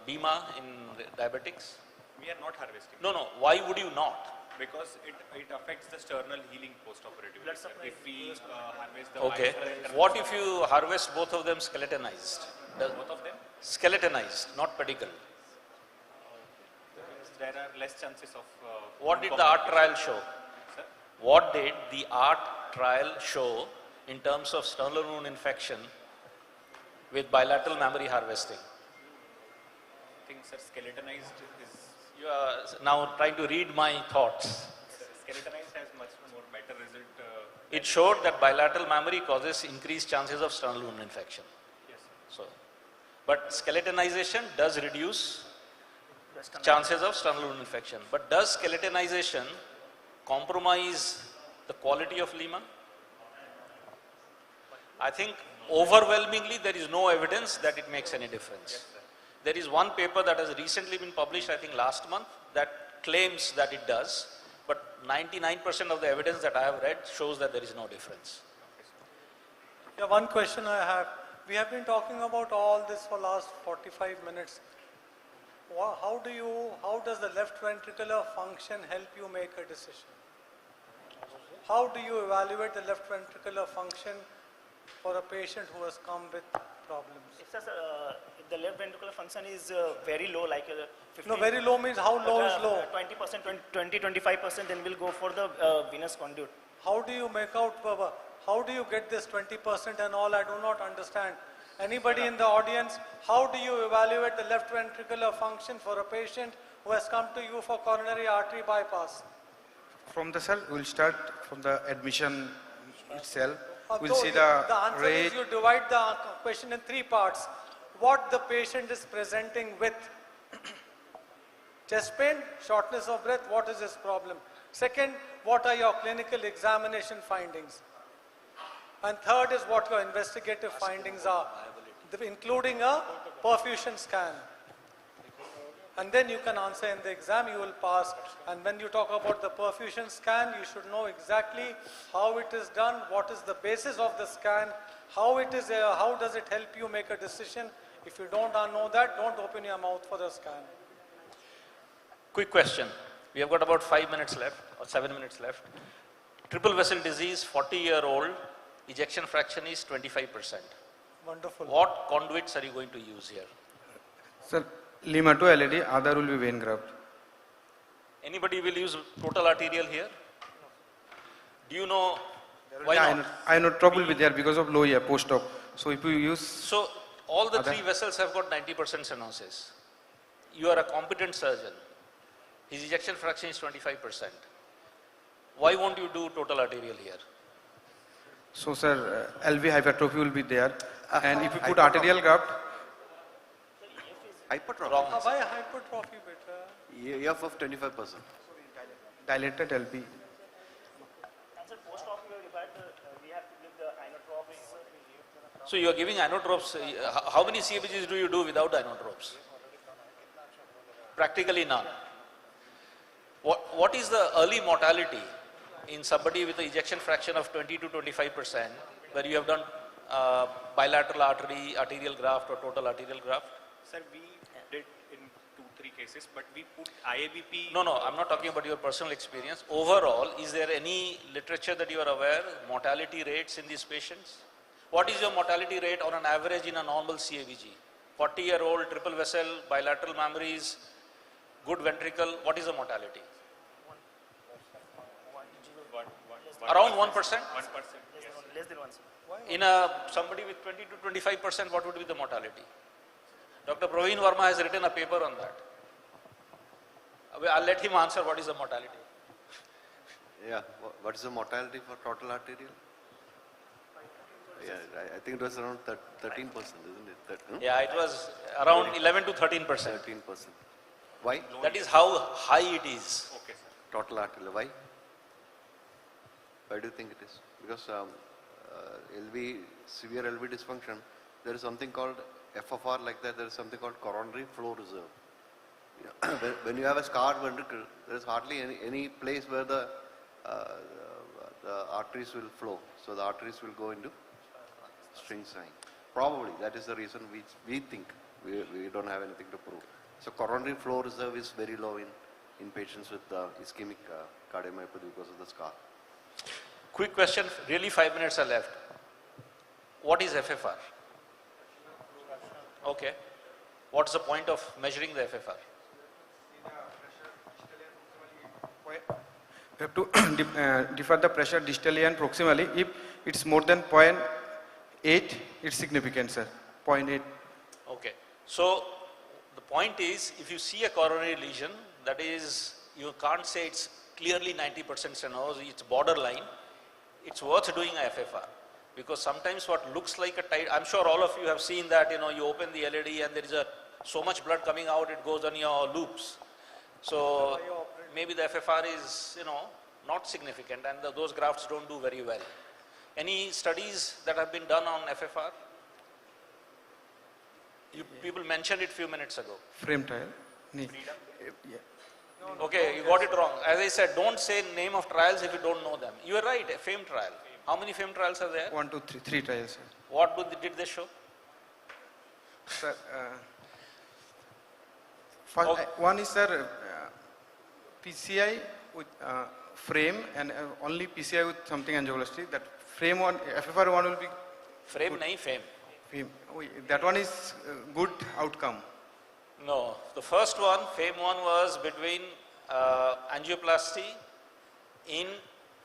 Bima in diabetics? We are not harvesting. No, no. Why would you not? Because it affects the sternal healing post-operatively. If we harvest the Okay. What if you harvest both of them skeletonized? Both of them? Skeletonized, not pedicle. There are less chances of... What did the ART trial show? Sir? What did the ART trial show in terms of sternal wound infection with bilateral mammary harvesting? I think, sir, skeletonized is... You are now trying to read my thoughts. Skeletonized has much more better result. It showed that bilateral mammary causes increased chances of sternal wound infection. Yes, sir. So, but skeletonization does reduce chances of sternal wound infection. But does skeletonization compromise the quality of Lima? I think overwhelmingly there is no evidence that it makes any difference. Yes, there is one paper that has recently been published, I think last month, that claims that it does, but 99% of the evidence that I have read shows that there is no difference. Yeah, one question I have. We have been talking about all this for last 45 minutes. How does the left ventricular function help you make a decision? How do you evaluate the left ventricular function for a patient who has come with problems? If the left ventricular function is very low, like 15, no, very low means how low is low? 20%, 20-25%, then we'll go for the venous conduit. How do you make out, how do you get this 20% and all? I do not understand. Anybody in the audience, how do you evaluate the left ventricular function for a patient who has come to you for coronary artery bypass? From the cell, we'll start from the admission itself. We'll So see the answer rate. is you divide the question in three parts. What the patient is presenting with. Chest pain, shortness of breath, what is his problem? Second, what are your clinical examination findings? And third is what your investigative findings are, including a perfusion scan. And then you can answer in the exam, you will pass. And when you talk about the perfusion scan, you should know exactly how it is done, what is the basis of the scan, how does it help you make a decision. If you don't know that, don't open your mouth for the scan. Quick question. We have got about 5 minutes left or 7 minutes left. Triple vessel disease, 40-year-old, ejection fraction is 25%. Wonderful. What conduits are you going to use here? Sir, Lima to LED, other will be vein graft. Anybody will use total arterial here? Do you know why not? I know trouble with there because of low ear post-op. So if you use... So all the three vessels have got 90% stenosis. You are a competent surgeon. His ejection fraction is 25%. Why won't you do total arterial here? So sir, LV hypertrophy will be there. And if you put arterial graft... Hypertrophy. Wrong. Why hypertrophy better? EF of 25%. Dilated LV. And sir, post-op we have to give the inotropes. So you are giving inotropes. How many CABGs do you do without inotropes? Practically none. What is the early mortality in somebody with an ejection fraction of 20 to 25%, where you have done bilateral arterial graft or total arterial graft? Sir, we did in 2-3 cases, but we put IABP. No, I'm not talking about your personal experience. Overall, is there any literature that you are aware, mortality rates in these patients? What is your mortality rate on an average in a normal CABG? 40-year-old, triple vessel, bilateral mammaries, good ventricle, what is the mortality? Around 1%? 1%. Less than 1%. In somebody with 20 to 25%, what would be the mortality? Dr. Praveen Verma has written a paper on that. I'll let him answer what is the mortality. Yeah, what is the mortality for total arterial? Yeah, I think it was around 13%, isn't it? No? Yeah, it was around 11 to 13%. 13%. Why? That is how high it is. Okay, sir. Total arterial, why? Why do you think it is? Because severe LV dysfunction, there is something called FFR like that, there is something called coronary flow reserve. Yeah. When you have a scarred ventricle, there is hardly any place where the arteries will flow. So the arteries will go into string sign. Probably that is the reason we think. We don't have anything to prove. So coronary flow reserve is very low in patients with ischemic cardiomyopathy because of the scar. Quick question, really 5 minutes are left. What is FFR? Okay. What's the point of measuring the FFR? We have to differ the pressure distally and proximally. If it's more than 0.8, it's significant, sir. 0.8. Okay. So the point is, if you see a coronary lesion, that is, you can't say it's clearly 90% stenosis, it's borderline. It's worth doing a FFR. Because sometimes what looks like a tight, I'm sure all of you have seen that, you open the LED and there is so much blood coming out, it goes on your loops. So maybe the FFR is, not significant and those grafts don't do very well. Any studies that have been done on FFR? People mentioned it a few minutes ago. Frame trial. Yeah. Okay, you got it wrong. As I said, don't say name of trials if you don't know them. You are right, a FAME trial. How many FAME trials are there? 1, 2, 3 trials, sir. What did they show? Sir, one is, sir, PCI with frame and only PCI with something angioplasty. That frame one, FFR one will be... Frame nahi, FAME. FAME. That one is good outcome. No, the first one, FAME 1 was between angioplasty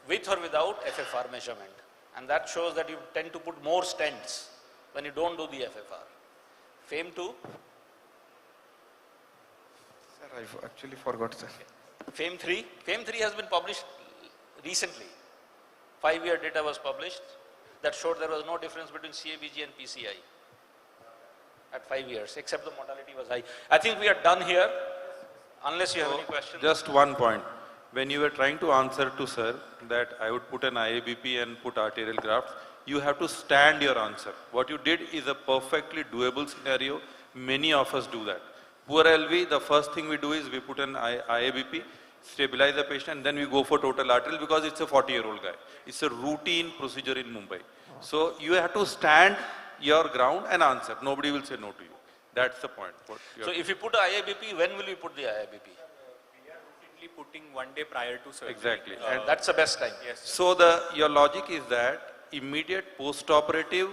with or without FFR measurement. And that shows that you tend to put more stents when you don't do the FFR. FAME 2? Sir, I actually forgot, sir. Okay. FAME 3? FAME 3 has been published recently. 5-year data was published that showed there was no difference between CABG and PCI at 5 years, except the mortality was high. I think we are done here, unless you have any questions. Just one point. When you were trying to answer to sir that I would put an IABP and put arterial grafts, you have to stand your answer. What you did is a perfectly doable scenario. Many of us do that. Poor LV, the first thing we do is we put an IABP, stabilize the patient, and then we go for total arterial because it's a 40-year-old guy. It's a routine procedure in Mumbai. So you have to stand your ground and answer. Nobody will say no to you. That's the point. So if you put the IABP, when will you put the IABP? We are routinely putting 1 day prior to surgery. Exactly. And that's the best time. Yes. So your logic is that immediate post-operative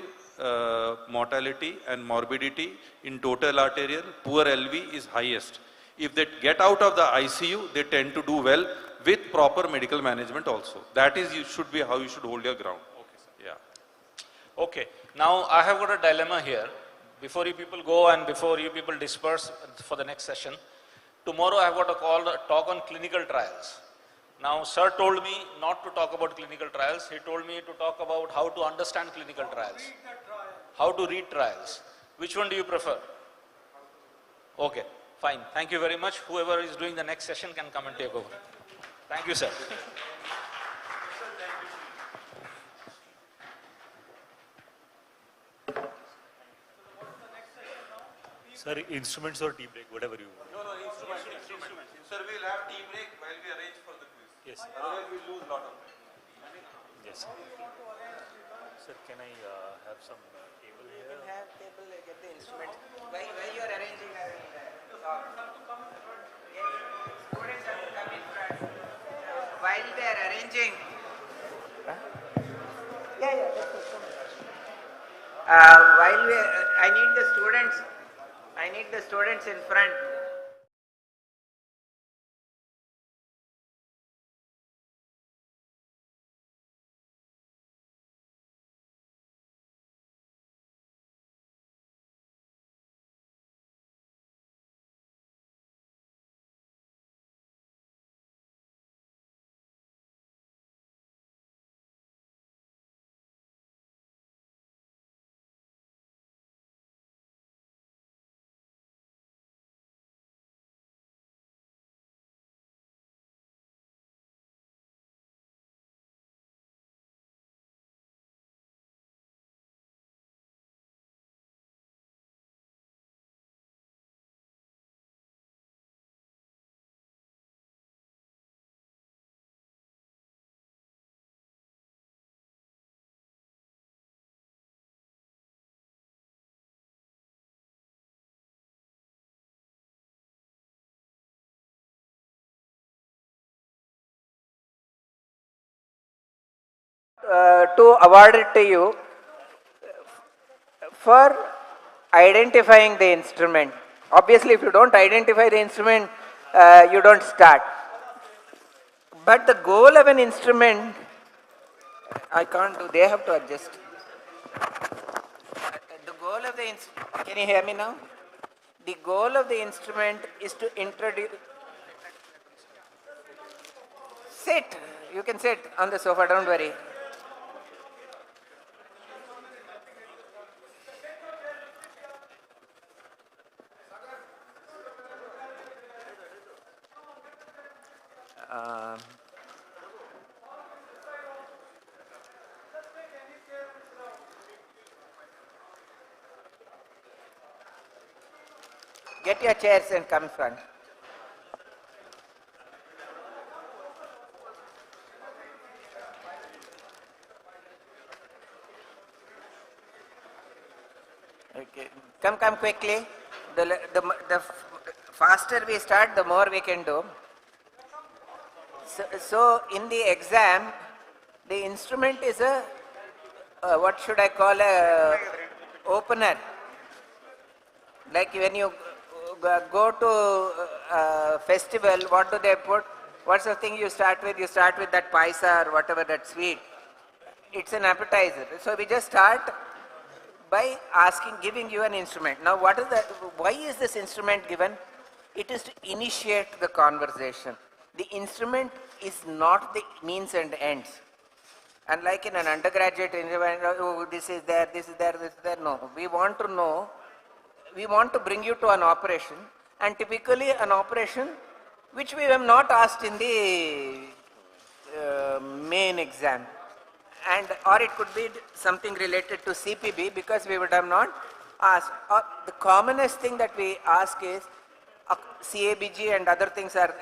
mortality and morbidity in total arterial, poor LV is highest. If they get out of the ICU, they tend to do well with proper medical management also. That is should be how you should hold your ground. Okay, sir. Yeah. Okay. Now I have got a dilemma here. Before you people go and before you people disperse for the next session, tomorrow I have got a talk on clinical trials. Now, sir told me not to talk about clinical trials. He told me to talk about how to understand clinical trials. How to read trials. Which one do you prefer? Okay, fine. Thank you very much. Whoever is doing the next session can come and take over. Thank you, sir. Sir, instruments or tea break, whatever you want. No, instruments. Sir, we'll have tea break while we arrange for the quiz. Yes. Otherwise, we'll lose a lot of time. Yes. Sir, can I have some table here? You can have table, get the instrument. While you are arranging, I will talk. Students have to come in front. While they are arranging. Yeah, that's it. I need the students in front. To award it to you for identifying the instrument. Obviously, if you don't identify the instrument, you don't start. But the goal of an instrument, I can't do, they have to adjust. The goal of the instrument, can you hear me now? The goal of the instrument is to introduce, sit, you can sit on the sofa, don't worry. Get your chairs and come front. Okay, come quickly. The faster we start, the more we can do. So in the exam, the instrument is a, what should I call, a opener. Like when you go to a festival, what do they put? What's the thing you start with? You start with that paisa or whatever, that sweet. It's an appetizer. So we just start by giving you an instrument. Now what is that? Why is this instrument given? It is to initiate the conversation. The instrument is not the means and ends. And like in an undergraduate, oh, this is there, this is there, this is there. No, we want to know, we want to bring you to an operation, and typically an operation which we have not asked in the main exam. And or it could be something related to CPB, because we would have not asked. The commonest thing that we ask is CABG and other things are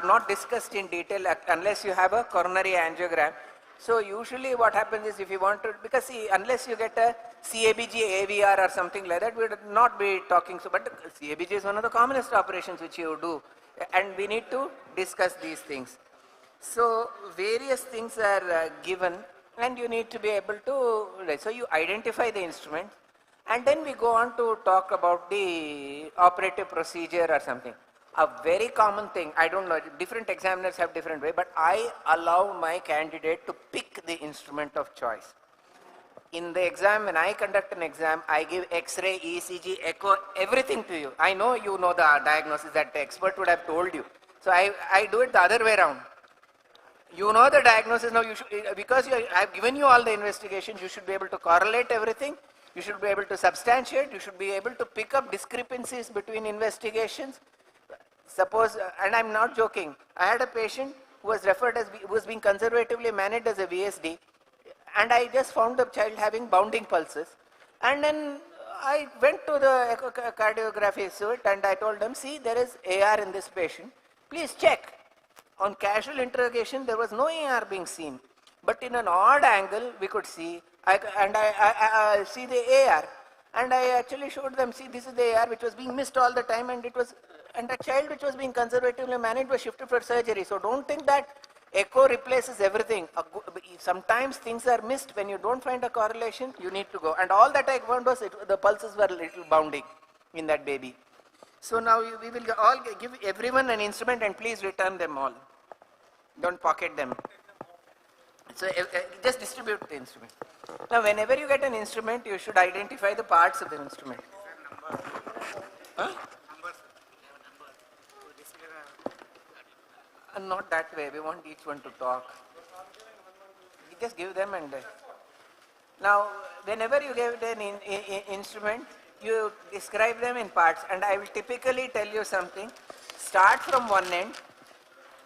not discussed in detail unless you have a coronary angiogram. So usually what happens is, if you want to, because see, unless you get a CABG AVR or something like that, we would not be talking. So, but CABG is one of the commonest operations which you do, and we need to discuss these things. So various things are given, and you need to be able to, so you identify the instrument, and then we go on to talk about the operative procedure or something. A very common thing, I don't know, different examiners have different way, but I allow my candidate to pick the instrument of choice. In the exam, when I conduct an exam, I give X-ray, ECG, echo, everything to you. I know you know the diagnosis that the expert would have told you. So I do it the other way around. You know the diagnosis now, you should, because I've given you all the investigations, you should be able to correlate everything, you should be able to substantiate, you should be able to pick up discrepancies between investigations. Suppose, and I'm not joking, I had a patient who was referred as, who was being conservatively managed as a VSD, and I just found the child having bounding pulses. And then I went to the echocardiography suite and I told them, see, there is AR in this patient. Please check. On casual interrogation, there was no AR being seen. But in an odd angle, we could see, I see the AR. And I actually showed them, see, this is the AR which was being missed all the time, and a child which was being conservatively managed was shifted for surgery. So don't think that echo replaces everything. Sometimes things are missed. When you don't find a correlation, you need to go. And all that I found was the pulses were a little bounding in that baby. So now we will all give everyone an instrument and please return them all. Don't pocket them. So just distribute the instrument. Now whenever you get an instrument, you should identify the parts of the instrument. Huh? Not that way. We want each one to talk. You just give them and... Now, whenever you give an instrument, you describe them in parts, and I will typically tell you something. Start from one end,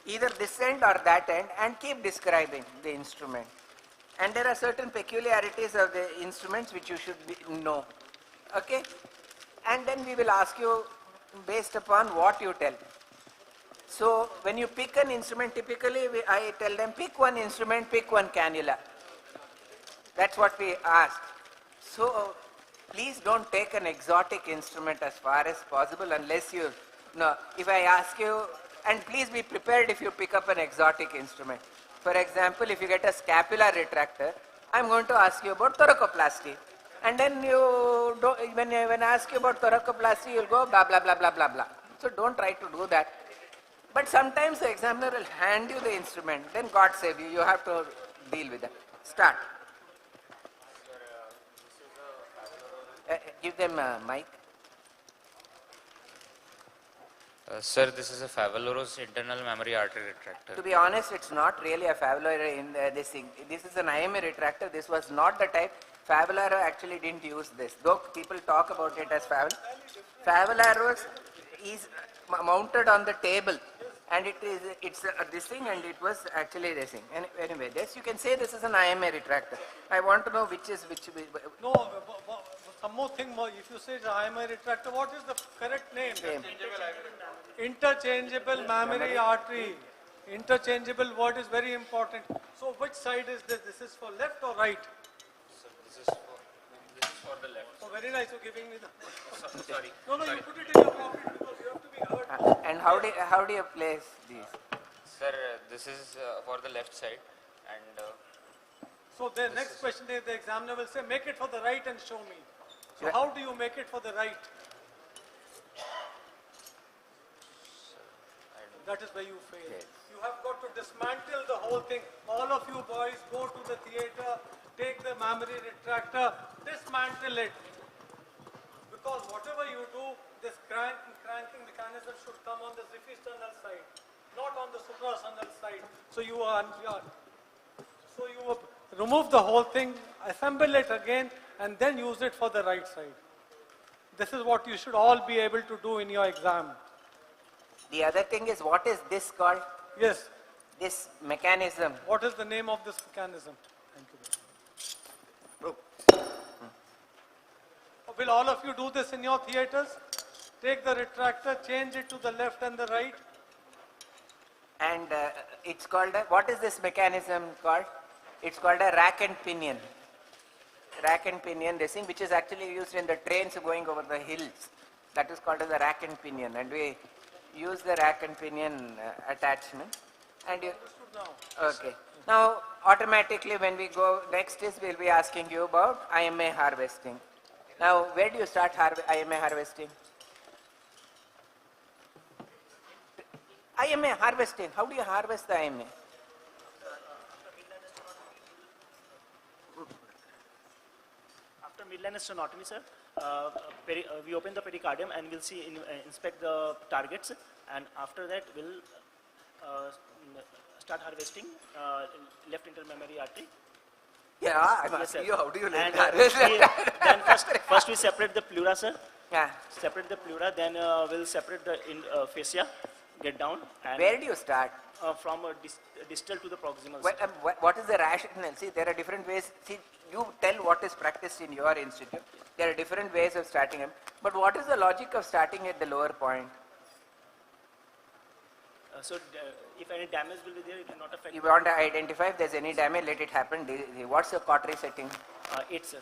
either this end or that end, and keep describing the instrument. And there are certain peculiarities of the instruments which you should know. Okay? And then we will ask you based upon what you tell. So when you pick an instrument, typically I tell them pick one instrument, pick one cannula. That's what we asked. So please don't take an exotic instrument as far as possible unless you know. If I ask you, and please be prepared if you pick up an exotic instrument. For example, if you get a scapular retractor, I'm going to ask you about thoracoplasty. And then you don't, when I ask you about thoracoplasty, you'll go blah, blah, blah, blah, blah, blah. So don't try to do that. But sometimes the examiner will hand you the instrument, then God save you, you have to deal with that. Start. Give them a mic. Sir, this is a Favaloro's internal mammary artery retractor. To be honest, it's not really a Favaloro in this thing. This is an IMA retractor. This was not the type. Favaloro actually didn't use this. Though people talk about it as Favaloro's is mounted on the table. And it's this thing, and it was actually this thing. And anyway, this you can say this is an IMA retractor. I want to know which is which. No, some more thing. If you say the IMA retractor, what is the correct name? Interchangeable mammary artery. Interchangeable word is very important. So which side is this? This is for left or right? So this is for the left. Oh, very nice. You're giving me the. Sorry. No, you put it in your pocket because you have to be heard. And how do you place these? Sir, this is for the left side, and so the next question is the examiner will say, make it for the right and show me. So Yeah. how do you make it for the right? That is where you fail. Yes. You have got to dismantle the whole thing. All of you boys go to the theater, take the mammary retractor, dismantle it. Because whatever you do, this cranking mechanism should come on the xiphisternal side, not on the suprasternal side. So you remove the whole thing, assemble it again, and then use it for the right side. This is what you should all be able to do in your exam. The other thing is, what is this called? Yes. This mechanism. What is the name of this mechanism? Thank you. Will all of you do this in your theaters? Take the retractor, change it to the left and the right. And it's called, what is this mechanism called? It's called a rack and pinion. Rack and pinion, this thing which is actually used in the trains going over the hills. That is called as a rack and pinion. And we use the rack and pinion attachment. And you, okay. Now, automatically when we go next is, we'll be asking you about IMA harvesting. Now, where do you start IMA harvesting? IMA harvesting. How do you harvest the IMA? After midline stenotomy, sir, we open the pericardium and we'll see, inspect the targets, and after that we'll start harvesting left intermammary artery. Yeah, I'm asking you, how do you And harvest? then first we separate the pleura, sir. Yeah. Separate the pleura, then we'll separate the fascia, get down. And Where do you start? From distal to the proximal. What is the rationale? See, there are different ways. See, you tell what is practiced in your institute. There are different ways of starting them. But what is the logic of starting at the lower point? If any damage will be there, it will not affect. You want to identify if there's any damage, let it happen. What's your cautery setting? 8, sir.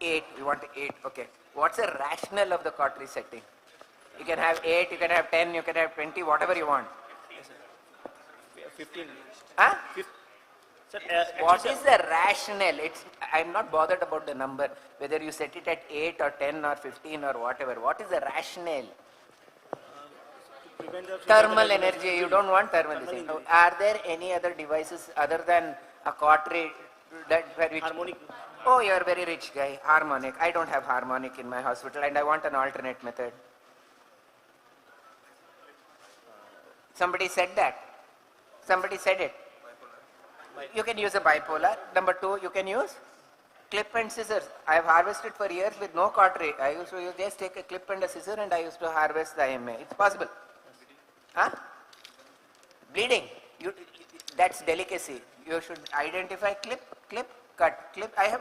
8. You want 8. Okay. What's the rationale of the cautery setting? You can have 8, you can have 10, you can have 20, whatever you want. 15. Huh? Sir, what is the rationale? I'm not bothered about the number, whether you set it at 8 or 10 or 15 or whatever. What is the rationale? Thermal energy. You don't want thermal. Are there any other devices other than a cautery harmonic? Oh, you are a very rich guy. Harmonic. I don't have harmonic in my hospital and I want an alternate method. Somebody said that. Somebody said it. You can use a bipolar. Number 2, you can use clip and scissors. I have harvested for years with no cautery. I used to just take a clip and a scissor and I used to harvest the IMA. It's possible. Huh? Bleeding. That's delicacy. You should identify clip, cut, clip. I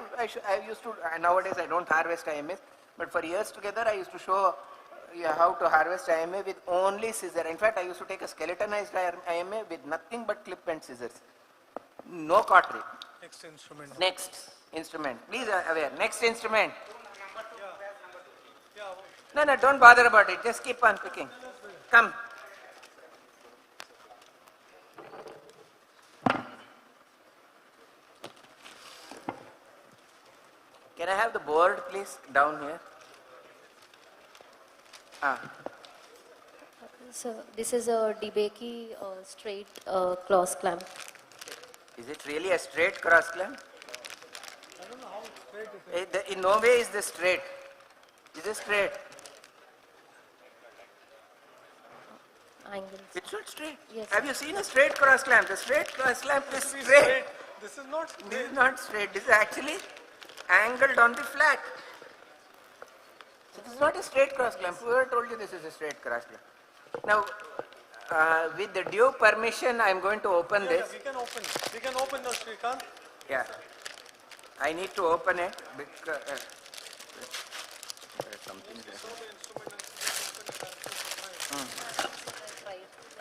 used to, nowadays I don't harvest IMAs, but for years together I used to show how to harvest IMA with only scissor. In fact, I used to take a skeletonized IMA with nothing but clip and scissors. No cautery. Next instrument. Next instrument. Please aware. Next instrument. No, don't bother about it. Just keep on picking. Come. Can I have the board, please, down here? So this is a DeBakey straight cross clamp. Is it really a straight cross clamp? I don't know how straight it is. In no way is this straight. Is it straight? Angles. It's not straight. Yes. Have you seen a straight cross clamp? The straight cross clamp is straight. This is not straight. This is not straight. This is actually angled on the flat. So this is not a straight cross clamp. Whoever told you this is a straight cross clamp? Now, with the due permission, I am going to open this. We can open. We can open those, Srikanth. Yeah. I need to open it because something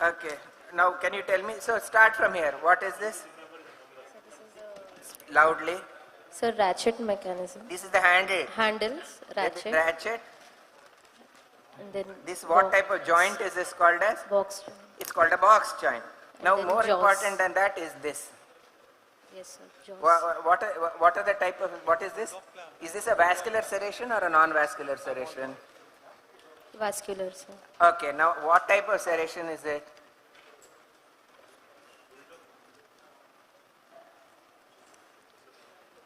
there. Okay. Now, can you tell me? So, start from here. What is this? Loudly. So ratchet mechanism. This is the handle. Handles, ratchet. Ratchet. And then this what type of joint is this called as? Box joint. It's called a box joint. And now then more jaws. important than that is this. Yes, sir. Jaws. What are the type of, what is this? Is this a vascular serration or a non-vascular serration? Vascular, sir. Okay, now what type of serration is it?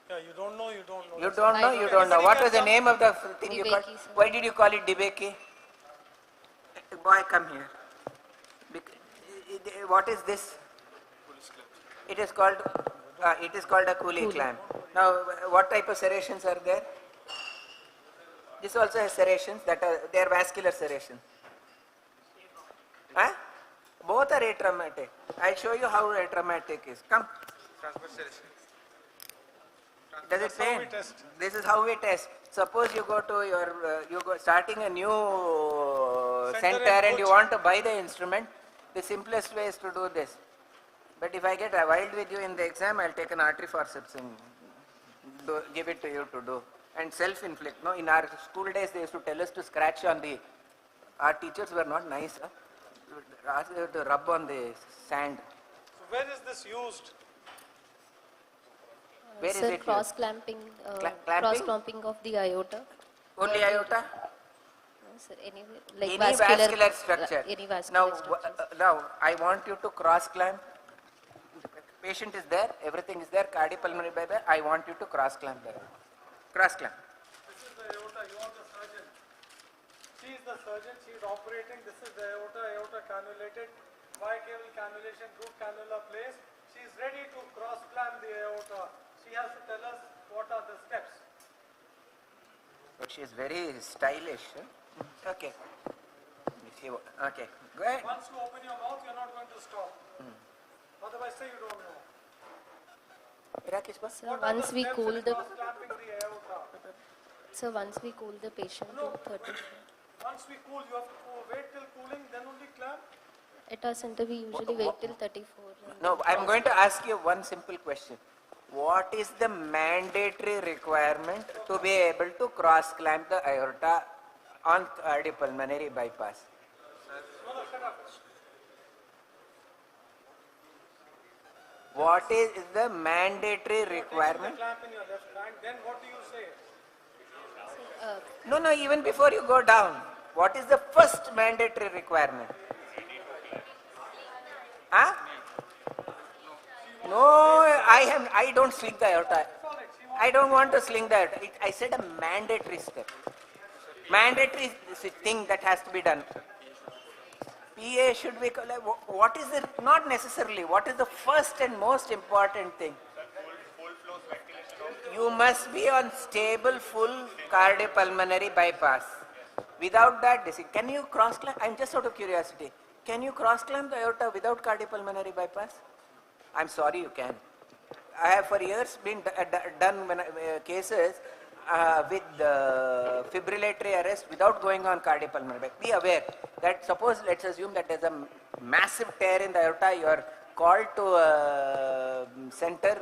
Yeah, you don't know, you don't know. You don't know, you don't know. What was the name of the thing you called? DeBakey, sir. Why did you call it DeBakey? Boy, come here. What is this? It is called a Cooley clamp. Now, what type of serrations are there? This also has serrations that are, they are vascular serrations. Huh? Both are atraumatic. I'll show you how atraumatic is. Come. Does it pain? This is how we test. Suppose you go to your, starting a new center and you want to buy the instrument, the simplest way is to do this. But if I get wild with you in the exam, I'll take an artery forceps and give it to you to do. And self-inflict. No, in our school days, they used to tell us to scratch on the, our teachers were not nice. Ask you to rub on the sand. So where is this used? Where is Sir, it cross clamping, cross clamping of the aorta. Only aorta? No, sir, anyway, like Any vascular structure. Any vascular structure. Now, I want you to cross clamp. Patient is there, everything is there, cardiopulmonary bypass. I want you to cross clamp there. Cross clamp. This is the aorta, you are the surgeon. She is the surgeon, she is operating. This is the aorta cannulated, bicable cannulation, root cannula placed. She is ready to cross clamp the aorta. She has to tell us what are the steps. But she is very stylish. Okay. Okay, go ahead. Once you open your mouth, you are not going to stop. Otherwise, say you don't know. So once we cool the patient to 30. Once we cool, you have to wait till cooling, then only clamp. At our center, we usually wait till 34. No, I'm going to ask you one simple question. What is the mandatory requirement to be able to cross clamp the aorta on cardiopulmonary bypass? What is the mandatory requirement? Clamp in your left hand, then what do you say? No, even before you go down, what is the first mandatory requirement? Huh? No, I don't sling the aorta. I don't want to sling the aorta. I said a mandatory step. Mandatory thing that has to be done. PA should be, what is the, not necessarily, what is the first and most important thing? You must be on stable full cardiopulmonary bypass. Without that, can you cross clamp? I'm just out of curiosity. Can you cross clamp the aorta without cardiopulmonary bypass? I'm sorry, you can. I have for years been done cases with fibrillatory arrest without going on cardiopulmonary bypass. Be aware that suppose, let's assume that there's a massive tear in the aorta, you are called to a center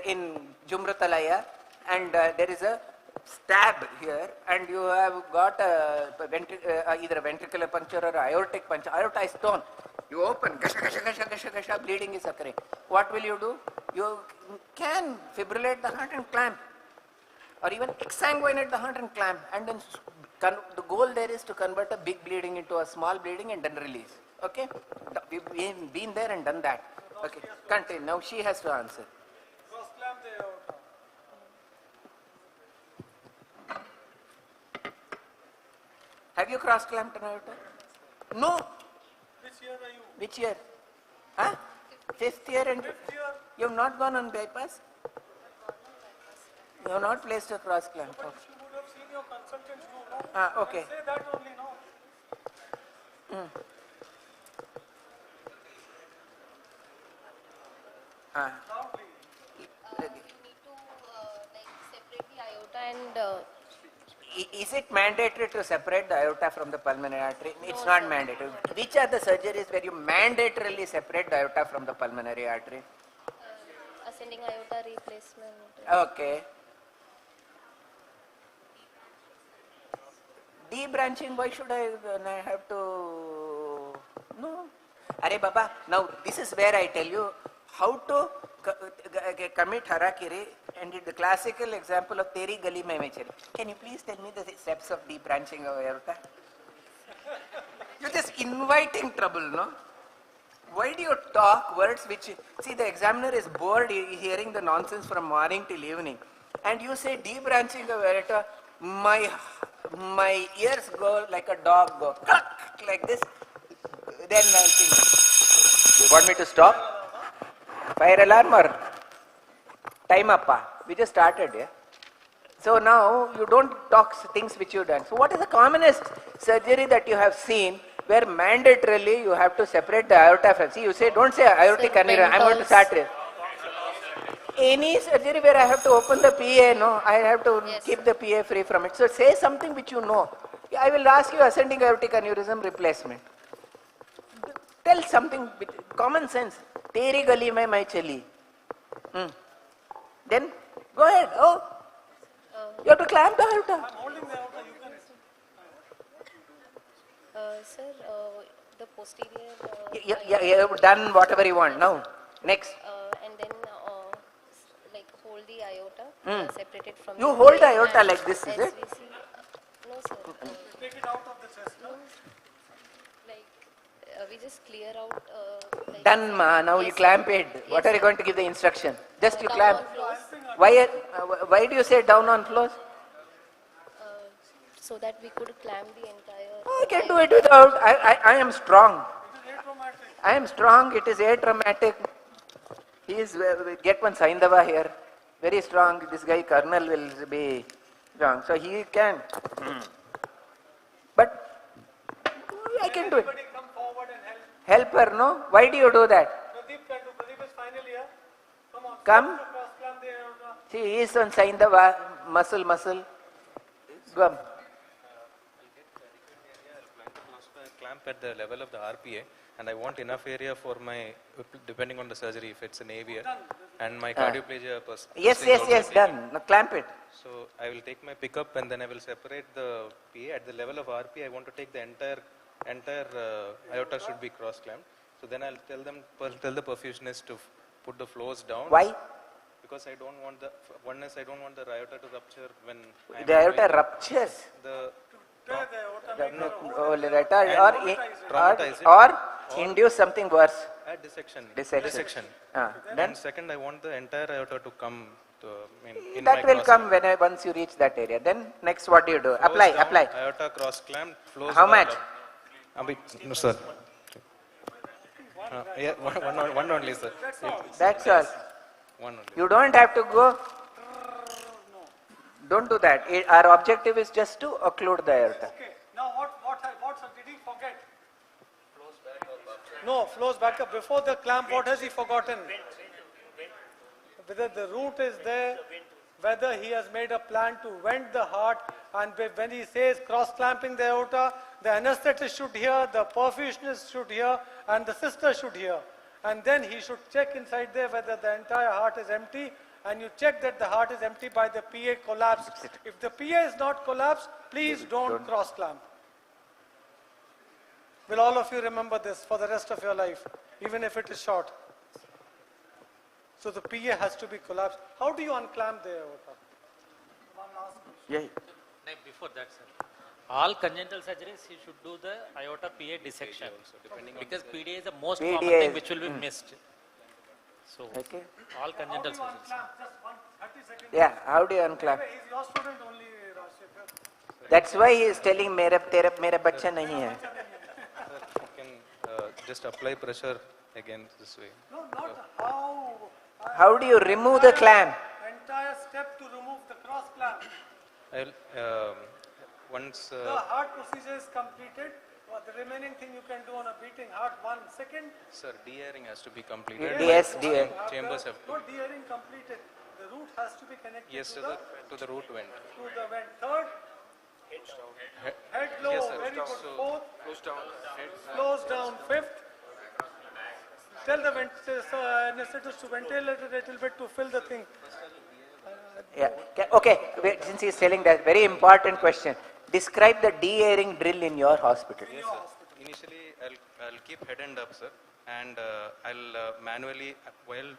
in Jumrutalaya, and there is a stab here, and you have got either a ventricular puncture or aortic puncture. Aorta is torn. You open, gasha, bleeding is occurring. What will you do? You can fibrillate the heart and clamp, or even exsanguinate the heart and clamp, and then the goal there is to convert a big bleeding into a small bleeding and then release. Okay? We've been there and done that. Okay, continue. Now she has to answer. Cross clamp the aorta. Have you cross clamped an aorta? No. Which year are you? Which year? Huh? Fifth year and you have not gone on bypass? You have not placed a cross clamp. But you would have seen your consultants do, no? Okay. Say that only, no? Separate the aorta and is it mandatory to separate the aorta from the pulmonary artery? It's not mandatory. Which are the surgeries where you mandatorily separate the aorta from the pulmonary artery? Ascending aorta replacement. Okay. Debranching, why should I have to? No. Arey Baba, now this is where I tell you how to commit harakiri, and the classical example of Teri Gali Mein Chali. Can you please tell me the steps of debranching of aorta? You're just inviting trouble, no? Why do you talk words which, see, the examiner is bored hearing the nonsense from morning till evening, and you say debranching of aorta, my ears go like a dog go, cluck, like this, then I'll think, you want me to stop? Fire alarm or time up? We just started, yeah? So now you don't talk things which you've done. So what is the commonest surgery that you have seen where mandatorily you have to separate the aorta from? See, you say, don't say aortic aneurysm. I'm going to start it. Any surgery where I have to open the PA, no, I have to keep the PA free from it. So say something which you know. I will ask you ascending aortic aneurysm replacement. Tell something with common sense. Teri gali mein mai chali. Then go ahead. Oh, you have to clamp the aorta. I'm holding the aorta. You can. Sir, the posterior. You have done whatever you want. Now, next. And then hold the aorta, separate it from. You hold the aorta like this, is it? No, sir. Take it out of the chest. No? We just clear out. Done, ma. Now you clamp it. What are you going to give the instruction? Just you clamp. Why do you say down on floors? So that we could clamp the entire. I can do it without. I am strong. I am strong. It is atraumatic. He is, get one Saindava here. Very strong. This guy, Colonel, will be strong. So he can. But I can do it. Help her, no? Why do you do that? Pradeep can do. Pradeep Come. See, he is on sign the muscle. Go. Clamp at the level of the RPA, and I want enough area for my, depending on the surgery, if it's an AVR, and my cardioplegia person. Yes, done. Now clamp it. So I will take my pickup and then I will separate the PA at the level of RPA. I want to take the entire aorta should be cross clamped. So then I'll tell the perfusionist to put the flows down. Why? Because I don't want the I don't want the aorta to rupture when the aorta ruptures. Or induce something worse. Dissection. Then second, I want the entire aorta to come to, in that my will come once you reach that area. Then next, what do you do? Flows Apply. down, Aorta cross clamped. Flows How down much? No, sir. Yeah, one only, sir. That's all. One only. You don't have to go. Don't do that. Our objective is just to occlude the aorta. Okay. Now what did he forget? No, flows back up. Before the clamp, what has he forgotten? Whether the root is there, whether he has made a plan to vent the heart, and when he says cross-clamping the aorta, the anesthetist should hear, the perfusionist should hear, and the sister should hear. And then he should check inside there whether the entire heart is empty, and you check that the heart is empty by the PA collapse. If the PA is not collapsed, please don't cross-clamp. Will all of you remember this for the rest of your life, even if it is short? So the PA has to be collapsed. How do you unclamp the aorta? One last question. No, before that, sir. All congenital surgeries, you should do the aorta PA dissection. Because PDA is the most common thing which will be missed. So, all congenital surgeries. Yeah, how do you unclamp? He's your student only, Rashid. That's why he is telling mera bachcha nahi hai. You can just apply pressure again this way. No, not how. How do you remove the clamp? Entire step to remove the cross clamp. Once the heart procedure is completed, the remaining thing you can do on a beating heart. 1 second. Sir, de-airing has to be completed. Yes, Chambers have to. Not de-airing completed. The root has to be connected to the root vent. To the vent. Third. Head low. Yes, sir. Very good. So, Fourth. flows down. Flows down. Fifth. Tell the anesthetist to ventilate a little bit to fill the thing. Yeah. Okay. Wait, since he is telling that, very important question. Describe the de-airing drill in your hospital. Yes, sir. Initially, I'll keep head end up, sir, and I'll manually, I'll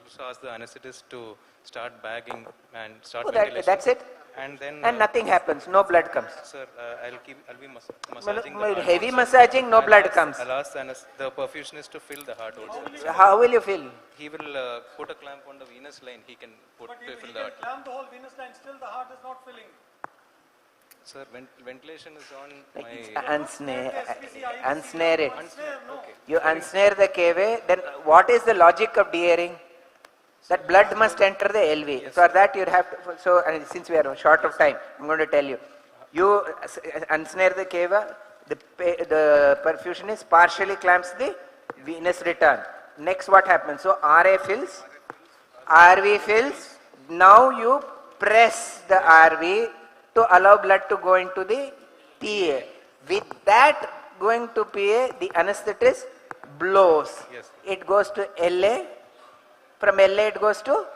also ask the anesthetist to start bagging and start ventilation. That's it. And then nothing happens. No blood comes. Sir, I'll be massaging the heart. Heavy massaging, no blood comes. I'll ask the perfusionist to fill the heart also. How will you fill? He will put a clamp on the venous line. He can fill the heart. Clamp the whole venous line. Still, the heart is not filling. Sir, ventilation is on unsnare it. You unsnare the cave. Then what is the logic of de-airing? That blood must enter the LV. For that you have to, so since we are short of time, I'm going to tell you. You unsnare the cave, the perfusionist partially clamps the venous return. Next what happens? So RA fills, RV fills. Now you press the RV to allow blood to go into the PA. With that going to PA, the anesthetist blows. It goes to LA. From LA it goes to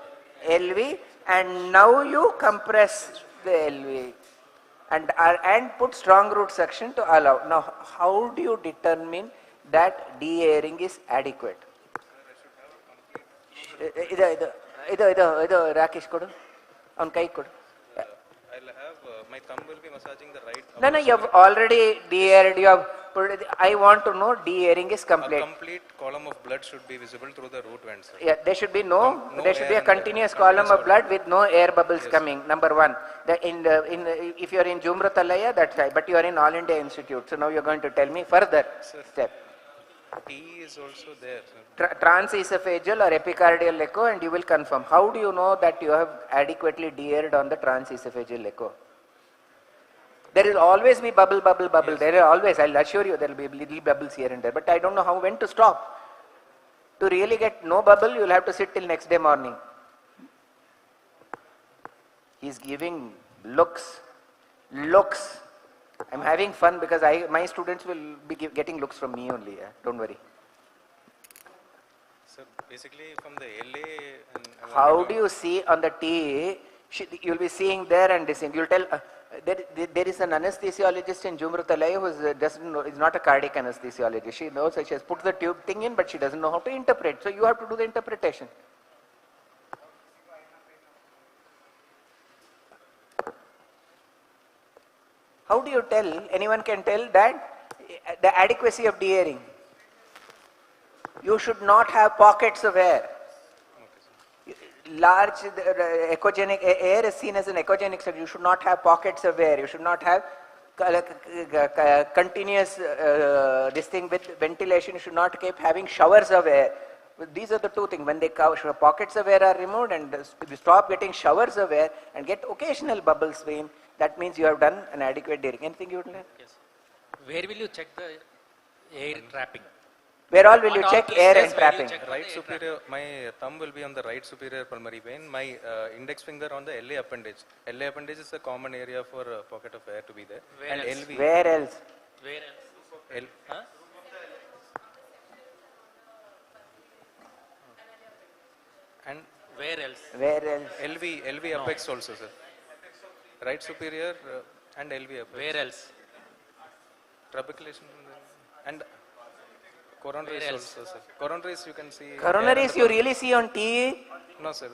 LV, and now you compress the LV and put strong root suction to allow. Now, how do you determine that de-airing is adequate? Rakesh kodu. On kai kodu. I'll have my thumb will be massaging the right. No, you have already de-aired. You have put it. I want to know de-airing is complete. A complete column of blood should be visible through the root vents. Yeah, there should be there should be a continuous column of blood with no air bubbles coming. Number one. If you are in Jumratalaya, that's right. But you are in All India Institute. So now you are going to tell me further step. T is also there. Transesophageal or epicardial echo, and you will confirm. How do you know that you have adequately de-aired on the transesophageal echo? There will always be bubble. Yes. There will always, I'll assure you, there will be little bubbles here and there. But I don't know when to stop. To really get no bubble, you will have to sit till next day morning. He's giving looks. I'm having fun because my students will be getting looks from me only. Yeah? Don't worry. So basically from the LA and How do you see on the T? You'll be seeing there and this thing. You'll tell there is an anesthesiologist in Jumrutalai who is not a cardiac anesthesiologist. She knows that she has put the tube thing in, but she doesn't know how to interpret. So you have to do the interpretation. How do you tell? Anyone can tell that the adequacy of de-airing. You should not have pockets of air. Large echogenic air is seen as an echogenic structure. You should not have pockets of air. You should not have continuous this thing with ventilation. You should not keep having showers of air. These are the two things. When pockets of air are removed and you stop getting showers of air and get occasional bubble stream, that means you have done an adequate de-airing. Anything you would like? Yes. Where will you check the air trapping? Where all will you check air and trapping? Right superior, my thumb will be on the right superior pulmonary vein, my index finger on the LA appendage. LA appendage is a common area for a pocket of air to be there. Where and else? LV. Where else? Where else? Huh? And where else? Where else? LV No. apex also, sir. Right superior and LV apex. Where else? Trabeculation and coronaries Where else? also, sir. Coronaries you can see. Coronaries you really see on T? No, sir.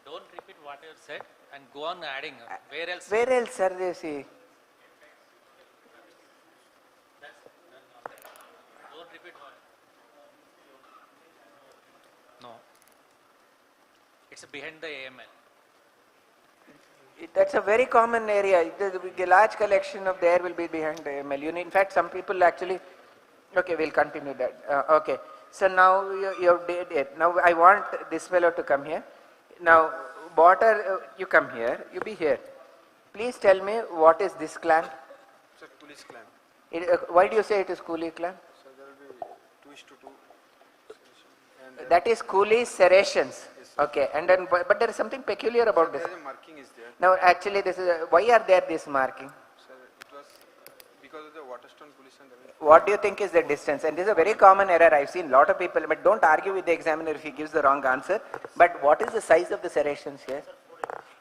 Don't repeat what you said and go on adding. Where else? Where else, sir, they see? Don't repeat what. No. It's behind the AML. That's a very common area. The large collection of the air will be behind the ML. In fact, some people actually. Okay, we'll continue that. Okay. So now you did it. Now I want this fellow to come here. Now, you come here. You be here. Please tell me what is this clamp? Sir, Cooley's clamp. Why do you say it is Cooley clamp? So there will be 2:2. And That is Cooley's serrations. Okay, and then but there is something peculiar about this. there is a marking is there. Now, actually, this is why are there this marking? Sir, it was because of the waterstone collision. What do you think is the distance? And this is a very common error. I've seen a lot of people, but don't argue with the examiner if he gives the wrong answer. But what is the size of the serrations here?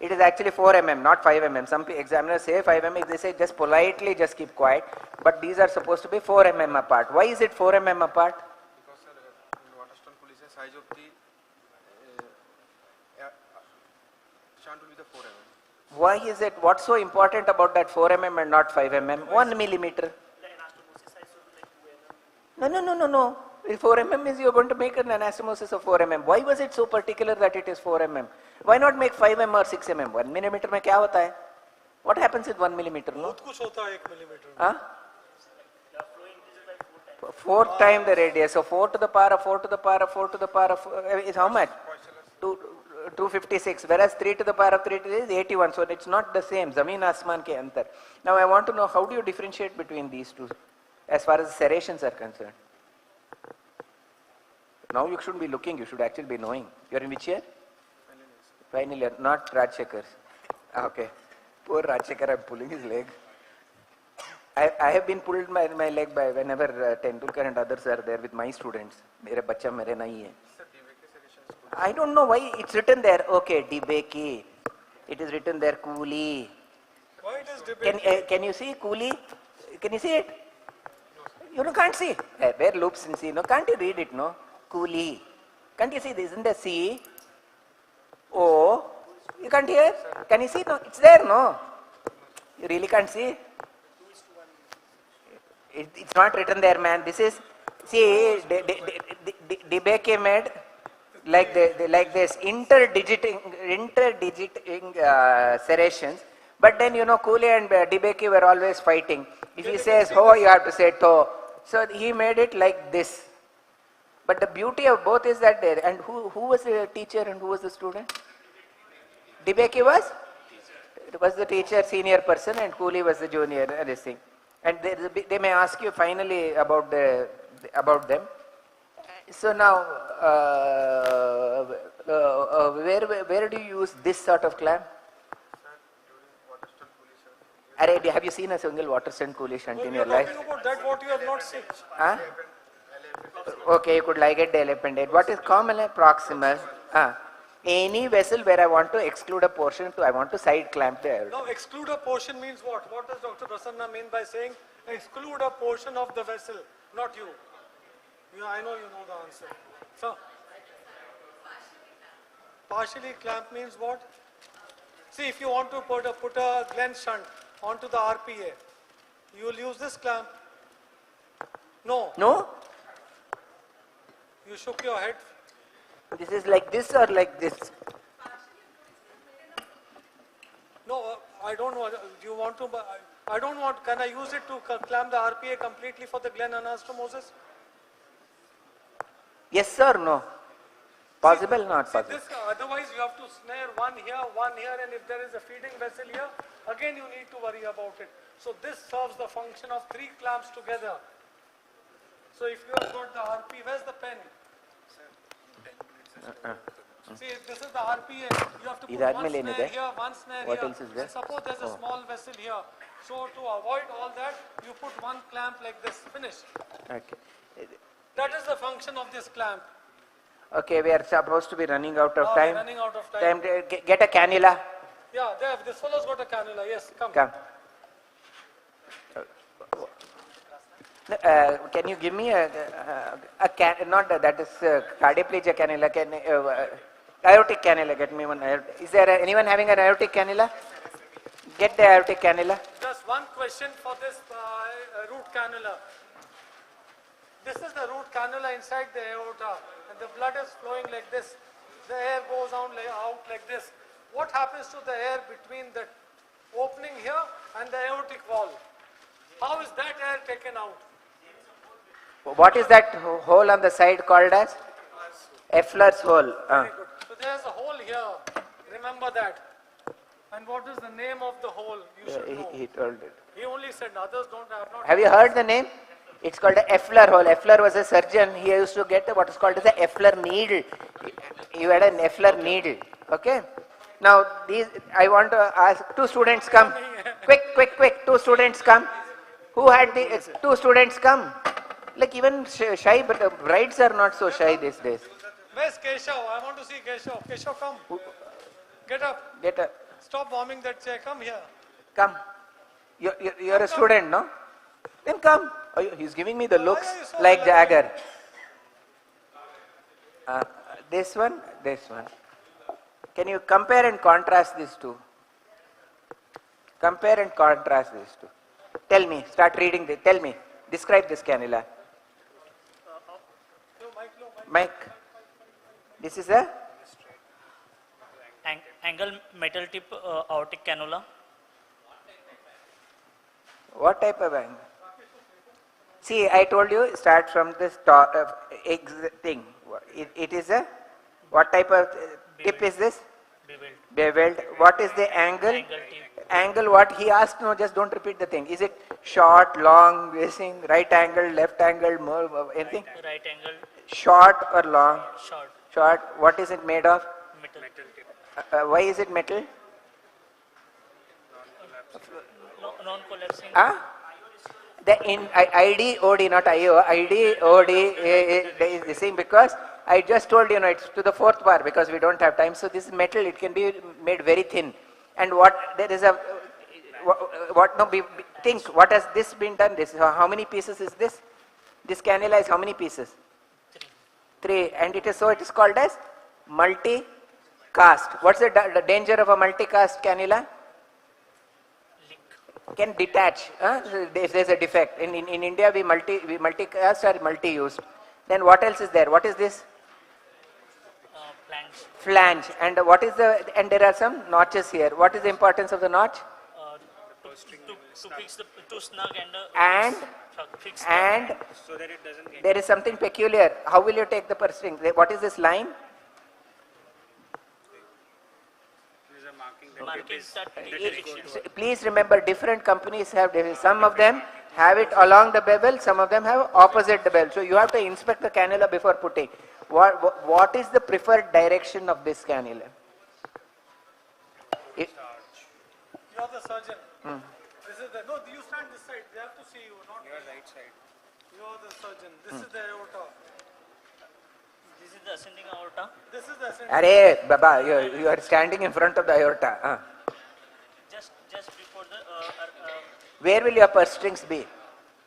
It is actually 4 mm, not 5 mm. Some examiners say 5 mm. If they say just politely, just keep quiet. But these are supposed to be 4 mm apart. Why is it 4 mm apart? Because sir, in waterstone collision, size of the shunt will be the 4 mm. Why is it? What's so important about that 4 mm and not 5 mm? 1 millimeter. No. If 4 mm is you're going to make an anastomosis of 4 mm. Why was it so particular that it is 4 mm? Why not make 5 mm or 6 mm? 1 millimeter में क्या होता है? What happens with 1 millimeter? No? बहुत कुछ होता है 1 millimeter. Huh? 4 times the radius. So 4 to the power of 4 to the power of 4 to the power of 4 is how much? 256. Whereas 3 to the power of 3 is 81. So it's not the same. Zameen Asman ke antar. Now I want to know how do you differentiate between these two as far as serrations are concerned? Now you shouldn't be looking. You should actually be knowing. You're in which year? Final year. Not Rajshekhar. Okay. Poor Rajshekhar, I'm pulling his leg. I have been pulled my leg by whenever Tendulkar and others are there with my students. Mere bacha mere nahi hai. I don't know why it's written there. Okay, Debeki. It is written there, Cooley. Why does Debeki? Can you see Cooley? Can you see it? You can't see. Where loops in C? No, can't you read it? No, Cooley. Can't you see? Isn't there C? O? You can't hear? Can you see? No, it's there. No, you really can't see. It's not written there, man. This is see. Debeki made like this interdigiting serrations. But then Cooley and Debeki were always fighting. If he says ho, you have to say to. So he made it like this. But the beauty of both is that there. And who was the teacher and who was the student? Debeki was the teacher, senior person, and Cooley was the junior. This thing. And they may ask you finally about about them. So now, where do you use this sort of clamp? Have you seen a single water shunt coolie shunt in your life? Talking about that, what you have not seen. Huh? Okay, you could ligate the appendage. What is common proximal? Any vessel where I want to exclude a portion, I want to side clamp there. Now, exclude a portion means what? What does Dr. Prasanna mean by saying exclude a portion of the vessel? Not you. I know you know the answer. So, partially clamp means what? See, if you want to put a Glenn shunt onto the RPA, you will use this clamp. No. No? You shook your head. This is like this or like this? No, I don't know. Do you want to? I don't want. Can I use it to clamp the RPA completely for the Glenn anastomosis? Yes or no? Possible, not possible. This, otherwise, you have to snare one here, and if there is a feeding vessel here, again you need to worry about it. So this serves the function of 3 clamps together. So if you have got the RP, where's the pen? See, this is the RPA. You have to put one snare here, one snare what here. Else is there? And suppose there's a small vessel here. So to avoid all that, you put one clamp like this. Finish. Okay. That is the function of this clamp. Okay, we are supposed to be running out of time. Running out of time. Get a cannula. Yeah, there. This fellow's got a cannula. Yes, come. Come. Can you give me a not that is cardioplegia cannula, aortic cannula, get me one. Is there anyone having an aortic cannula? Get the aortic cannula. Just one question for this root cannula. This is the root cannula inside the aorta, and the blood is flowing like this. The air goes out like this. What happens to the air between the opening here and the aortic wall? How is that air taken out? What is that hole on the side called as? Effler's hole. Very good. So there's a hole here. Remember that. And what is the name of the hole? You should know. He told it. He only said others don't have not. Have you heard the name? It's called the Effler hole. Effler was a surgeon. He used to get what is called as the Effler needle. You had an Effler needle. Okay. Now these, I want to ask 2 students come. Quick. 2 students come. Who had the 2 students come? Like even shy, but brides are not so shy these days. Where's Keshav? I want to see Keshav. Keshav, come. Get up. Get up. Stop warming that chair. Come here. Come. You're a student, no? Then come. Oh, he's giving me the looks like Jagger. This one. Can you compare and contrast these 2? Compare and contrast these 2. Tell me. Start reading. Tell me. Describe this cannula. Mike. This is a angle metal tip aortic cannula. What type of angle? See, I told you start from this top thing. It is a what type of tip is this? Beveled. What is the angle? Angle what he asked? No, just don't repeat the thing. Is it short, long, racing, right angle, left angle, more anything? Right angle. Short or long? Short. Short. What is it made of? Metal tip. Why is it metal? Non-collapsing. The ID, OD, not IO. ID, OD is the same because I just told you, it's to the 4th bar because we don't have time. So this is metal. It can be made very thin. And think, what has this been done? How many pieces is this? This cannula is how many pieces? 3. And it is called as multi-cast. What's the danger of a multi-cast cannula? Can detach if there's a defect. In India, we multi-cast or multi-use. Then what else is there? What is this? Flange. And what is and there are some notches here. What is the importance of the notch? To fix to snug and fix and so that it doesn't get. There is something peculiar. How will you take the purse string? What is this line? Please remember, different companies have, some of them have it along the bevel, some of them have opposite the bevel. So you have to inspect the cannula before putting. What is the preferred direction of this cannula? You are the surgeon. This is the, no, you stand this side. They have to see you, not your right side. You are the surgeon. This is the aorta. This is the ascending aorta. This is the ascending. Arey, Baba, you are standing in front of the aorta. Just before the Where will your purse strings be?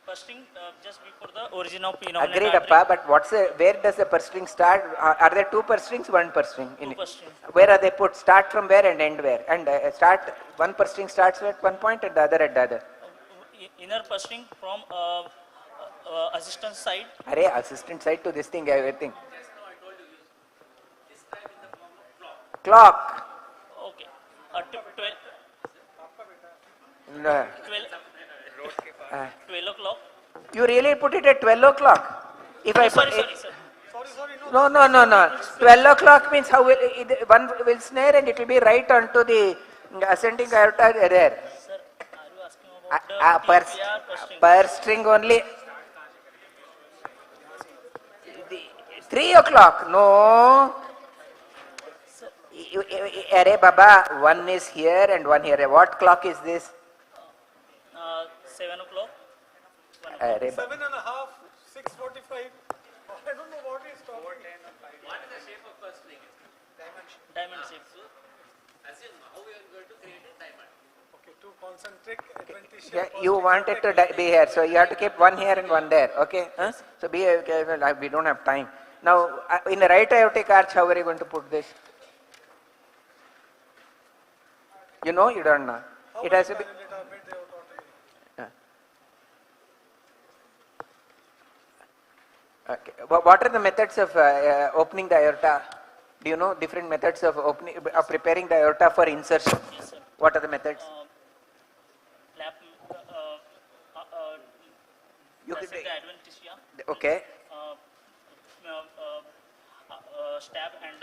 purse string, just before the origin of pinominate Agreed, artery. Appa, but where does the purse string start? Are there two purse strings, one purse string? Two purse strings. Where are they put? Start from where and end where? And one purse string starts at one point and the other at the other. Inner purse string from assistant side. Arey, assistant side to this thing, everything. Clock. Okay. 12. 12 o'clock. You really put it at 12 o'clock? If I Sorry, put sir. No. 12 o'clock means how one will snare and it will be right onto the ascending aorta there. Sir, are you asking about the TPR Purse string only. 3 o'clock? No. Arey Baba, one is here and one here. What clock is this? 7 o'clock. 7:30, 6:45. I don't know what he's talking. What is the shape of purse string? Diamond shape. As in, how we are going to create a diamond? Okay, two concentric, 20 shape. Yeah, you want it to be here, so you have to keep one here and one there, okay? So be careful, we don't have time. Now, in the right aortic arch, how are you going to put this? You know, you don't know. It has to be... Okay. What are the methods of opening the aorta? Do you know different methods of preparing the aorta for insertion? Yes, sir. What are the methods? Flap, You could placenta adventitia. Okay. Stab and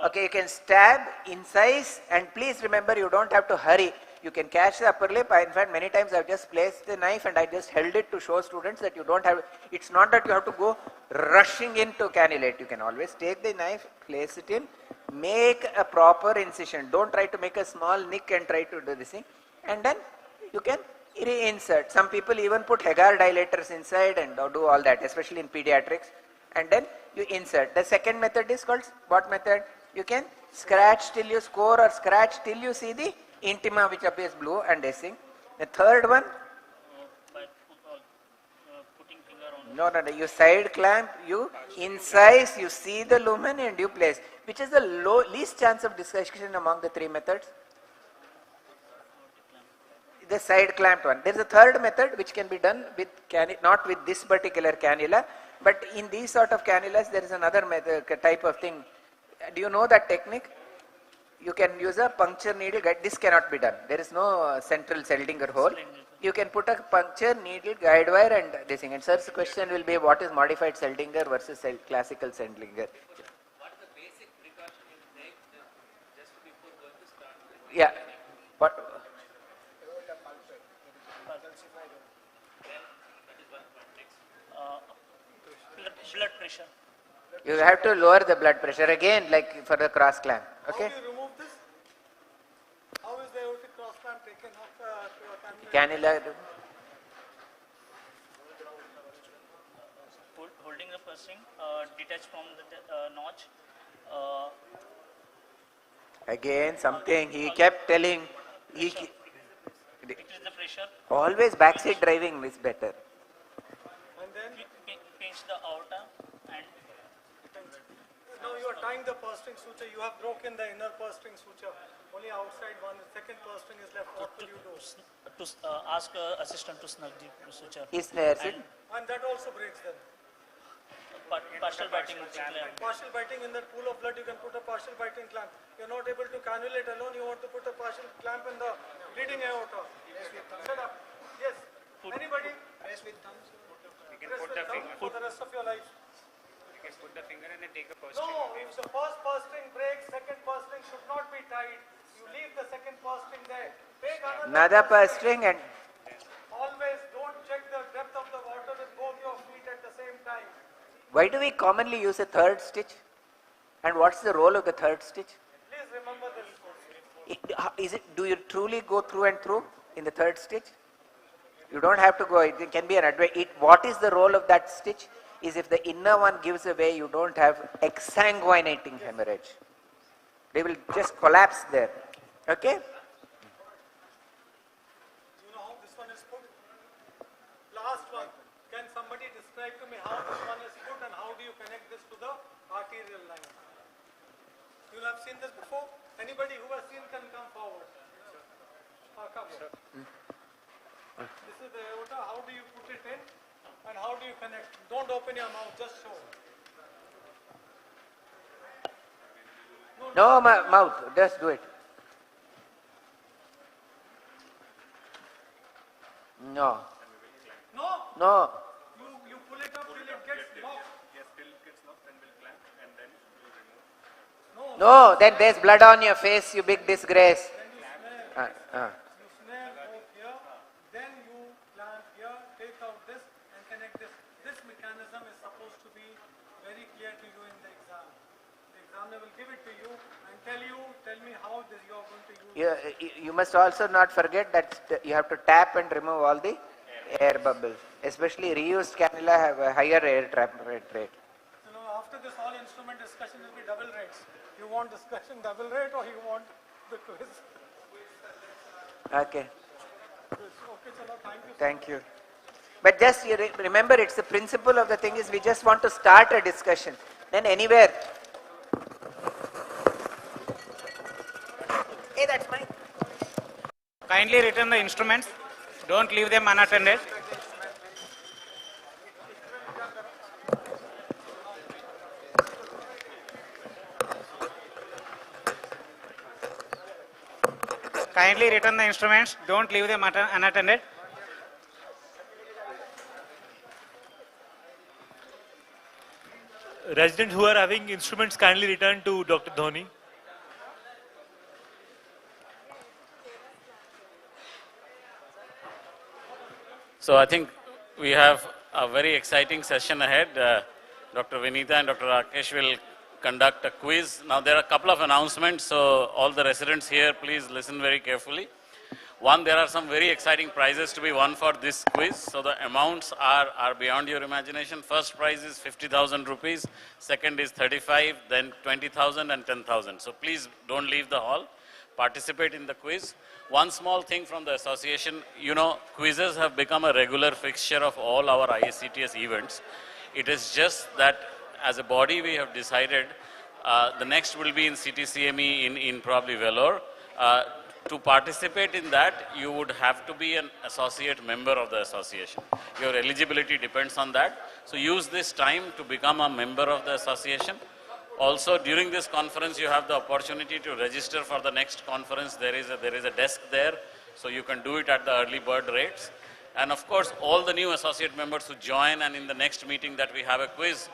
Okay, you can stab, incise, and please remember you don't have to hurry. You can catch the upper lip. In fact, many times I've just placed the knife and I just held it to show students that you don't have, it's not that you have to go rushing in to cannulate. You can always take the knife, place it in, make a proper incision. Don't try to make a small nick and try to do this thing. And then you can reinsert. Some people even put Hagar dilators inside and do all that, especially in pediatrics. And then you insert. The second method is called what method? You can scratch till you score or scratch till you see the intima which appears blue and this thing. The third one, by putting finger on. no, you side clamp, you incise, you see the lumen and you place. Which is the least chance of discussion among the three methods? The side clamped one. There is a third method which can be done with not with this particular cannula, but in these sort of cannulas there is another method, type of thing. Do you know that technique? You can use a puncture needle guide. This cannot be done. There is no central Seldinger hole. You can put a puncture needle guide wire and this thing. And sir's question will be what is modified Seldinger versus classical Seldinger. What is the basic precaution you take just before going to start? Yeah. What? Blood pressure. You have to lower the blood pressure again, like for the cross clamp. Okay. How do you remove this? How is the aortic cross clamp taken off Cannula. Holding the purse string, detach from the notch. Again, something he kept telling. Decrease the pressure. Always backseat driving is better. And then? Pinch the aorta and... Now you are tying the purse string suture. You have broken the inner purse string suture. Only outside one, the second purse string is left. What will you do? To ask assistant to snug the suture. He snares it. And that also breaks then. Partial biting clamp. Partial biting in that pool of blood, you can put a partial biting clamp. You're not able to cannulate alone, you want to put a partial clamp in the bleeding aorta. Set up. Yes. Anybody? Press with thumbs. You can Press put with the thumb finger. for the rest of your life. You can put the finger and then take a purse No, string. if the first purse string breaks, second purse string should not be tied. You leave the second purse string there. Take Another purse string and always don't check the Why do we commonly use a third stitch? And what's the role of the third stitch? Please remember this. Do you truly go through and through in the third stitch? You don't have to go, it can be an advantage. What is the role of that stitch? Is if the inner one gives away, you don't have exsanguinating hemorrhage. They will just collapse there. Okay? You know how this one is put? Last one. Can somebody describe to me how this one is put and how do you connect this to the arterial line? You have seen this before? Anybody who has seen can come forward. Come. This is the aorta. How do you put it in and how do you connect? Don't open your mouth, just show. No mouth, just do it. No. No? No. You pull it up till it gets locked. Yes, till it gets locked, then we'll clamp and then we'll remove. No, then there's blood on your face, you big disgrace. You snare out here, then you clamp here, take out this and connect this. This mechanism is supposed to be very clear to you in the exam. The examiner will give it to you and tell me how this you are going to use. You must also not forget that you have to tap and remove all the air bubbles. Especially reused cannula have a higher air trap rate. You know, after this all instrument discussion will be double rates. You want discussion double rate or you want the quiz? Okay. Okay, chalo, Thank you. But just you remember, it's the principle of the thing is we just want to start a discussion. Then anywhere. Hey, that's mine. Kindly return the instruments. Don't leave them unattended. Kindly return the instruments. Don't leave them unattended. Residents who are having instruments, kindly return to Dr. Dhoni. So I think we have a very exciting session ahead. Dr. Vinita and Dr. Rakesh will conduct a quiz. Now there are a couple of announcements, so all the residents here, please listen very carefully. One, there are some very exciting prizes to be won for this quiz. So the amounts are beyond your imagination. First prize is 50,000 rupees. Second is 35, then 20,000 and 10,000. So please don't leave the hall. Participate in the quiz. One small thing from the association, you know, quizzes have become a regular fixture of all our IACTS events. It is just that as a body we have decided the next will be in CTCME in probably Vellore. To participate in that, you would have to be an associate member of the association. Your eligibility depends on that. So use this time to become a member of the association. Also, during this conference, you have the opportunity to register for the next conference. There is a desk there, so you can do it at the early bird rates. And of course, all the new associate members who join, and in the next meeting that we have a quiz,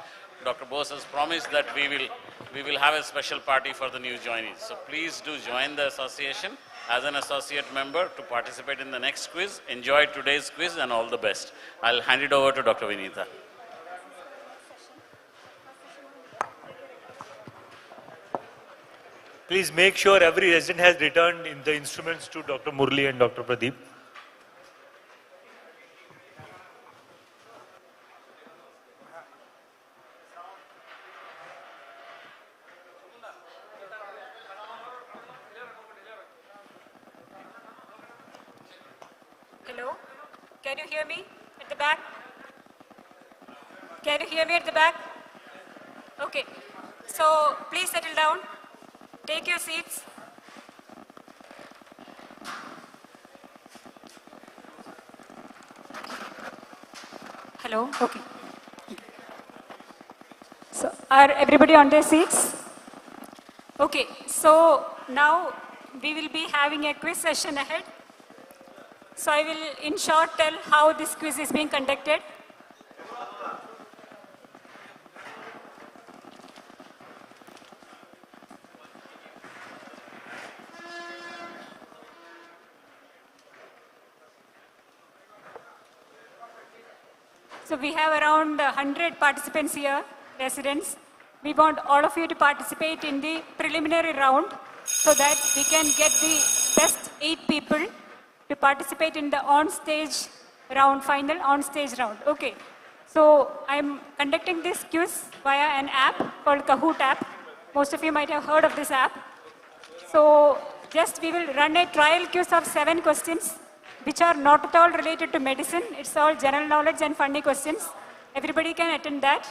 Dr. Bose has promised that we will have a special party for the new joinees. So please do join the association as an associate member to participate in the next quiz. Enjoy today's quiz and all the best. I'll hand it over to Dr. Vinita. Please make sure every resident has returned in the instruments to Dr. Murli and Dr. Pradeep. Hello? Can you hear me at the back? Can you hear me at the back? Okay. So please settle down. Take your seats. Hello? Okay. So are everybody on their seats? Okay. So now we will be having a quiz session ahead. So I will in short tell how this quiz is being conducted. So we have around 100 participants here, residents. We want all of you to participate in the preliminary round so that we can get the best 8 people to participate in the on-stage round, final on-stage round. Okay. So I'm conducting this quiz via an app called Kahoot app. Most of you might have heard of this app. So just we will run a trial quiz of 7 questions, which are not at all related to medicine. It's all general knowledge and funny questions. Everybody can attend that.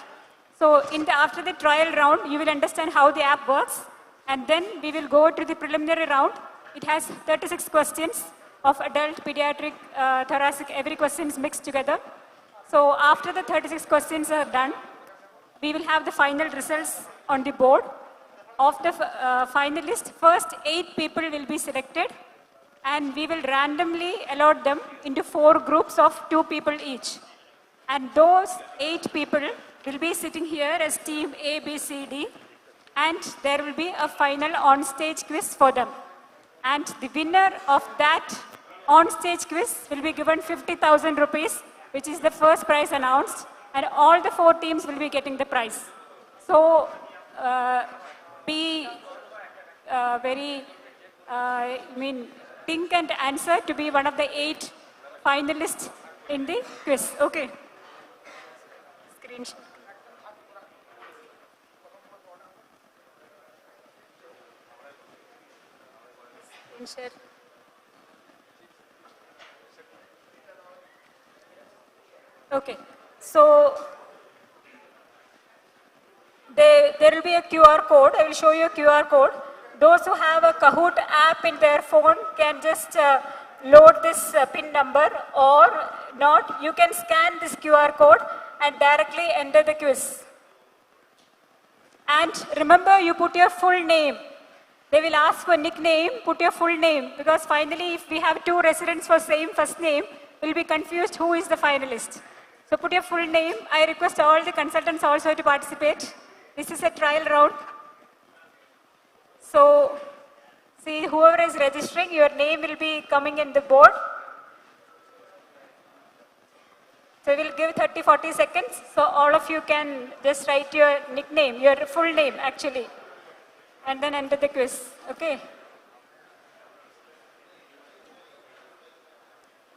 So after the trial round, you will understand how the app works. And then we will go to the preliminary round. It has 36 questions of adult, pediatric, thoracic, every question is mixed together. So after the 36 questions are done, we will have the final results on the board. Of the finalists, first 8 people will be selected, and we will randomly allot them into 4 groups of 2 people each. And those 8 people will be sitting here as team A, B, C, D, and there will be a final on-stage quiz for them. And the winner of that on-stage quiz will be given 50,000 rupees, which is the first prize announced, and all the 4 teams will be getting the prize. So, be think and answer to be one of the 8 finalists in the quiz. Okay. Screenshot. Screenshot. Okay. So, there will be a QR code. I will show you a QR code. Those who have a Kahoot app in their phone can just load this PIN number, or not. You can scan this QR code and directly enter the quiz. And remember, you put your full name. They will ask for nickname, put your full name, because finally if we have 2 residents for same first name, we'll be confused who is the finalist. So put your full name. I request all the consultants also to participate. This is a trial round. So, see, whoever is registering, your name will be coming in the board. So we will give 30-40 seconds. So all of you can just write your nickname, your full name actually, and then enter the quiz. Okay.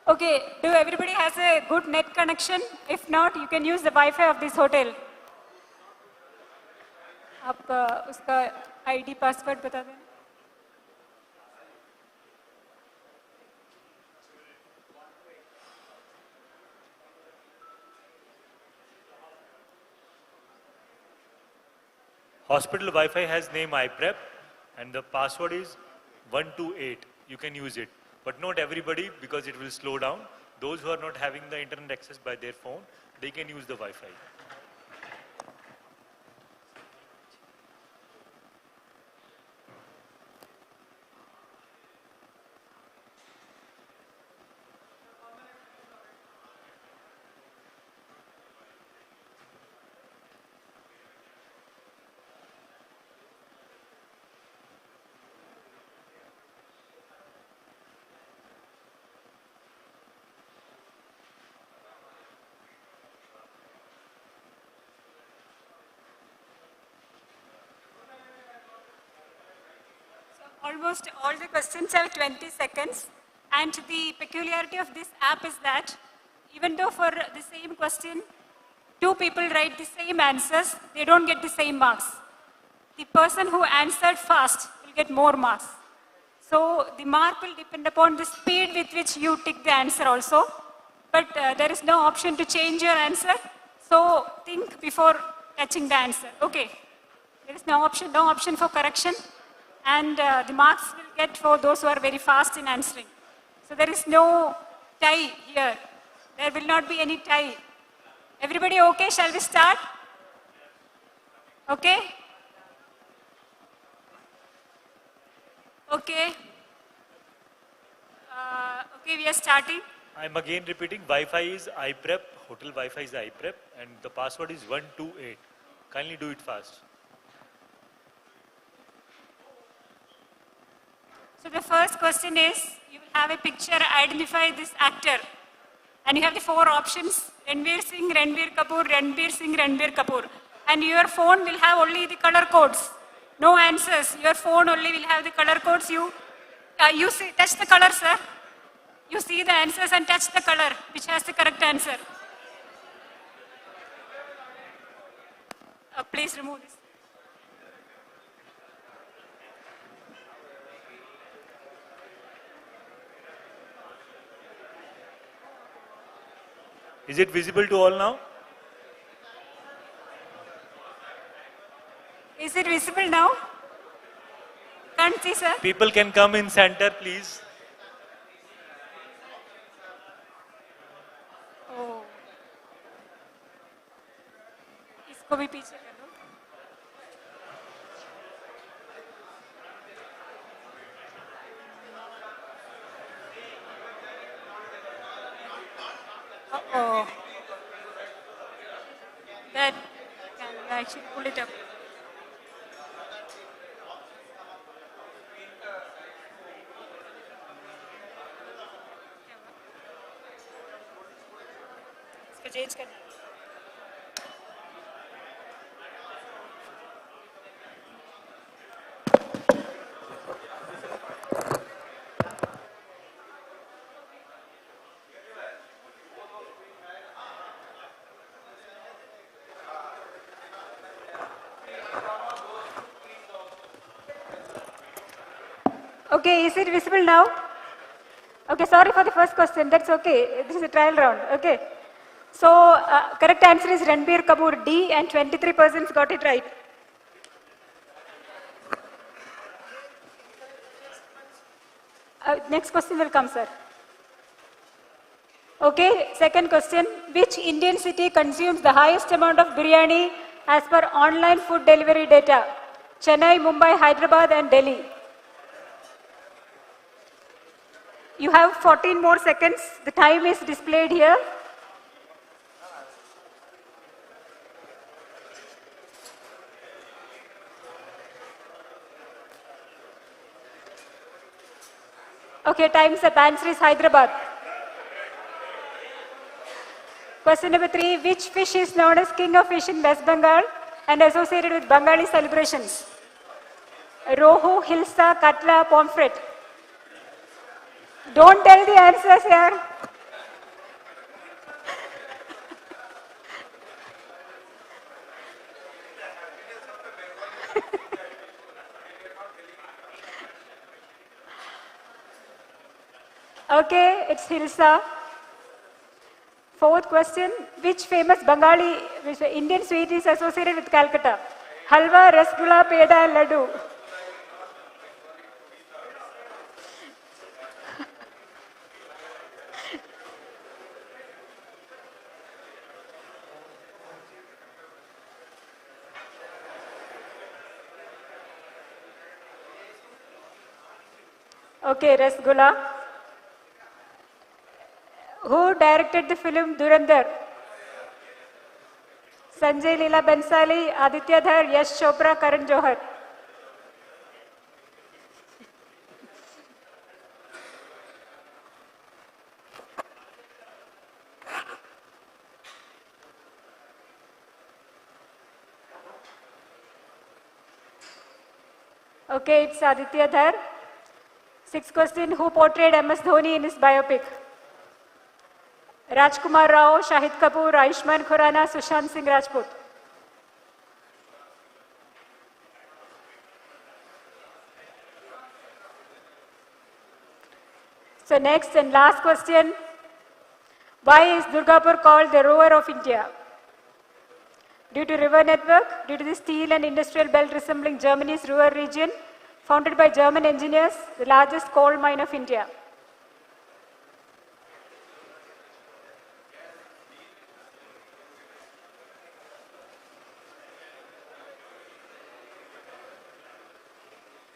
Okay, do everybody has a good net connection? If not, you can use the Wi-Fi of this hotel. आप उसका ID password बता दें. Hospital Wi-Fi has name iPREP and the password is 128. You can use it, but not everybody because it will slow down. Those who are not having the internet access by their phone, they can use the Wi-Fi. Almost all the questions have 20 seconds, and the peculiarity of this app is that even though for the same question, 2 people write the same answers, they don't get the same marks. The person who answered fast will get more marks. So the mark will depend upon the speed with which you tick the answer also, but there is no option to change your answer. So think before touching the answer. Okay, there is no option for correction. And the marks will get for those who are very fast in answering. So there is no tie here. There will not be any tie. Everybody okay? Shall we start? Okay? Okay. Okay, we are starting. I'm again repeating, Wi-Fi is iPREP, hotel Wi-Fi is iPREP, and the password is 128. Kindly do it fast. So the first question is, you will have a picture, identify this actor. And you have the 4 options, Ranveer Singh, Ranveer Kapoor, Ranveer Singh, Ranveer Kapoor. And your phone will have only the color codes. No answers. Your phone only will have the color codes. You see, touch the color, sir. You see the answers and touch the color, which has the correct answer. Please remove this. Is it visible to all now? Is it visible now? Can't see, sir. People can come in center, please. Oh. इसको भी पीछे कर दो. Uh-oh. That can actually pull it up. इसको change करना. Okay, is it visible now? Okay, sorry for the first question. That's okay. This is a trial round. Okay. So, correct answer is Ranbir Kapoor D, and 23% got it right. Next question will come, sir. Okay, second question. Which Indian city consumes the highest amount of biryani as per online food delivery data? Chennai, Mumbai, Hyderabad, and Delhi. You have 14 more seconds. The time is displayed here. Okay, time's up. Answer is Hyderabad. Question number 3. Which fish is known as king of fish in West Bengal and associated with Bengali celebrations? Rohu, Hilsa, Katla, Pomfret. Don't tell the answers here. Okay, it's Hilsa. Fourth question, which famous Indian sweet is associated with Calcutta? Halwa, Rasgulla, Peda, Laddu. Okay, Rasgulla. Who directed the film Durandar? Sanjay Leela Bensali, Aditya Dhar, Yash Chopra, Karan Johar. Okay, it's Aditya Dhar. Sixth question, who portrayed MS Dhoni in his biopic? Rajkumar Rao, Shahid Kapoor, Ayushmann Khurrana, Sushant Singh Rajput. So next and last question, why is Durgapur called the rover of India? Due to river network, due to the steel and industrial belt resembling Germany's Ruhr region, founded by German engineers, the largest coal mine of India.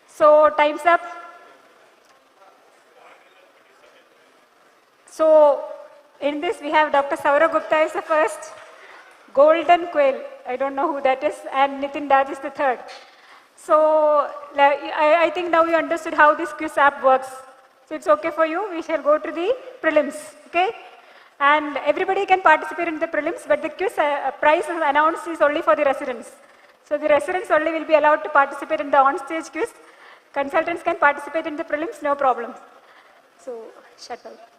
So time's up. So in this we have Dr. Saurabh Gupta is the first, Golden Quail, I don't know who that is, and Nitin Daj is the third. So I think now you understood how this quiz app works. So it's okay for you. We shall go to the prelims. Okay. And everybody can participate in the prelims, but the quiz prize announced is only for the residents. So the residents only will be allowed to participate in the on-stage quiz. Consultants can participate in the prelims, no problem. So, shut up.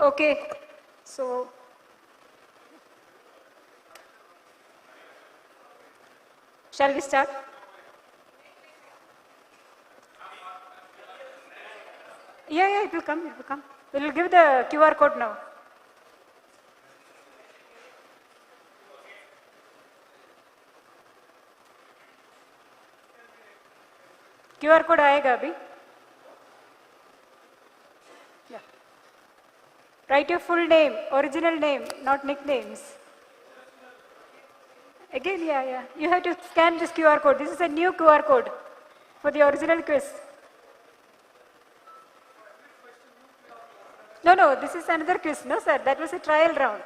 Okay, so shall we start? Yeah, it will come, it will come. We will give the QR code now. QR code आएगा अभी. Yeah. Write your full name, original name, not nicknames. Again, yeah. You have to scan this QR code. This is a new QR code for the original quiz. No, this is another quiz. No, sir, that was a trial round.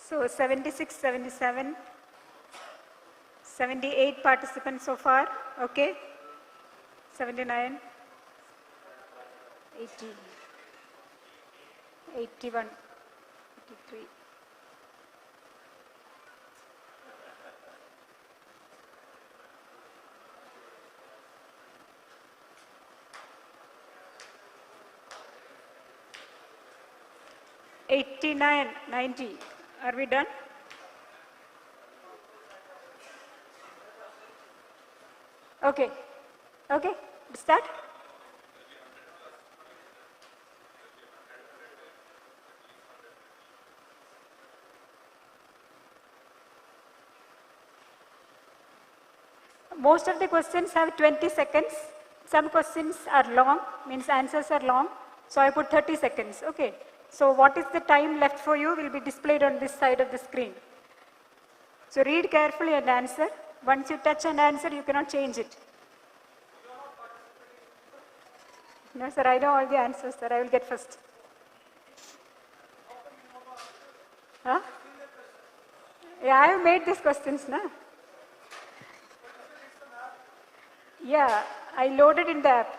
So 76, 77, 78 participants so far, okay? 79, 80, 81, 83. $89, 90. Are we done? Okay. Start. Most of the questions have 20 seconds. Some questions are long, means answers are long. So I put 30 seconds. Okay. So what is the time left for you will be displayed on this side of the screen. So read carefully and answer. Once you touch an answer, you cannot change it. No, sir, I know all the answers, sir. I will get first. Huh? Yeah, I have made these questions, na? Yeah, I loaded in the app.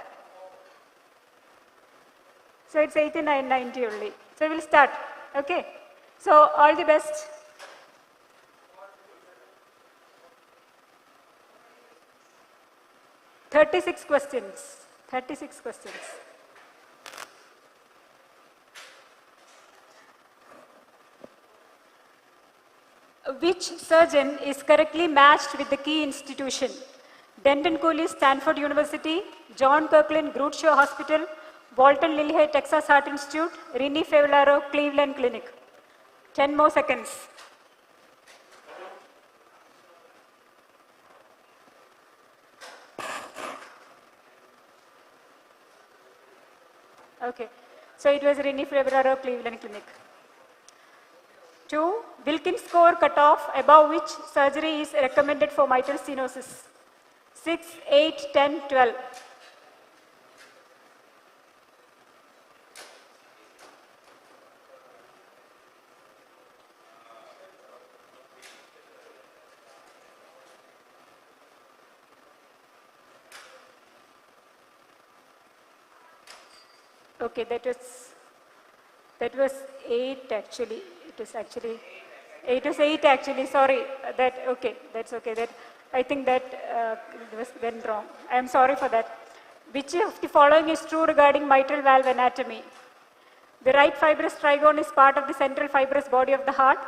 So it's 89, 90 only. So we'll start. Okay. So all the best. Thirty-six questions. 36 questions. Which surgeon is correctly matched with the key institution? Denton Cooley, Stanford University, John Kirkland, Groot Shaw Hospital, Walton Lilly, Texas Heart Institute, Rini Fevlaro, Cleveland Clinic. 10 more seconds. Okay, so it was Rini Fevlaro, Cleveland Clinic. 2. Wilkins score cutoff above which surgery is recommended for mitral stenosis? 6, 8, 10, 12. Okay, that was 8 actually. It was 8 actually. Sorry. That's okay. That I think that was went wrong. I am sorry for that. Which of the following is true regarding mitral valve anatomy? The right fibrous trigone is part of the central fibrous body of the heart.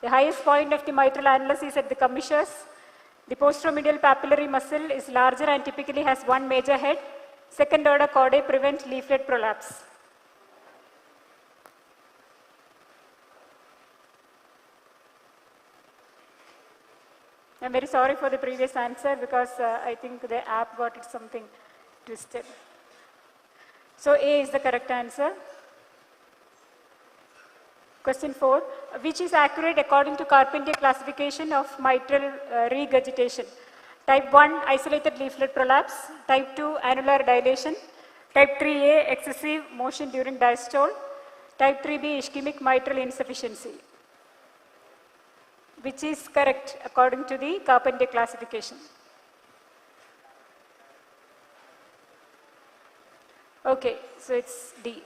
The highest point of the mitral annulus is at the commissures. The posteromedial papillary muscle is larger and typically has one major head. Second order chordae prevent leaflet prolapse. I'm very sorry for the previous answer because I think the app got it something twisted. So A is the correct answer. Question 4. Which is accurate according to Carpentier classification of mitral regurgitation? Type 1, isolated leaflet prolapse. Type 2, annular dilation. Type 3A, excessive motion during diastole. Type 3B, ischemic mitral insufficiency. Which is correct according to the Carpentier classification? Okay, so it's D.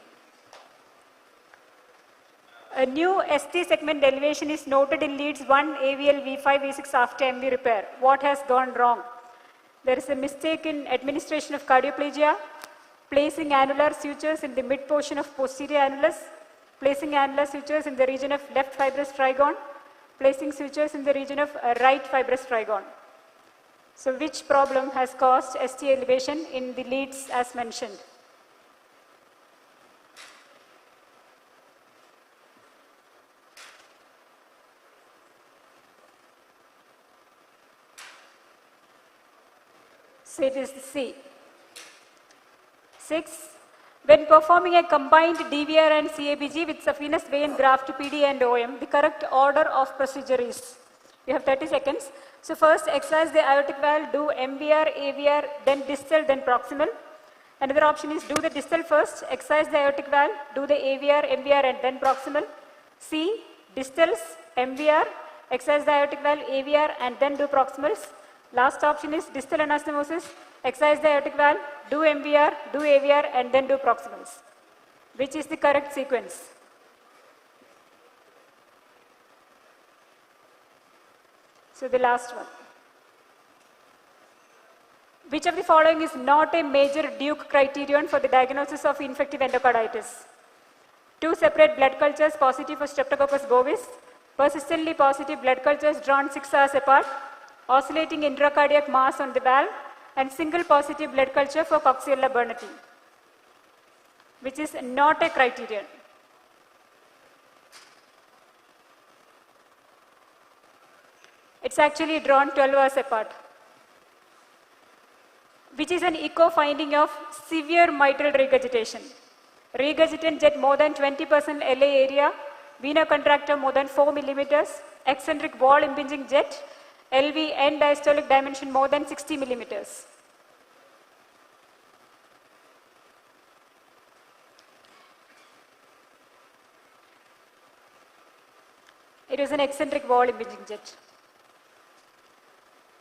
A new ST segment elevation is noted in leads 1, AVL, V5, V6 after MV repair. What has gone wrong? There is a mistake in administration of cardioplegia, placing annular sutures in the mid portion of posterior annulus, placing annular sutures in the region of left fibrous trigon, placing sutures in the region of right fibrous trigon. So which problem has caused ST elevation in the leads as mentioned? So it is C. 6. When performing a combined DVR and CABG with saphenous vein graft to PD and OM, the correct order of procedure is? You have 30 seconds. So first exercise the aortic valve, do MVR, AVR, then distal, then proximal. Another option is do the distal first, exercise the aortic valve, do the AVR, MVR, and then proximal. C. Distals, MVR, exercise the aortic valve, AVR, and then do proximals. Last option is distal anastomosis, exercise the aortic valve, do MVR, do AVR, and then do proximals. Which is the correct sequence? So the last one. Which of the following is not a major Duke criterion for the diagnosis of infective endocarditis? 2 separate blood cultures positive for Streptococcus bovis, persistently positive blood cultures drawn 6 hours apart, oscillating intracardiac mass on the valve, and single positive blood culture for Coxiella burnetii, which is not a criterion. It's actually drawn 12 hours apart, which is an echo finding of severe mitral regurgitation. Regurgitant jet more than 20% LA area, vena contracta more than 4 millimeters, eccentric wall impinging jet, LV end diastolic dimension more than 60 millimeters. It is an eccentric wall impinging jet.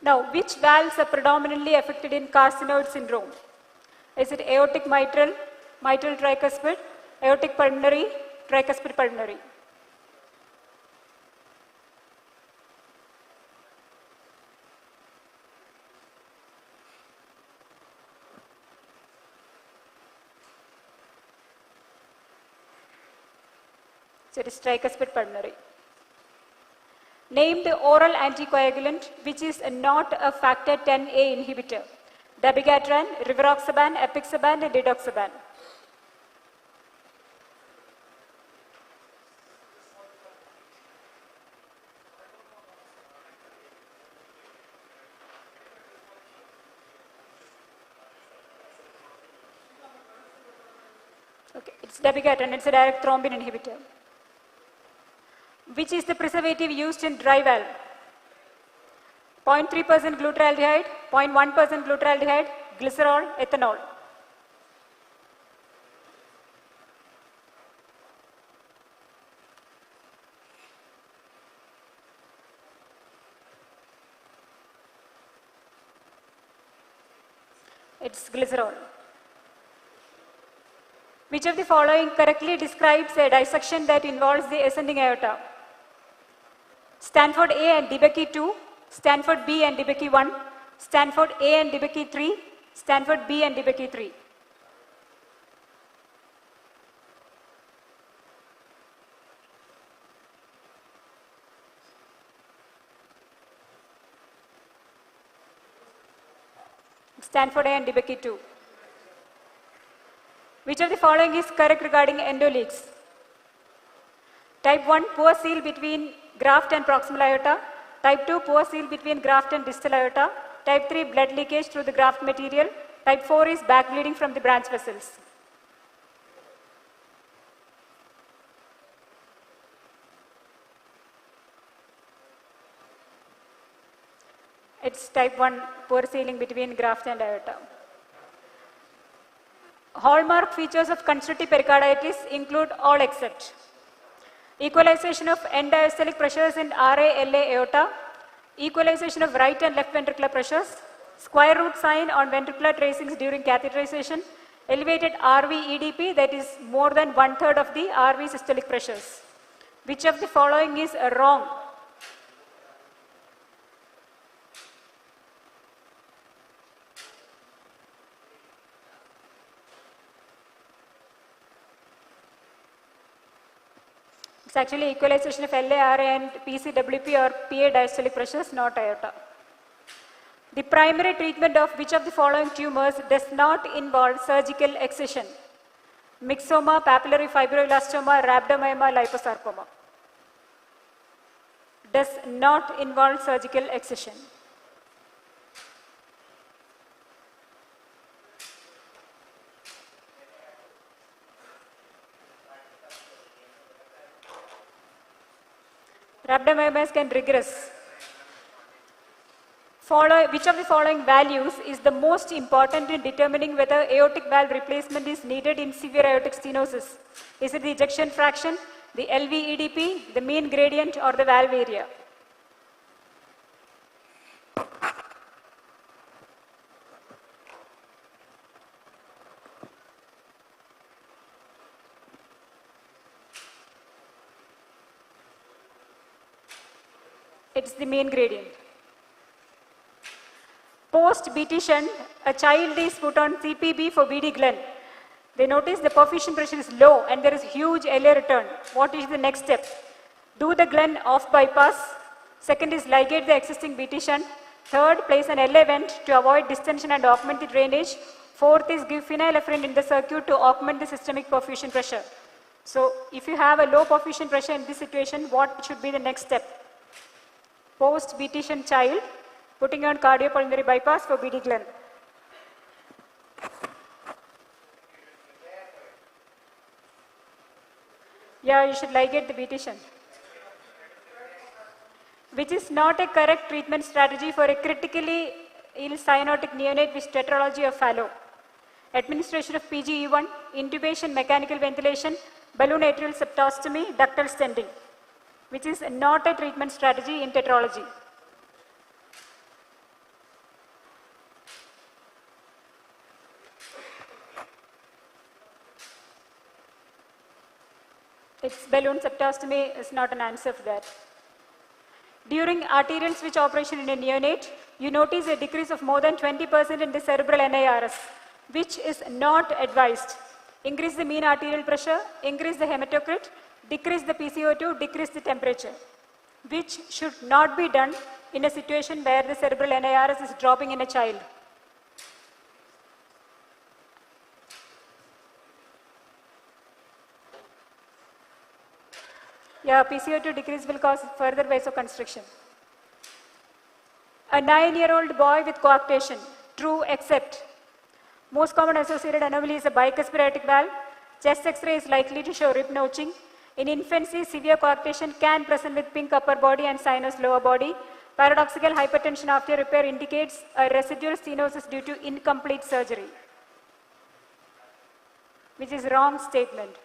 Now, which valves are predominantly affected in carcinoid syndrome? Is it aortic mitral, mitral tricuspid, aortic pulmonary, tricuspid pulmonary? So it is tricuspid pulmonary. Name the oral anticoagulant which is not a factor 10A inhibitor. Dabigatran, rivaroxaban, apixaban, and digoxaban. Okay, it's dabigatran, it's a direct thrombin inhibitor. Which is the preservative used in dry valve? 0.3% glutaraldehyde, 0.1% glutaraldehyde, glycerol, ethanol. It's glycerol. Which of the following correctly describes a dissection that involves the ascending aorta? Stanford A and DeBakey 2, Stanford B and DeBakey 1, Stanford A and DeBakey 3, Stanford B and DeBakey 3. Stanford A and DeBakey 2. Which of the following is correct regarding endoleaks? Type 1, poor seal between graft and proximal aorta. Type 2, poor seal between graft and distal aorta. Type 3, blood leakage through the graft material. Type 4 is back bleeding from the branch vessels. It's type 1, poor sealing between graft and aorta. Hallmark features of constructive pericarditis include all except equalization of end diastolic pressures in RA-LA aorta, equalization of right and left ventricular pressures, square root sign on ventricular tracings during catheterization, elevated RV-EDP, that is more than 1/3 of the RV systolic pressures. Which of the following is wrong? It's actually equalization of LA, RA and PCWP or PA diastolic pressures, not aorta. The primary treatment of which of the following tumors does not involve surgical excision? Myxoma, papillary fibroelastoma, rhabdomyoma, liposarcoma. Does not involve surgical excision. Rhabdomyomas can regress. Which of the following values is the most important in determining whether aortic valve replacement is needed in severe aortic stenosis? Is it the ejection fraction, the LV-EDP, the mean gradient, or the valve area? It's the mean gradient. Post-BT shunt, a child is put on CPB for BD Glen. They notice the perfusion pressure is low and there is huge LA return. What is the next step? Do the Glen off bypass. Second is ligate the existing BT shunt. Third, place an LA vent to avoid distension and augment the drainage. Fourth is give phenylephrine in the circuit to augment the systemic perfusion pressure. So if you have a low perfusion pressure in this situation, what should be the next step? Post-BT shunt child, putting on cardiopulmonary bypass for BD Glen. Yeah, you should ligate the BT shunt. Which is not a correct treatment strategy for a critically ill cyanotic neonate with tetralogy of Fallot. Administration of PGE1, intubation, mechanical ventilation, balloon atrial septostomy, ductal stenting. Which is not a treatment strategy in tetralogy. It's balloon septostomy is not an answer for that. During arterial switch operation in a neonate, you notice a decrease of more than 20% in the cerebral NIRS, which is not advised. Increase the mean arterial pressure, increase the hematocrit, decrease the PCO2, decrease the temperature, which should not be done in a situation where the cerebral NIRS is dropping in a child. Yeah, PCO2 decrease will cause further vasoconstriction. A 9-year-old boy with coarctation, true except. Most common associated anomaly is a bicuspid aortic valve. Chest X-ray is likely to show rib notching. In infancy, severe coarctation can present with pink upper body and cyanous lower body. Paradoxical hypertension after repair indicates a residual stenosis due to incomplete surgery, which is wrong statement.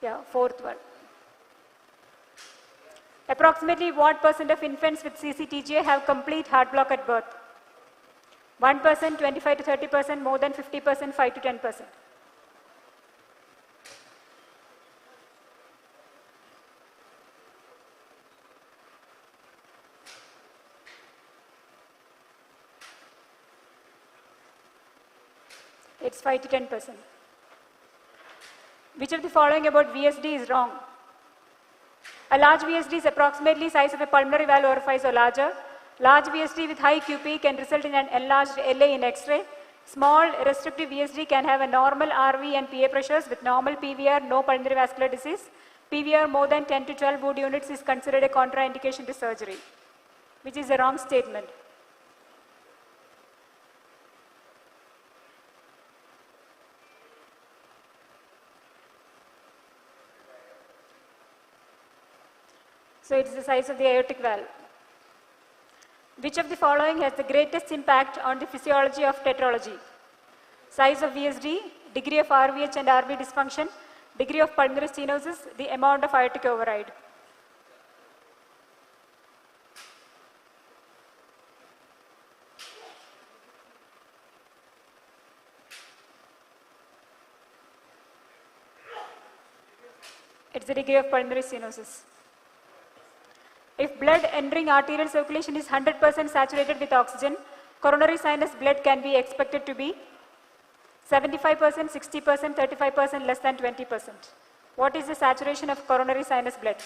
Yeah, fourth one. Approximately what % of infants with CCTGA have complete heart block at birth? 1%, 25 to 30%, more than 50%, 5 to 10%. It's 5 to 10%. Which of the following about VSD is wrong? A large VSD is approximately size of a pulmonary valve orifice or larger. Large VSD with high QP can result in an enlarged LA in X-ray. Small restrictive VSD can have a normal RV and PA pressures with normal PVR, no pulmonary vascular disease. PVR more than 10 to 12 Wood units is considered a contraindication to surgery, which is a wrong statement. So it is the size of the aortic valve. Which of the following has the greatest impact on the physiology of tetralogy? Size of VSD, degree of RVH and RV dysfunction, degree of pulmonary stenosis, the amount of aortic override. It's the degree of pulmonary stenosis. If blood entering arterial circulation is 100% saturated with oxygen, coronary sinus blood can be expected to be 75%, 60%, 35%, less than 20%. What is the saturation of coronary sinus blood?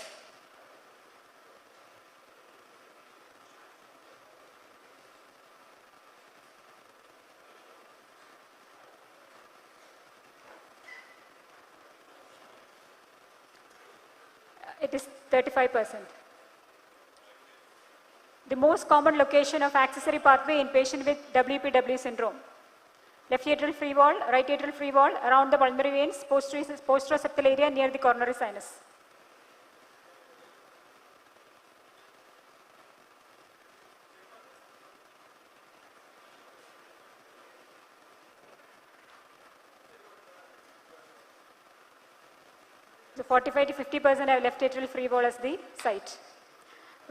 It is 35%. The most common location of accessory pathway in patient with WPW syndrome. Left atrial free wall, right atrial free wall, around the pulmonary veins, posteroseptal area near the coronary sinus. So 45 to 50% have left atrial free wall as the site.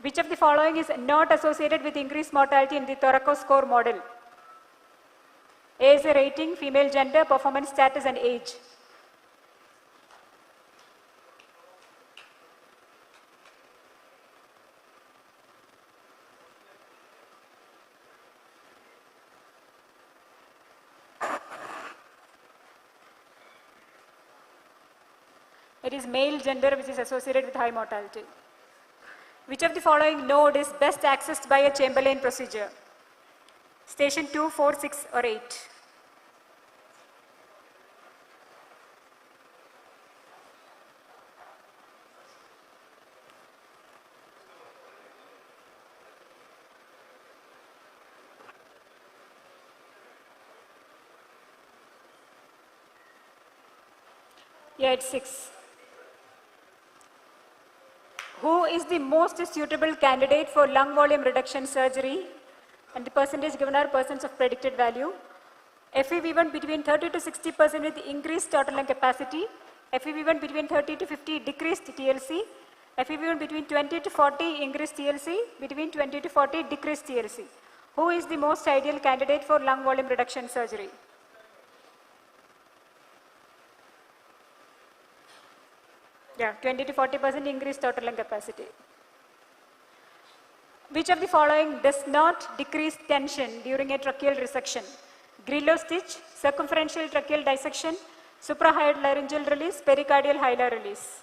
Which of the following is not associated with increased mortality in the Thoraco score model? A is a rating, female gender, performance status and age. It is male gender which is associated with high mortality. Which of the following node is best accessed by a Chamberlain procedure? Station 2, 4, 6 or 8? Yeah, it's 6. Who is the most suitable candidate for lung volume reduction surgery? And the percentage given are persons of predicted value. FEV1 between 30 to 60% with increased total lung capacity. FEV1 between 30 to 50 decreased TLC. FEV1 between 20 to 40 increased TLC. Between 20 to 40 decreased TLC. Who is the most ideal candidate for lung volume reduction surgery? Yeah, 20 to 40% increased total lung capacity. Which of the following does not decrease tension during a tracheal resection? Grillo stitch, circumferential tracheal dissection, supralaryngeal release, pericardial hilar release.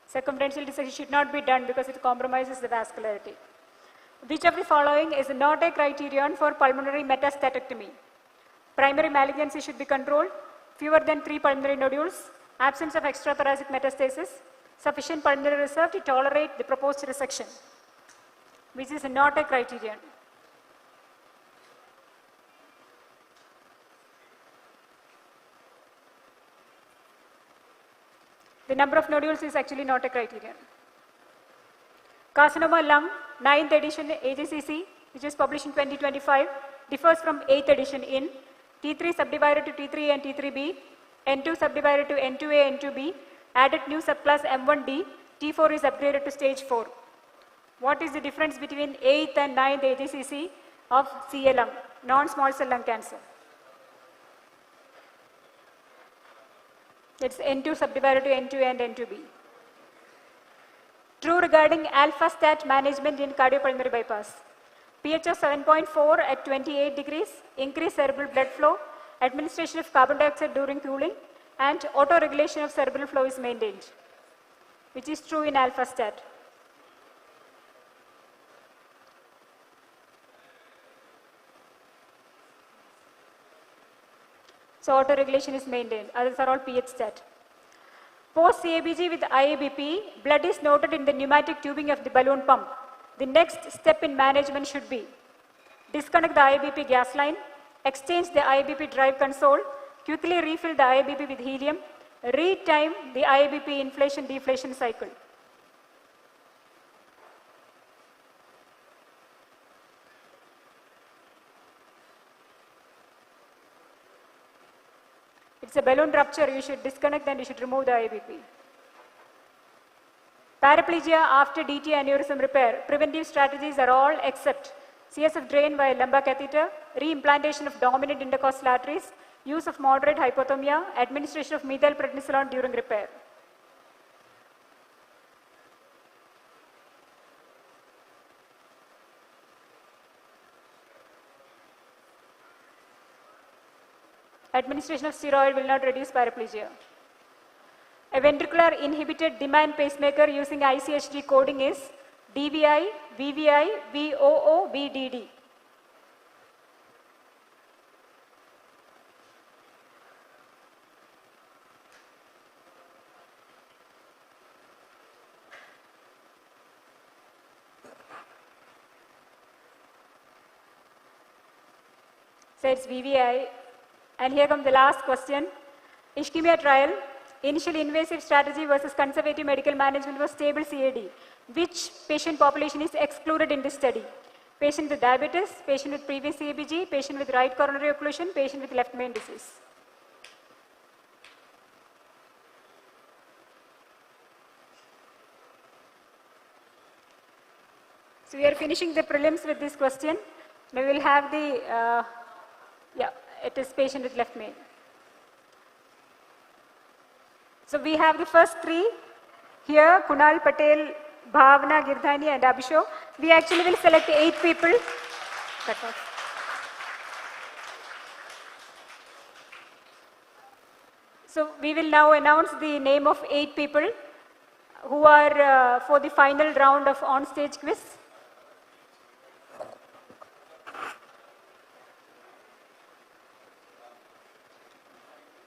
Circumferential dissection should not be done because it compromises the vascularity. Which of the following is not a criterion for pulmonary metastatectomy? Primary malignancy should be controlled, fewer than 3 pulmonary nodules, absence of extrathoracic metastasis, sufficient pulmonary reserve to tolerate the proposed resection, which is not a criterion. The number of nodules is actually not a criterion. Carcinoma lung, 9th edition AJCC, which is published in 2025, differs from 8th edition in T3 subdivided to T3A and T3B, N2 subdivided to N2A and N2B, added new subclass M1D, T4 is upgraded to stage 4. What is the difference between 8th and 9th AJCC of CA lung, non-small cell lung cancer? It's N2 subdivided to N2A and N2B. True regarding alpha stat management in cardiopulmonary bypass. pH of 7.4 at 28 degrees, increased cerebral blood flow, administration of carbon dioxide during cooling, and auto-regulation of cerebral flow is maintained, which is true in alpha stat. So auto-regulation is maintained. Others are all pH stat. Post CABG with IABP, blood is noted in the pneumatic tubing of the balloon pump. The next step in management should be disconnect the IABP gas line, exchange the IABP drive console, quickly refill the IABP with helium, retime the IABP inflation-deflation cycle. It's a balloon rupture, you should disconnect and you should remove the IABP. Paraplegia after DT aneurysm repair. Preventive strategies are all except CSF drain via lumbar catheter, reimplantation of dominant intercostal arteries, use of moderate hypothermia, administration of methylprednisolone during repair. Administration of steroid will not reduce paraplegia. A ventricular inhibited demand pacemaker using ICHG coding is DVI, VVI, VOO, VDD. So it's VVI. And here comes the last question. Ischemia trial, initial invasive strategy versus conservative medical management was stable CAD. Which patient population is excluded in this study? Patient with diabetes, patient with previous CABG, patient with right coronary occlusion, patient with left main disease. So we are finishing the prelims with this question. Now we will have the, it is patient with left main. So we have the first three here, Kunal Patel, Bhavna Girdhani and Abhisho. We actually will select 8 people. So we will now announce the name of 8 people who are for the final round of on-stage quiz.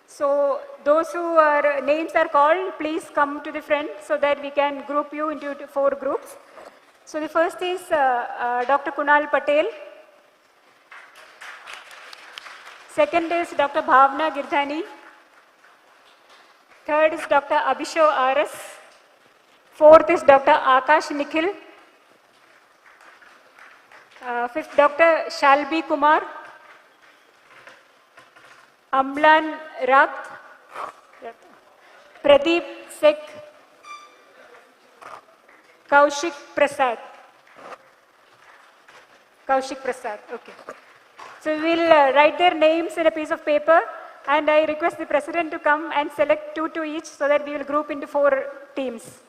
So those who names are called, please come to the front so that we can group you into 4 groups. So the first is Dr. Kunal Patel. Second is Dr. Bhavna Girdhani. Third is Dr. Abhisho RS. Fourth is Dr. Akash Nikhil. Fifth, Dr. Shalbi Kumar. Amlan Rat, Pradeep Sek, Kaushik Prasad. Kaushik Prasad, okay. So we will write their names in a piece of paper and I request the president to come and select 2 to each so that we will group into 4 teams.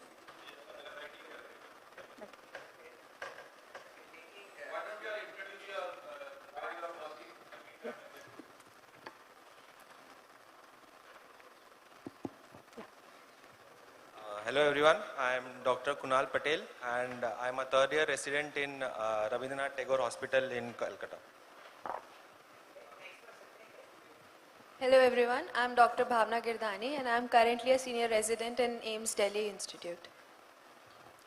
Hello everyone, I am Dr. Kunal Patel and I am a 3rd year resident in Rabindranath Tagore Hospital in Calcutta. Hello everyone, I am Dr. Bhavna Girdhani and I am currently a senior resident in AIMS Delhi Institute.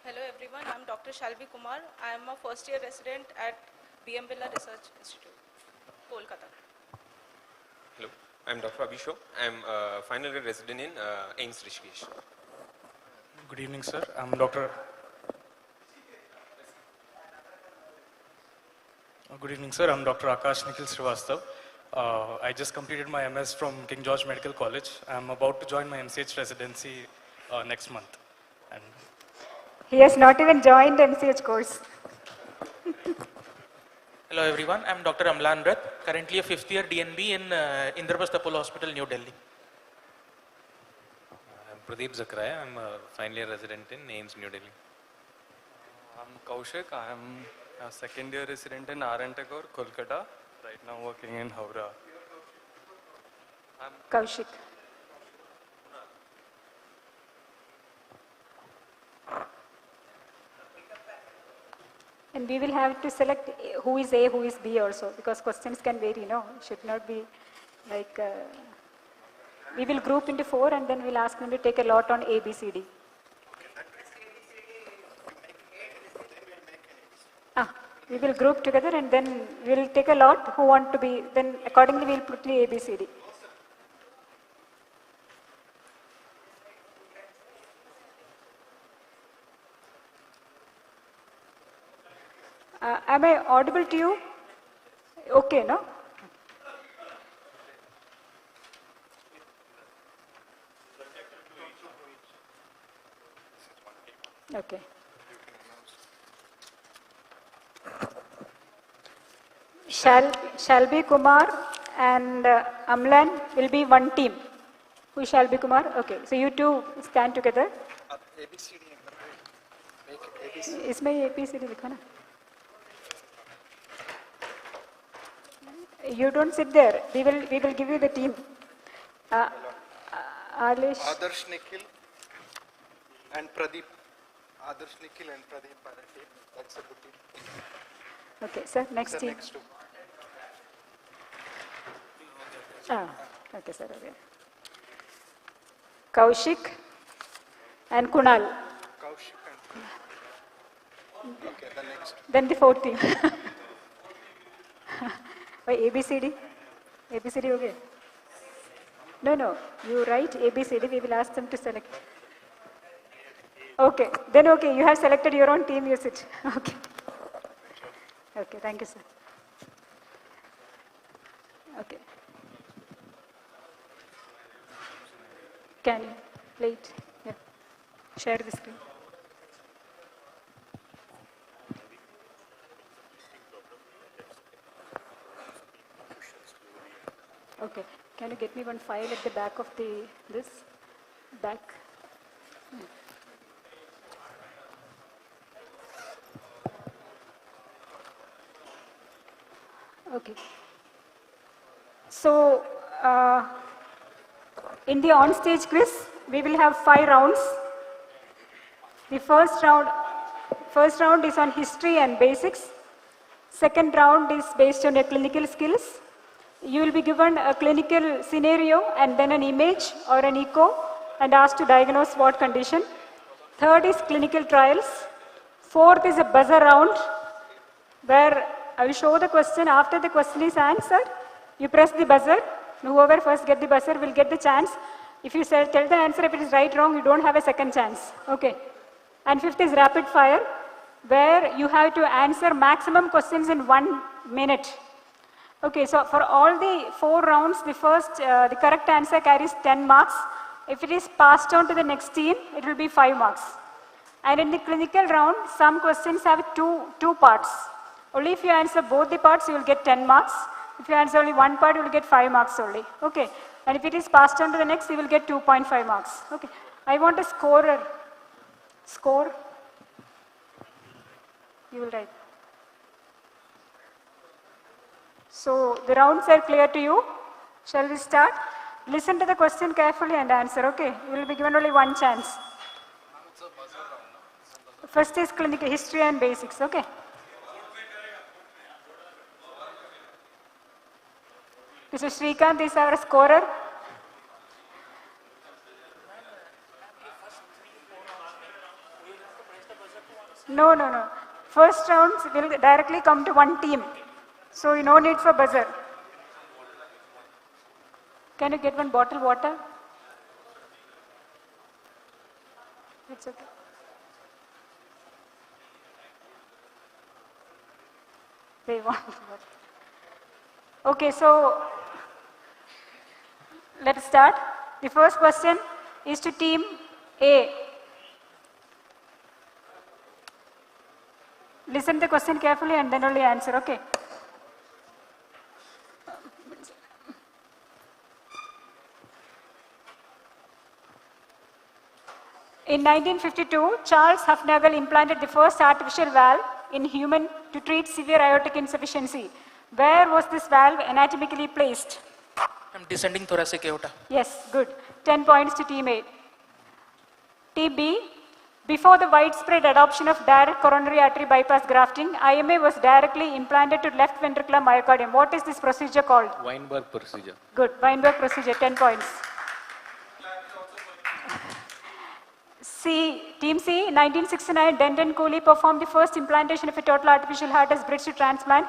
Hello everyone, I am Dr. Shalvi Kumar. I am a 1st year resident at BM Birla Research Institute, Kolkata. Hello, I am Dr. Abhisho. I am a final year resident in AIMS Rishikesh. Good evening, sir. I'm Dr. Good evening, sir. I'm Dr. Akash Nikhil Srivastav. I just completed my MS from King George Medical College. I'm about to join my MCH residency next month. And he has not even joined MCH course. Hello everyone, I'm Dr. Amlan Rath, currently a 5th year DNB in Indraprastha Apollo Hospital, New Delhi. Pradeep Zakaraya, I'm a final year resident in AIMS New Delhi. I'm Kaushik, I am Second year resident in Tagore, Kolkata. Right now working in Howrah. Kaushik. And we will have to select who is A, who is B also, because questions can vary, no? Should not be like, we will group into 4 and then we'll ask them to take a lot on A, B, C, D. We will group together and then we will take a lot who want to be, then accordingly we will put the A, B, C, D. Am I audible to you? Okay, no? Okay. Shalby Kumar and Amlan will be one team. Who is Shalby Kumar? Okay, so you two stand together. इसमें ABCD लिखो ना. You don't sit there. We will give you the team. Alish. Adarsh Nikhil and Pradeep. Adarsh Nikhil and Pradeep are a team. That's a good team. Okay, sir. Next team. Next two. Okay, sir. Okay. Kaushik and Kunal. Kaushik and Kunal. Okay, the next. Then the fourth team. Why ABCD? ABCD okay? No. You write ABCD. We will ask them to select. Okay. Then okay. You have selected your own team. You sit. Okay. Okay. Thank you, sir. Okay. Can you play it? Yeah. Share the screen. Okay. Can you get me one file at the back of this? Back. Okay. So, in the on-stage quiz, we will have 5 rounds. The first round is on history and basics. Second round is based on your clinical skills. You will be given a clinical scenario and then an image or an echo and asked to diagnose what condition. Third is clinical trials. Fourth is a buzzer round where I will show the question. After the question is answered, you press the buzzer. Whoever first get the buzzer will get the chance. If you tell the answer, if it is right, wrong, you don't have a second chance. Okay. And fifth is rapid fire, where you have to answer maximum questions in 1 minute. Okay, so for all the 4 rounds, the correct answer carries 10 marks. If it is passed on to the next team, it will be 5 marks. And in the clinical round, some questions have two parts. Only if you answer both the parts, you will get 10 marks. If you answer only one part, you will get 5 marks only. Okay. And if it is passed on to the next, you will get 2.5 marks. Okay. I want a scorer. Score. You will write. So the rounds are clear to you. Shall we start? Listen to the question carefully and answer. Okay. You will be given only one chance. First is clinical history and basics. Okay. Mr. Srikanth is our scorer. No. First rounds will directly come to one team. So no need for buzzer. Can you get one bottle water? It's okay. They want water. Okay, so let's start. The first question is to team A. Listen to the question carefully and then only answer, okay? In 1952, Charles Hufnagel implanted the first artificial valve in human to treat severe aortic insufficiency. Where was this valve anatomically placed? I'm descending thoracic aorta. Yes, good. 10 points to team A. Team B, before the widespread adoption of direct coronary artery bypass grafting, IMA was directly implanted to left ventricular myocardium. What is this procedure called? Weinberg procedure. Good. Weinberg procedure, 10 points. Team C, 1969, Denton Cooley performed the first implantation of a total artificial heart as bridge to transplant.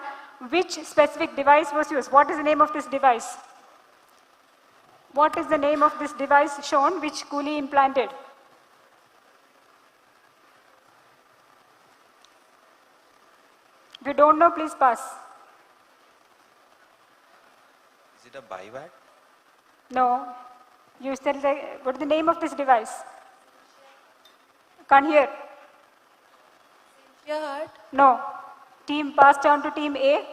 Which specific device was used? What is the name of this device? What is the name of this device shown which Cooley implanted? If you don't know, please pass. Is it a bivac? No. You tell what is the name of this device? Can't hear. Your heart? No. Team pass down to team A.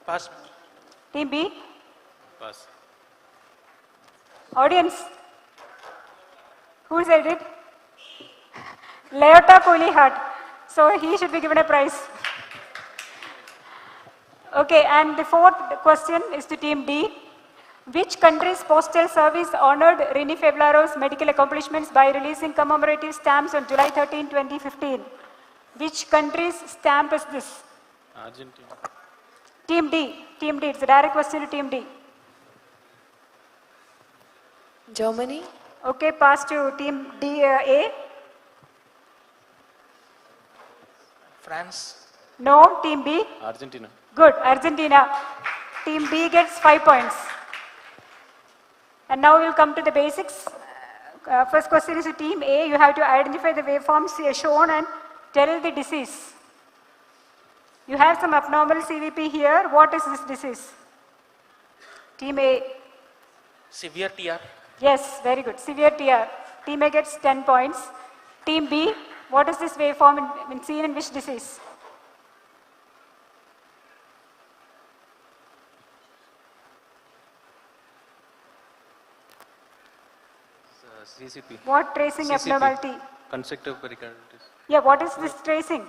Pass. Team B. Pass. Audience. Who said it? Leota Cooley Hart. So he should be given a prize. Okay, and the fourth question is to team D. Which country's postal service honored Rini Fevlaro's medical accomplishments by releasing commemorative stamps on July 13, 2015? Which country's stamp is this? Argentina. Team D. Team D. It's a direct question to team D. Germany? Okay, pass to team D, A. France? No, team B. Argentina. Good, Argentina. Team B gets 5 points. And now we'll come to the basics. First question is to team A. You have to identify the waveforms shown and tell the disease. You have some abnormal CVP here. What is this disease? Team A. Severe TR. Yes, very good. Severe TR. Team A gets 10 points. Team B, what is this waveform seen in which disease? CCP. What tracing CCP. abnormality? Constrictive pericarditis. Yeah, what is this tracing?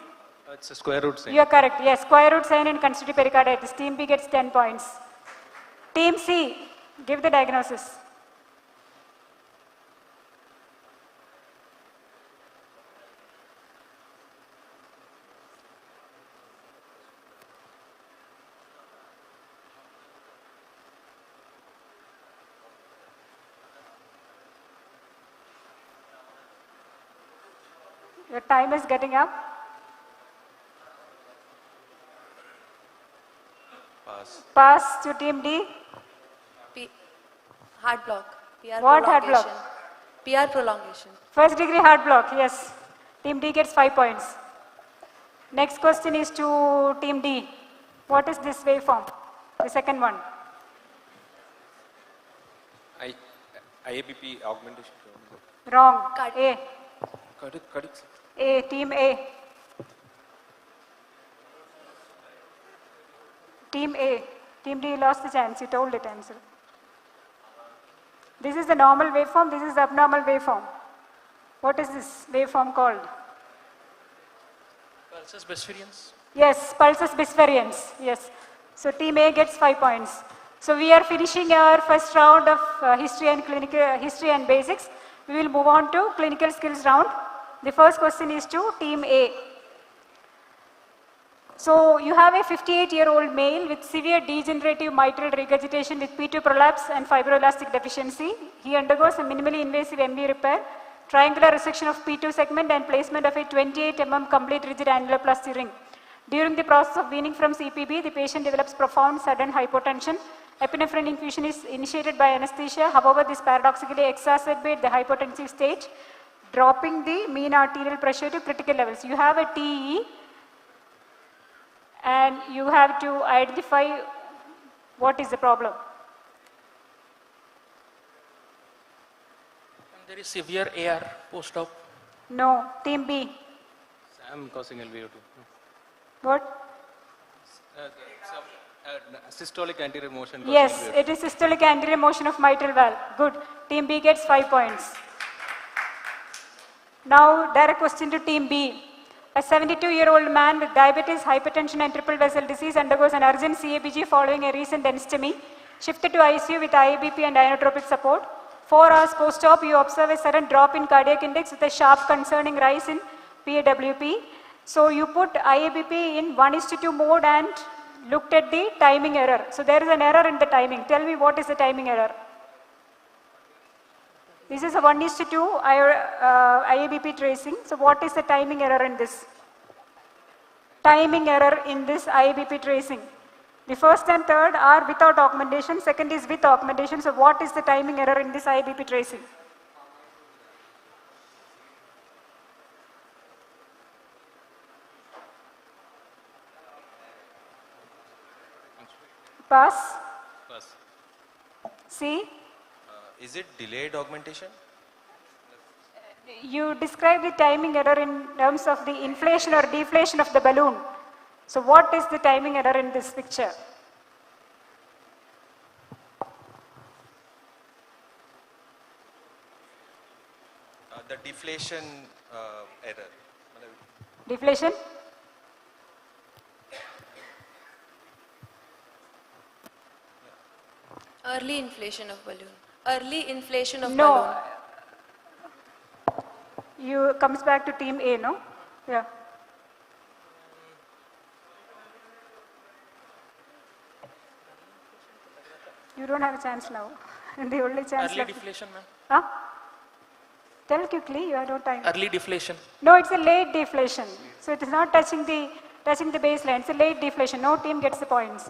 It's a square root sign. You are correct. Yes, square root sign in constrictive pericarditis. Team B gets 10 points. Team C, give the diagnosis. Your time is getting up. Pass. Pass to team D. Heart block. PR What heart block? PR prolongation. First degree heart block, yes. Team D gets 5 points. Next question is to team D. What is this waveform? The second one. IAPP augmentation. Wrong. A. Cardiac. A. Team A. Team A. Team D lost the chance. You told it answer. This is the normal waveform. This is the abnormal waveform. What is this waveform called? Pulsus bisferians. Yes, pulsus bisferians. Yes. So team A gets 5 points. So we are finishing our first round of history and basics. We will move on to clinical skills round. The first question is to team A. So you have a 58-year-old male with severe degenerative mitral regurgitation with P2 prolapse and fibroelastic deficiency. He undergoes a minimally invasive MB repair, triangular resection of P2 segment and placement of a 28 mm complete rigid annuloplasty ring. During the process of weaning from CPB, the patient develops profound sudden hypotension. Epinephrine infusion is initiated by anesthesia. However, this paradoxically exacerbates the hypotensive stage, dropping the mean arterial pressure to critical levels. You have a TE and you have to identify what is the problem. And there is severe AR post-op. No. Team B. I'm causing LVO2. What? Systolic anterior motion. causing Yes, LVO2. it is systolic anterior motion of mitral valve. Good. Team B gets 5 points. Now, direct question to team B. A 72-year-old man with diabetes, hypertension and triple vessel disease undergoes an urgent CABG following a recent densitomy. Shifted to ICU with IABP and inotropic support. 4 hours post-op, you observe a sudden drop in cardiac index with a sharp concerning rise in PAWP. So you put IABP in 1:2 mode and looked at the timing error. So there is an error in the timing. Tell me what is the timing error. This is a 1:2 IABP tracing. So what is the timing error in this? Timing error in this IABP tracing. The first and third are without augmentation, second is with augmentation. So what is the timing error in this IABP tracing? Pass? Pass. C? Is it delayed augmentation? You describe the timing error in terms of the inflation or deflation of the balloon. So what is the timing error in this picture? The deflation error. Deflation? Early inflation of balloon. Early inflation of No. balloon. You comes back to team A, no? Yeah. You don't have a chance now. The only chance Early left. deflation, ma'am. Huh? Tell quickly, you have no time. Early deflation. No, it's a late deflation. So it is not touching the baseline. It's a late deflation. No team gets the points.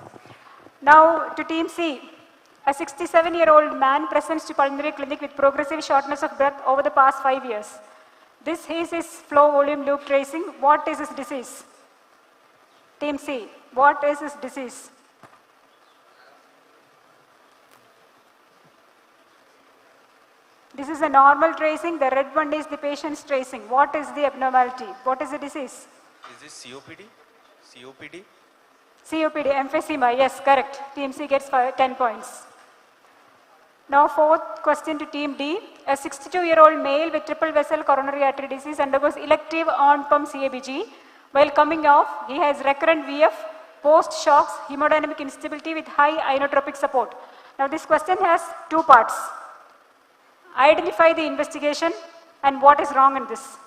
Now to team C. A 67-year-old man presents to pulmonary clinic with progressive shortness of breath over the past 5 years. This is his flow volume loop tracing. What is his disease? Team C. What is his disease? This is a normal tracing. The red one is the patient's tracing. What is the abnormality? What is the disease? Is this COPD? COPD? COPD, emphysema. Yes, correct. Team C gets 10 points. Now fourth question to team D. A 62-year-old male with triple vessel coronary artery disease undergoes elective on-pump CABG. While coming off, he has recurrent VF, post-shocks, hemodynamic instability with high inotropic support. Now this question has 2 parts. Identify the investigation and what is wrong in this.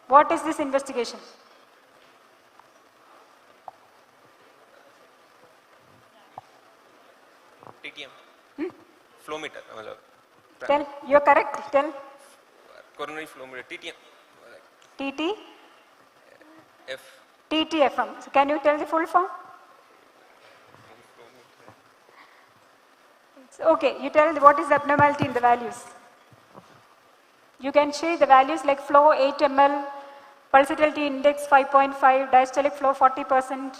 What is this investigation? TTM. Flow meter. Tell, you're correct. Tell. Coronary flow meter. TTM. TT? F. TTFM. So can you tell the full form? Okay, you tell what is the abnormality in the values. You can see the values like flow 8 ml, pulsatility index 5.5, diastolic flow 40%.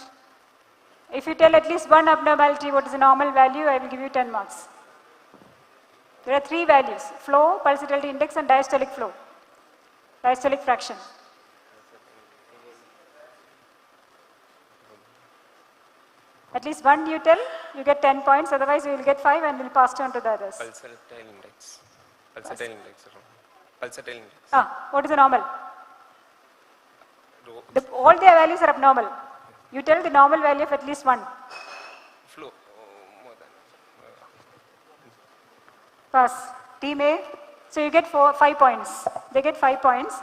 If you tell at least one abnormality, what is the normal value, I will give you 10 marks. There are 3 values, flow, pulsatility index and diastolic flow, diastolic fraction. At least one you tell, you get 10 points, otherwise you will get 5 and will pass on to the others. Pulsatile index. Pulsatile index. Pulsatile index. What is the normal? All their values are abnormal. You tell the normal value of at least one. Flow. More than. Pass. Team A. So you get 5 points. They get 5 points.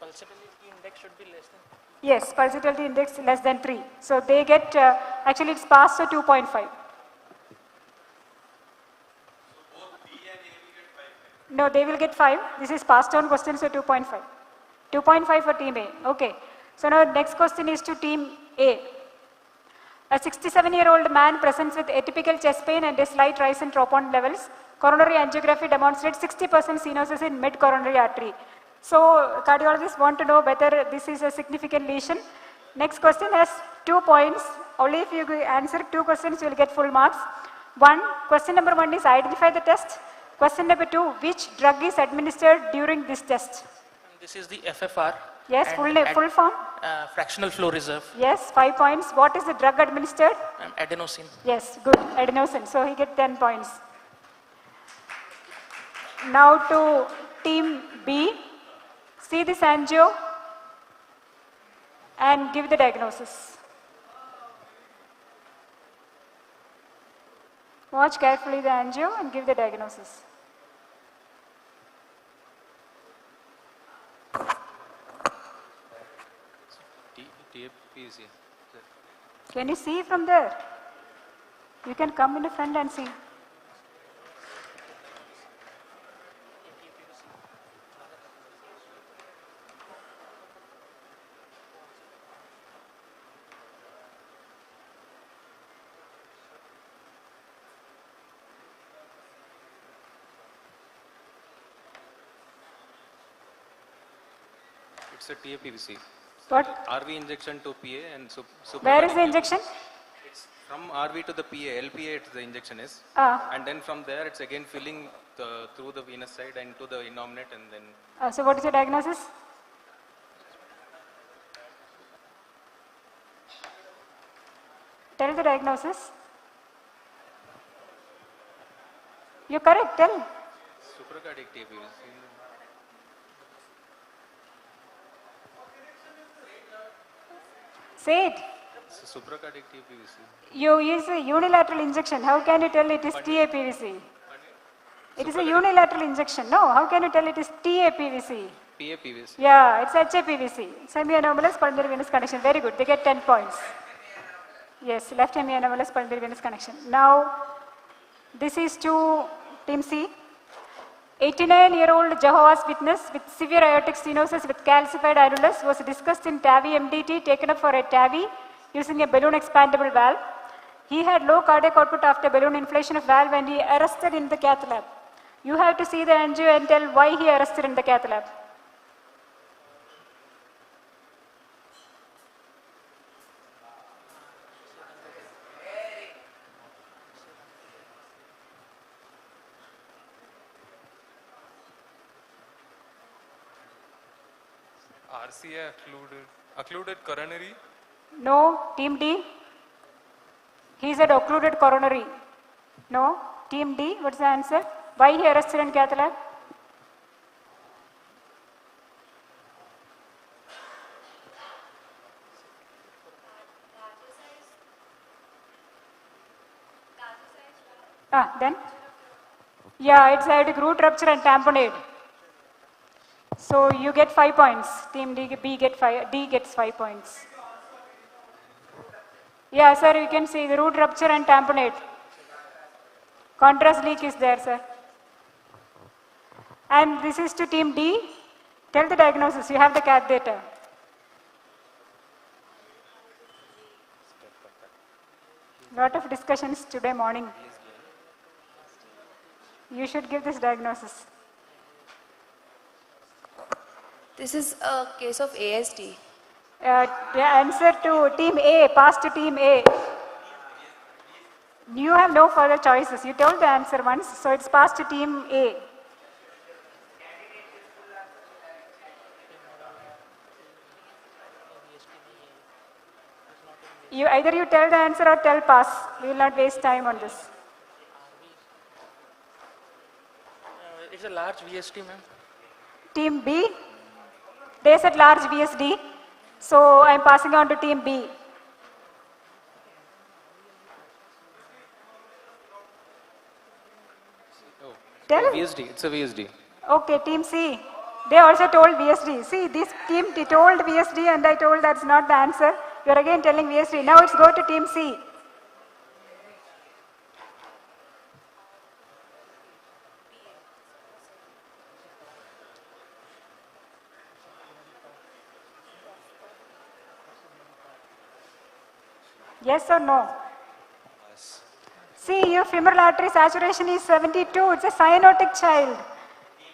Pulsatility index should be less than. Yes, pulsatility index less than 3. So they get, actually it's passed, so 2.5. No, they will get 5. This is passed on question, so 2.5. 2.5 for team A. Okay. So now next question is to team A. A 67-year-old man presents with atypical chest pain and a slight rise in troponin levels. Coronary angiography demonstrates 60% stenosis in mid-coronary artery. So cardiologists want to know whether this is a significant lesion. Next question has 2 points. Only if you answer 2 questions, you will get full marks. Question number 1 is identify the test. Question number 2, which drug is administered during this test? This is the FFR. Yes, full form. Fractional flow reserve. Yes, 5 points. What is the drug administered? Adenosine. Yes, good, adenosine. So he gets 10 points. Now to team B. See this angio and give the diagnosis. Watch carefully the angio and give the diagnosis. TAPC. Can you see from there? You can come in the front and see. It's a TAPVC. What? RV injection to PA and Where is the injection? It's from RV to the PA, LPA the injection is. And then from there it's again filling through the venous side and to the innominate and then. So what is your diagnosis? Tell the diagnosis. You're correct, tell. Supracardiac TAPVC. Say it. It's a supracardiac TAPVC. You use a unilateral injection. How can you tell it is TAPVC? It is a unilateral injection. No, how can you tell it is TAPVC? PAPVC. Yeah, it's HAPVC. Semi-anomalous pulmonary venous connection. Very good. They get 10 points. Yes, left hemi-anomalous pulmonary venous connection. Now, this is to team C. 89-year-old Jehovah's Witness with severe aortic stenosis with calcified annulus was discussed in TAVI MDT taken up for a TAVI using a balloon expandable valve. He had low cardiac output after balloon inflation of valve and he arrested in the cath lab. You have to see the angio and tell why he arrested in the cath lab. RCA occluded coronary. No, team D. He said occluded coronary. No, team D. What's the answer? Why he arrested in cath lab? Then? Yeah, it's aortic root rupture and tamponade. So you get 5 points. Team D gets 5 points. Yeah, sir, you can see the root rupture and tamponade. Contrast leak is there, sir. And this is to team D. Tell the diagnosis. You have the cath data. Lot of discussions today morning. You should give this diagnosis. This is a case of ASD. The answer to team A, pass to team A. You have no further choices. You told the answer once, so it's passed to team A. Either you tell the answer or tell pass. We will not waste time on this. It's a large VSD, ma'am. Team B, they said large VSD. So I am passing on to team B. Tell. VSD, it's a VSD. Okay, team C. They also told VSD. See, this team told VSD and I told that's not the answer. You're again telling VSD. Now let's go to team C. Yes or no? Yes. See, your femoral artery saturation is 72. It's a cyanotic child.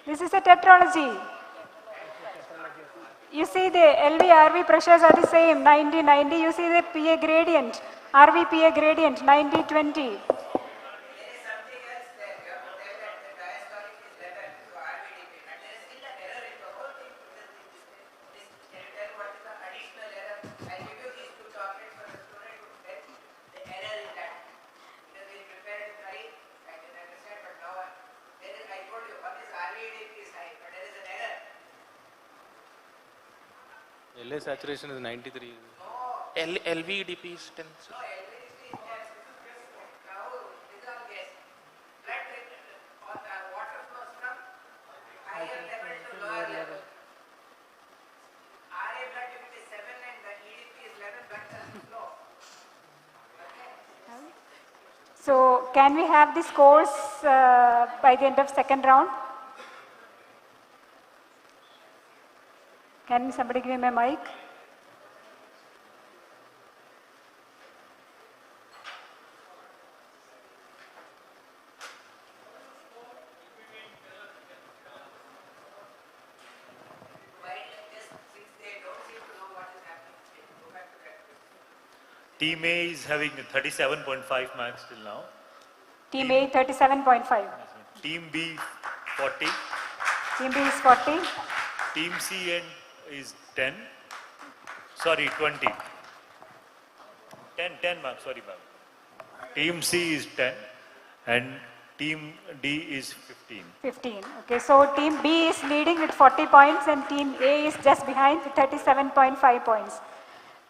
This is a tetralogy. You see the LV, RV pressures are the same, 90, 90. You see the PA gradient, RV PA gradient, 90, 20. LA saturation is 93. LVEDP is 10. Sir. So can we have the scores by the end of second round? Can somebody give me a mic? Team A is having 37.5 marks till now. Team A 37.5. Team B 40. Team B is 40. Team C is 10. Sorry, 20. 10 marks, sorry ma'am. Team C is 10 and Team D is 15. 15. Okay, so Team B is leading with 40 points and Team A is just behind with 37.5 points.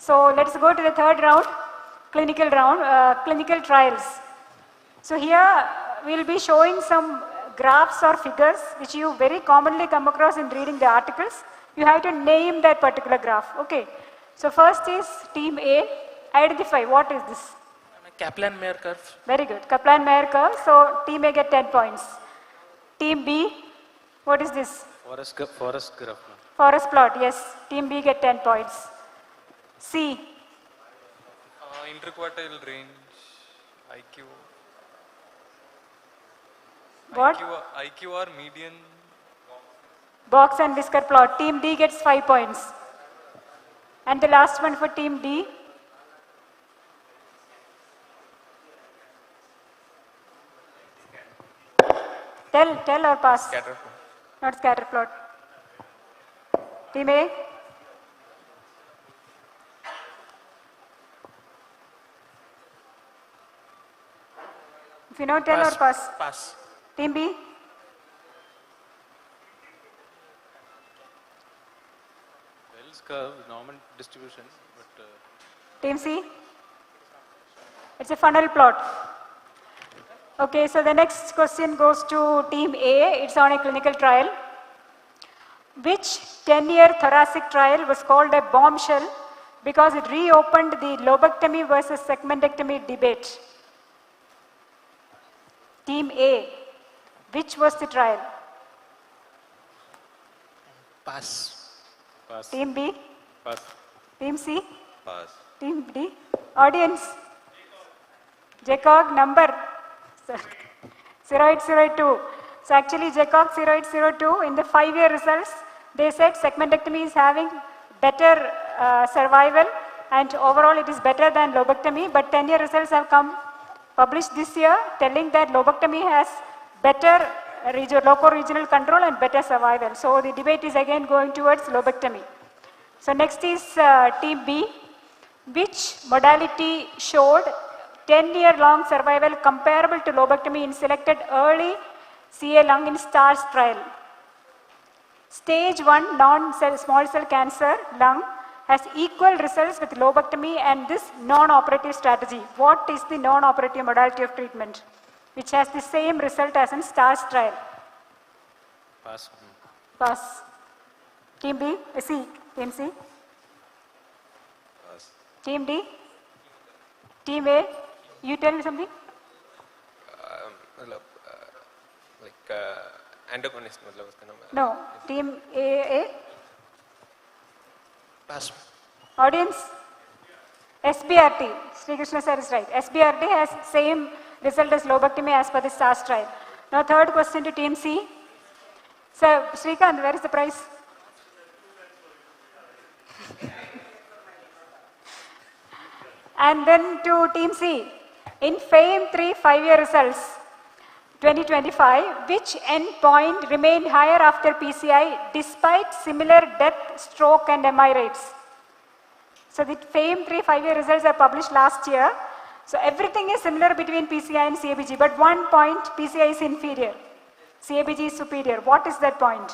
So let's go to the third round, clinical trials. So here we'll be showing some graphs or figures which you very commonly come across in reading the articles. You have to name that particular graph. Okay. So first is Team A. Identify what is this? Kaplan-Meier curve. Very good. Kaplan-Meier curve. So Team A get 10 points. Team B, what is this? Forest graph. Forest plot. Yes. Team B get 10 points. C. Interquartile range, IQ. What? IQR median. Box and whisker plot. Team D gets 5 points. And the last one for Team D. Tell or pass? Scatter. Not scatter plot. Team A. If you know, tell or pass? Pass. Team B? Wells curve, normal distribution, but... Team C? It's a funnel plot. Okay, so the next question goes to Team A. It's on a clinical trial. Which 10-year thoracic trial was called a bombshell because it reopened the lobectomy versus segmentectomy debate? Team A, which was the trial? Pass. Pass. Team B? Pass. Team C? Pass. Team D? Audience? JCOG number? 0802. So actually JCOG 0802 in the 5-year results, they said segmentectomy is having better survival and overall it is better than lobectomy, but 10-year results have come published this year telling that lobectomy has better local regional control and better survival. So the debate is again going towards lobectomy. So next is Team B. Which modality showed 10-year long survival comparable to lobectomy in selected early CA lung in STARS trial? Stage 1 small cell cancer lung has equal results with lobectomy and this non-operative strategy. What is the non-operative modality of treatment which has the same result as in STARS trial? Pass. Pass. Team B? C. Team C? Pass. Team D? Team A? You tell me something? Antagonist. No. Team A? Pass. Audience? SBRT. Sri Krishna sir is right. SBRT has same result as lobectomy as per the STARS trial. Now third question to Team C. Sir, Srikanth, where is the prize? And then to Team C. In FAME3 5-year results, 2025, which endpoint remained higher after PCI despite similar death, stroke and MI rates? So the FAME3 5-year results are published last year. So everything is similar between PCI and CABG, but one point PCI is inferior, CABG is superior. What is that point?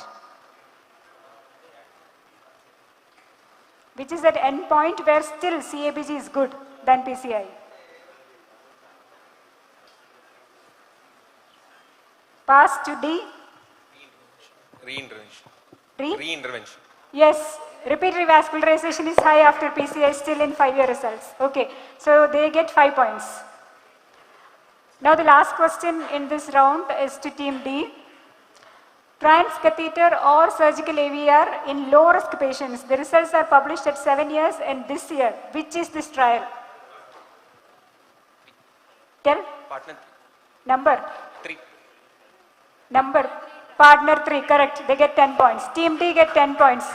Which is at end point where still CABG is good than PCI? Pass to D. Re-intervention. Re? Re-intervention. Yes, repeat revascularization is high after PCI still in 5-year results. Okay, so they get 5 points. Now the last question in this round is to team D. Transcatheter or surgical AVR in low risk patients. The results are published at 7 years and this year. Which is this trial? Tell. Partner Number. 3. Number. Partner 3, correct. They get 10 points. Team D get 10 points.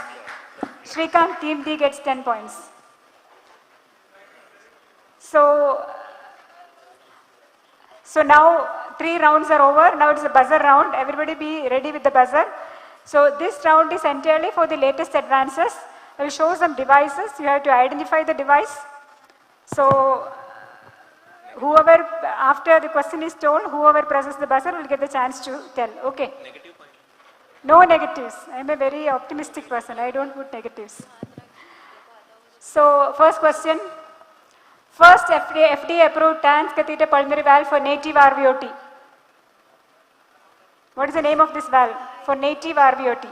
Shrikant, team D gets 10 points. So now 3 rounds are over. Now it's a buzzer round. Everybody be ready with the buzzer. So this round is entirely for the latest advances. I will show some devices. You have to identify the device. So whoever, after the question is told, whoever presses the buzzer will get the chance to tell. Okay. Negative point. No negatives. I am a very optimistic person. I don't put negatives. So first question. First FDA approved transcatheter pulmonary valve for native RVOT. What is the name of this valve for native RVOT?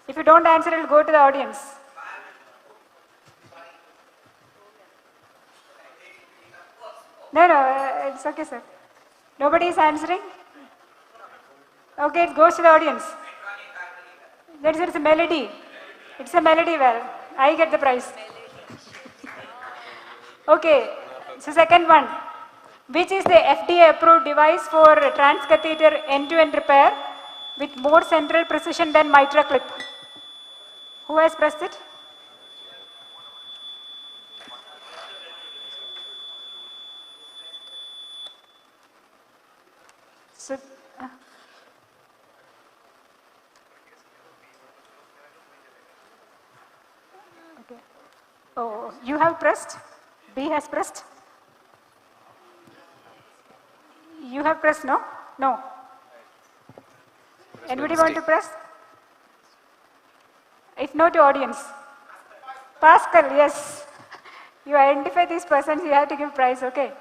If you don't answer, it will go to the audience. No, it's okay, sir. Nobody is answering? Okay, it goes to the audience. That is, it's a melody. It's a melody valve. I get the prize. Okay, so second one. Which is the FDA approved device for transcatheter end-to-end repair with more central precision than mitral clip? Who has pressed it? So, okay. Oh, you have pressed? B has pressed? You have pressed, no? No. Anybody want to press? If no, to audience. Pascal, yes. You identify these persons, you have to give prize, okay.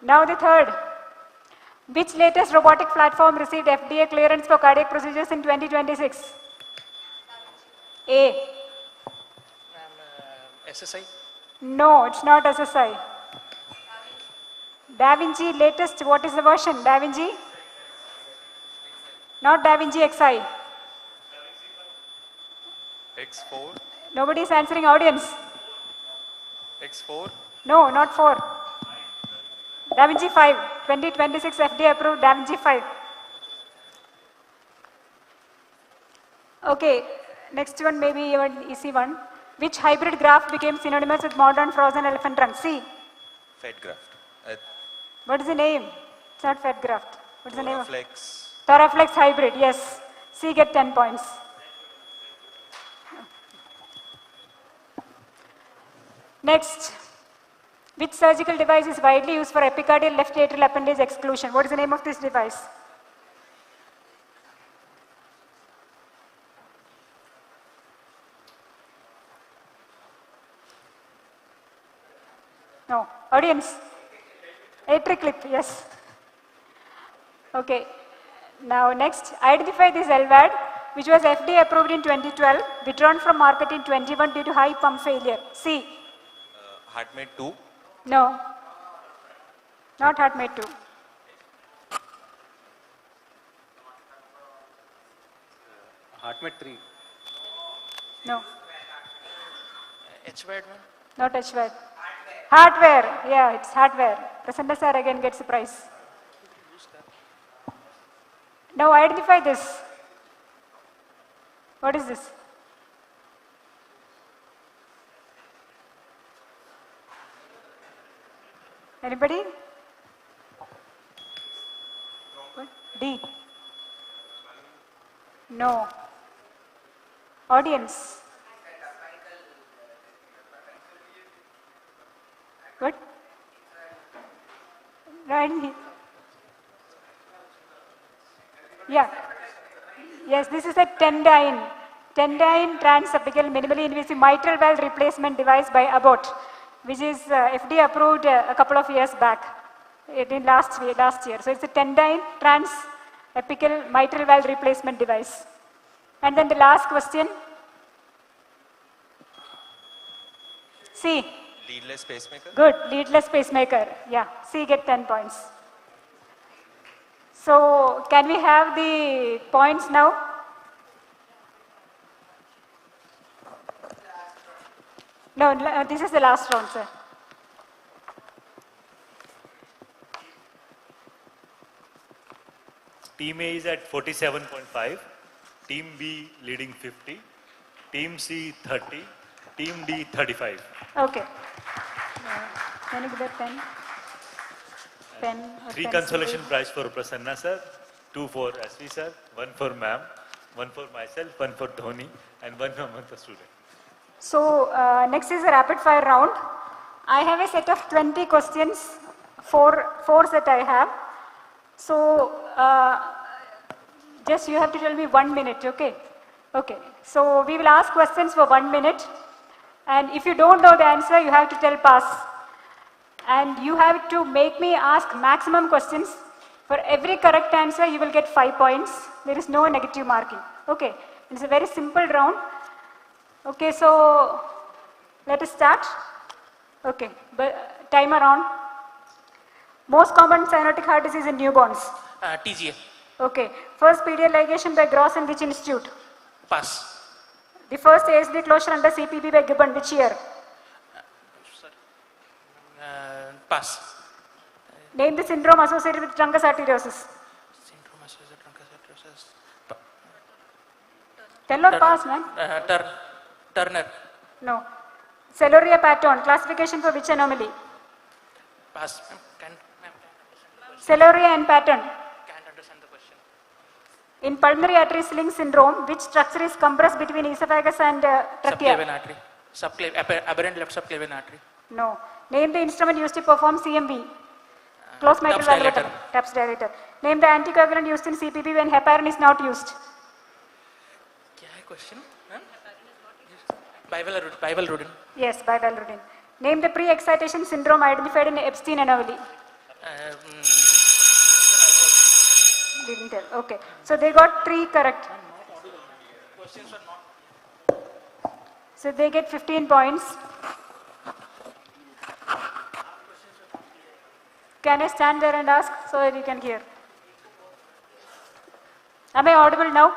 Now the third. Which latest robotic platform received FDA clearance for cardiac procedures in 2026? A. SSI? No, it's not SSI. Da Vinci latest, what is the version? Da Vinci? Not Da Vinci XI. X4. Nobody is answering, audience. X4. No, not 4. Da Vinci 5. 2026 FDA approved Da Vinci 5. Okay, next one may be an easy one. Which hybrid graft became synonymous with modern frozen elephant trunk? C. Fed graft. What is the name? It's not fed graft. What is the name? Thoraflex. Thoraflex hybrid, yes. C get 10 points. Next. Which surgical device is widely used for epicardial left atrial appendage exclusion? What is the name of this device? No. Audience? AtriClip, yes. Okay. Now next, identify this LVAD, which was FDA approved in 2012, withdrawn from market in 21 due to high pump failure. C. HeartMate 2. No. Not HeartMate 2. HeartMate 3. No. HVAD? Not HVAD. Hardware. Yeah, it's hardware. Prasanna sir again gets a prize. Now identify this. What is this? Anybody? What? D. No. Audience. Good. Right. Yeah. Yes, this is a tendine. Tendyne transapical minimally invasive mitral valve replacement device by Abbott, which is FDA approved a couple of years back, in last year. So it's a Tendyne transapical mitral valve replacement device. And then the last question. C. Leadless pacemaker. Good, leadless pacemaker. Yeah, C get 10 points. So can we have the points now? No, this is the last round, sir. Team A is at 47.5, Team B leading 50, Team C 30, Team D 35. Okay. Can you give that pen? Pen or 3 pencil? consolation prize for Prasanna sir, 2 for SV sir, 1 for ma'am, 1 for myself, 1 for Dhoni, and 1 among the student. So next is a rapid fire round. I have a set of 20 questions, four set I have. So just you have to tell me 1 minute, okay? Okay. So we will ask questions for 1 minute. And if you don't know the answer, you have to tell pass. And you have to make me ask maximum questions. For every correct answer, you will get 5 points. There is no negative marking. Okay. It's a very simple round. Okay, so let us start. Okay, but timer on. Most common cyanotic heart disease in newborns. TGA. Okay, first PDA ligation by Gross and which institute? Pass. The first ASD closure under CPB by Gibbon, which year? Pass. Name the syndrome associated with truncus arteriosus. Syndrome associated truncus arteriosus. Tell or pass, man? Turner. No. Celoria pattern, classification for which anomaly? Pass. Celoria and pattern. Can't understand the question. In pulmonary artery sling syndrome, which structure is compressed between esophagus and trachea? Subclavian artery. Aberrant left subclavian artery. No. Name the instrument used to perform CMV. Close mitral valve. TAPS dilator. Name the anticoagulant used in CPB when heparin is not used. Kya hai question? Bivalirudin. Yes, bivalirudin. Name the pre-excitation syndrome identified in Epstein anomaly. Didn't tell. Okay. So they got 3 correct. So they get 15 points. Can I stand there and ask so that you can hear? Am I audible now?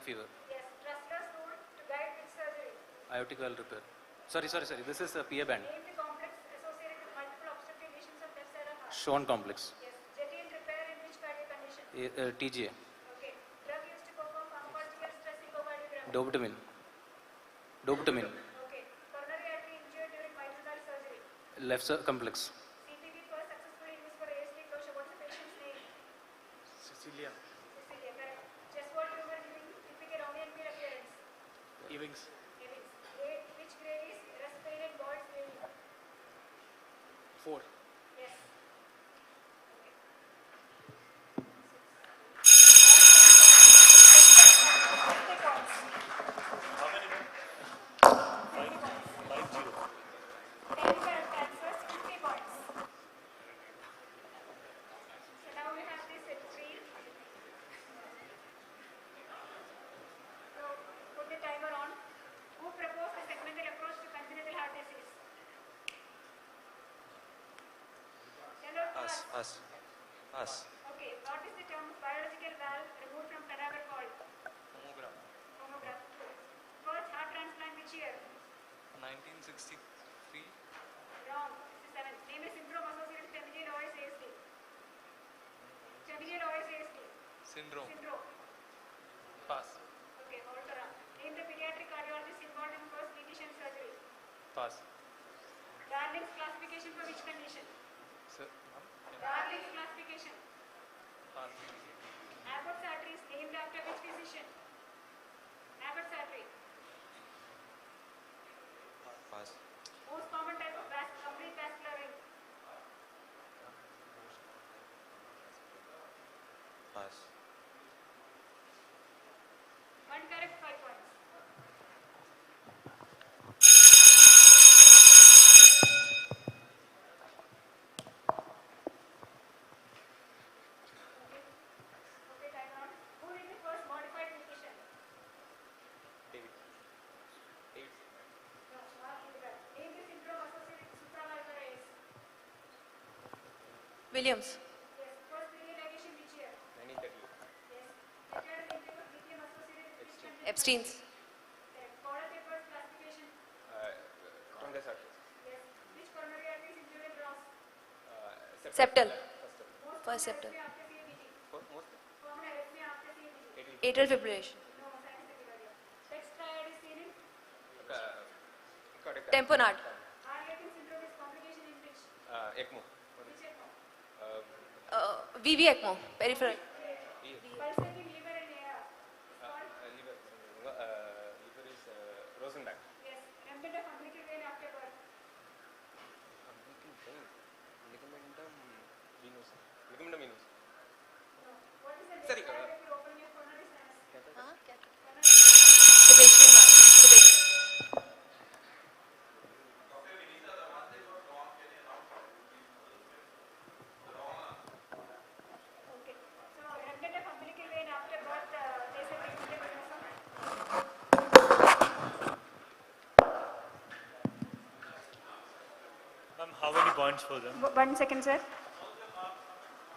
Fever. Yes. Trussler's rule to guide which surgery? Aortic valve repair. Sorry. This is a PA band. Name the complex associated with multiple obstructive lesions of left side of heart. Schwann complex. Yes. Jetty and repair in which cardiac condition? TGA. Okay. Drug used to perform pharmacological stress echocardiogram. Dopamine. Okay. Coronary artery injured during mitral valve surgery. Left complex. CPB first successfully used for ASD closure. What's the patient's name? Cecilia. Correct. Chest wall tumor giving typical onion peel appearance. Ewing's. Which grade is respiratory Bald's grade? 4. Yes. Us. Okay, what is the term biological valve removed from cadaver called? Homograft. First heart transplant which year? Syndrome. Syndrome. Pass. Okay, Volterra. Name the pediatric cardiologist involved in first deficiency surgery. Pass. Darling's classification for which condition? Sir. Darling's classification. Pass. Abbott's artery is named after which physician? Abbott's artery. Pass. Most common type of complete vascular ring. Pass. One correct, 5 points. Okay, time on. Who did the first modified nutrition? David. David. No, not Hildegard. Name the syndrome associated with supravalvular AS. Williams. Yes. First realization which year? 1930. Yes. Method and intake of lithium associated with which condition? Epstein's. Correct. Caudal tapered classification. Congress arteries. Yes. Which coronary artery is included gross? Septal. Most First common septal. arrhythmia after CABG. Most. Common arrhythmia after CABG. Atrial fibrillation. No, scientific area. Text triad is seen in Tamponade. heart-lating syndrome is complication in which? ECMO. Which ECMO? VV ECMO. Peripheral. Pulsating liver and AR. Liver. Liver is Rosenbach. Yes. Remnant of umbilical vein after birth. Ligamentum venous. Ligamentum venous. No. What is the Sorry, next triad if you open your coronary sinus? Sebastian Mark. Sebastian. Okay. So remnant of umbilical vein after birth, they say ventricular aneurysm. How many points for them? 1 second, sir.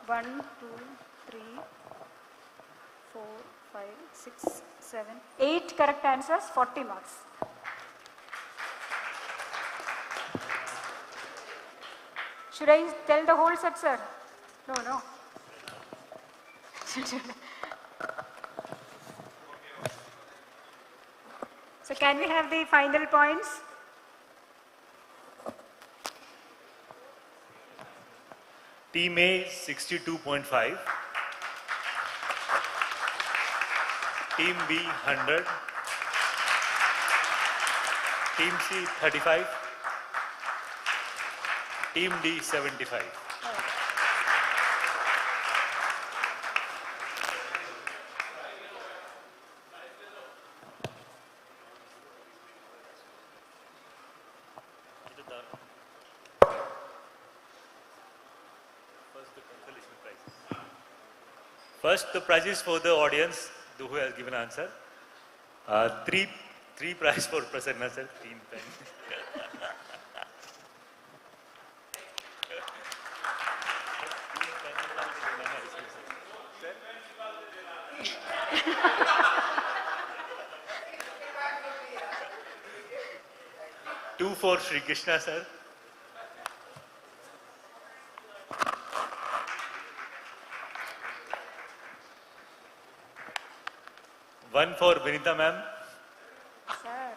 1, 2, 3, 4, 5, 6, 7, 8 correct answers, 40 marks. Should I tell the whole set, sir? No, no. So can we have the final points? Team A 62.5. Team B 100. Team C 35. Team D 75. First, the prizes for the audience, who has given answer. Three prize for Prasanna sir, 3 pen. Two for Shri Krishna sir. One for Vinita ma'am. Sir.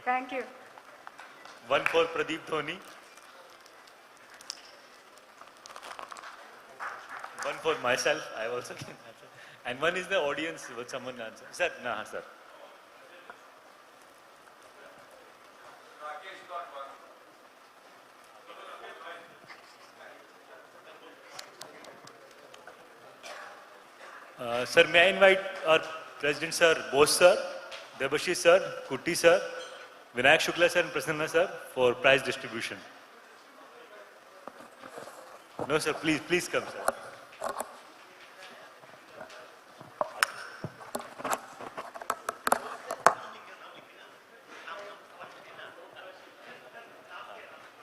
Thank you. One for Pradeep Dhoni. One for myself, I also can answer. And one is the audience, what someone answer. Sir, nah, sir. Sir, may I invite our President Sir, Bose Sir, Debashi Sir, Kutti Sir, Vinayak Shukla Sir and Prasanna Sir for prize distribution. No sir, please come sir.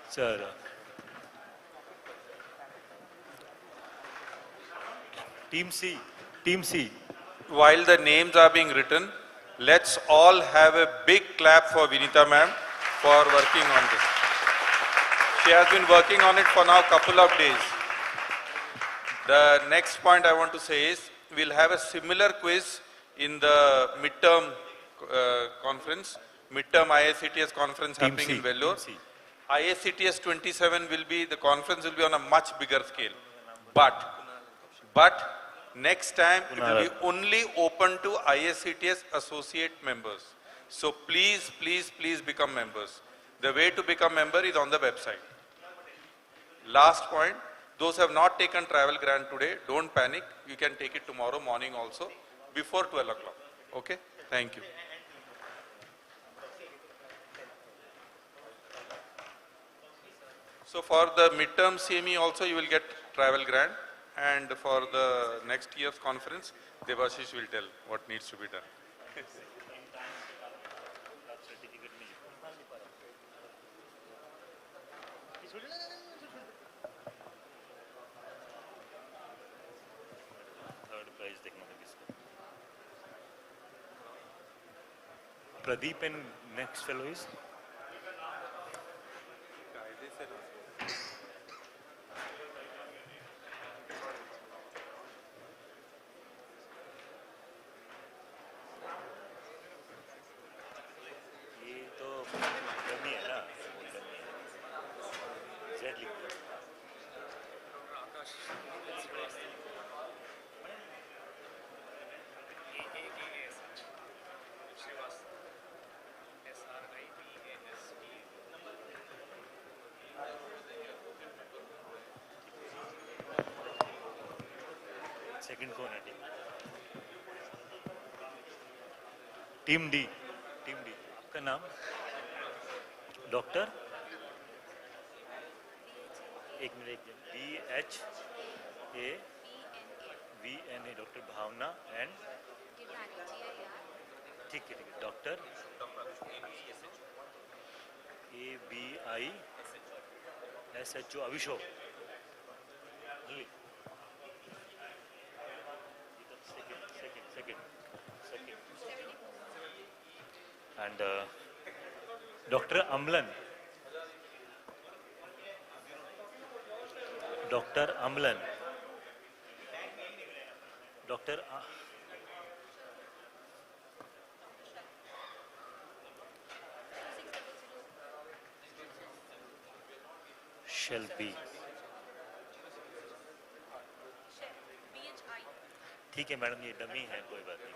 Sir. Team C. While the names are being written, let's all have a big clap for Vinita ma'am for working on this. She has been working on it for now a couple of days. The next point I want to say is, we'll have a similar quiz in the midterm conference, midterm IACTS conference Team happening C, in Vellore. Team C. IACTS 27 will be, the conference will be on a much bigger scale. But next time it will be only open to IACTS associate members. So please, please, please become members. The way to become member is on the website. Last point, those who have not taken travel grant today, don't panic. You can take it tomorrow morning also before 12 o'clock. Okay? Thank you. So for the midterm CME also you will get travel grant, and for the next year's conference, Devashish will tell what needs to be done. Pradeep and next fellow is? ये तो dummy है ना, Z लिख दो। Second कौन है team D? Team D, आपका नाम? डॉक्टर एक minute, BHAVNA, doctor Bhavna and ठीक है doctor ABISHO Abhishek. And Dr. Amlan. Dr. Amlan. Dr. Shelby. ठीक है मैडम, ये डमी है, कोई बात नहीं।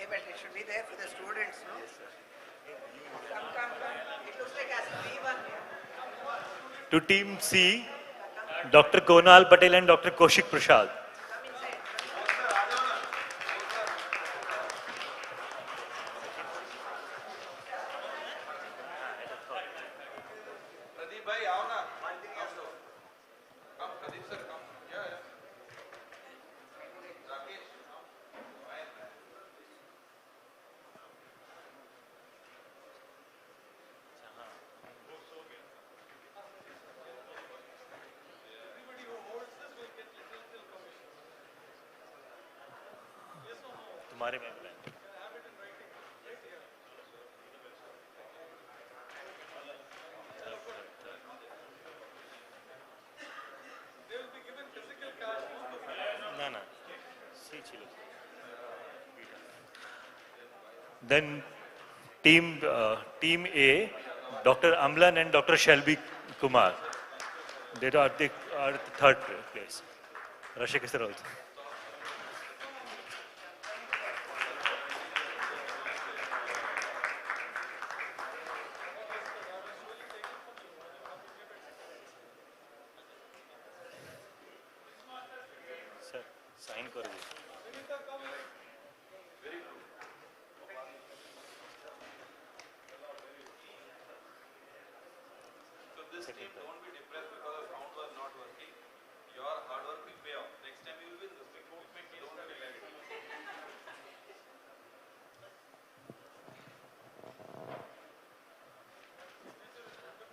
But it should be there for the students, no? Yes, sir. Come. It looks like as B1. To Team C, Dr. Konal Patel and Dr. Kaushik Prasad. तुम्हारे में बुलाएं। Then team A, Dr. Amlan and Dr. Shelby Kumar. They are the third place. Rashik sir also. Sir, sign kar dijiye. This team, don't be depressed because the sound was not working. Your hard work will pay off. Next time you will win this thing. Don't relax.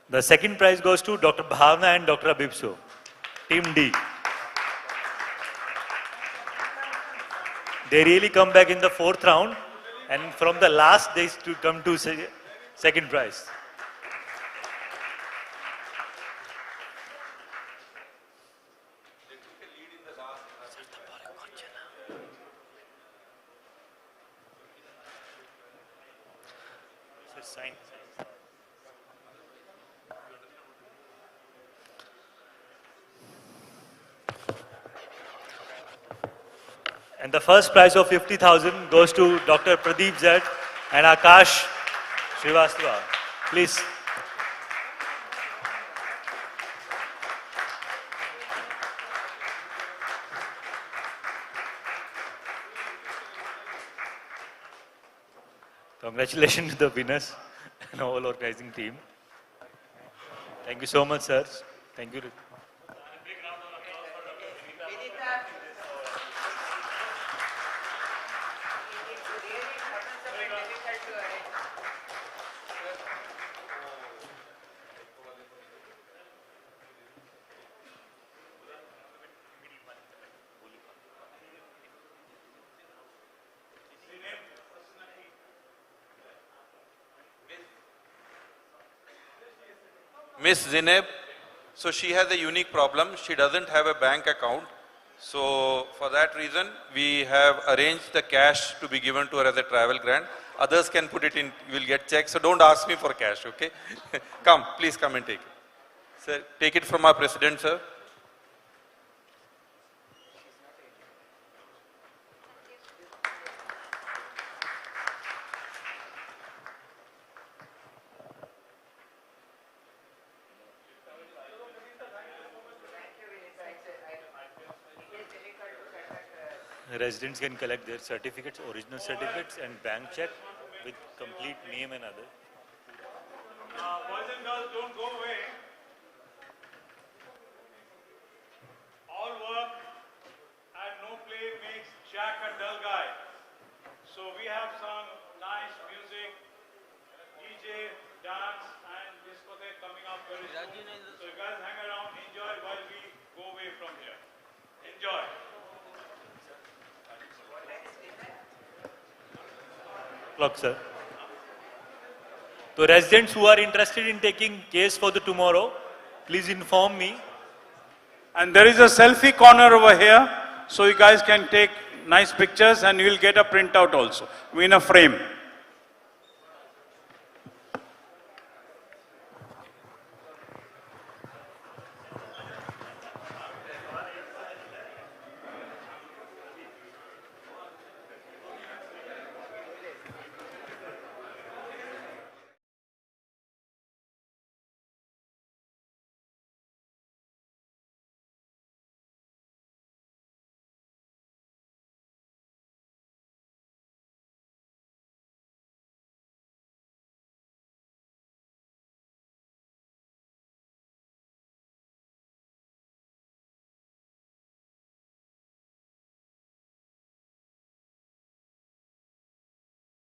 The second prize goes to Dr. Bhavna and Dr. Abhipso, Team D. They really come back in the fourth round, and from the last they come to second prize. Sign. And the first prize of 50,000 goes to Dr. Pradeep Zed and Akash Srivastava. Please. Congratulations to the winners and whole organizing team. Thank you so much, sir. Thank you. Miss Zineb, so she has a unique problem. She doesn't have a bank account. So for that reason, we have arranged the cash to be given to her as a travel grant. Others can put it in, you will get checks. So don't ask me for cash, okay? Come, please come and take it. Sir, take it from our president, sir. Residents can collect their certificates, original certificates and bank check with complete name and other. Boys and girls, don't go away. All work and no play makes Jack a dull guy. So we have some nice music, DJ, dance and discotheque coming up very soon. So you guys hang around, enjoy while we go away from here. Enjoy. Clock, sir. So residents who are interested in taking case for the tomorrow, please inform me. And there is a selfie corner over here, so you guys can take nice pictures and you will get a printout also in a frame.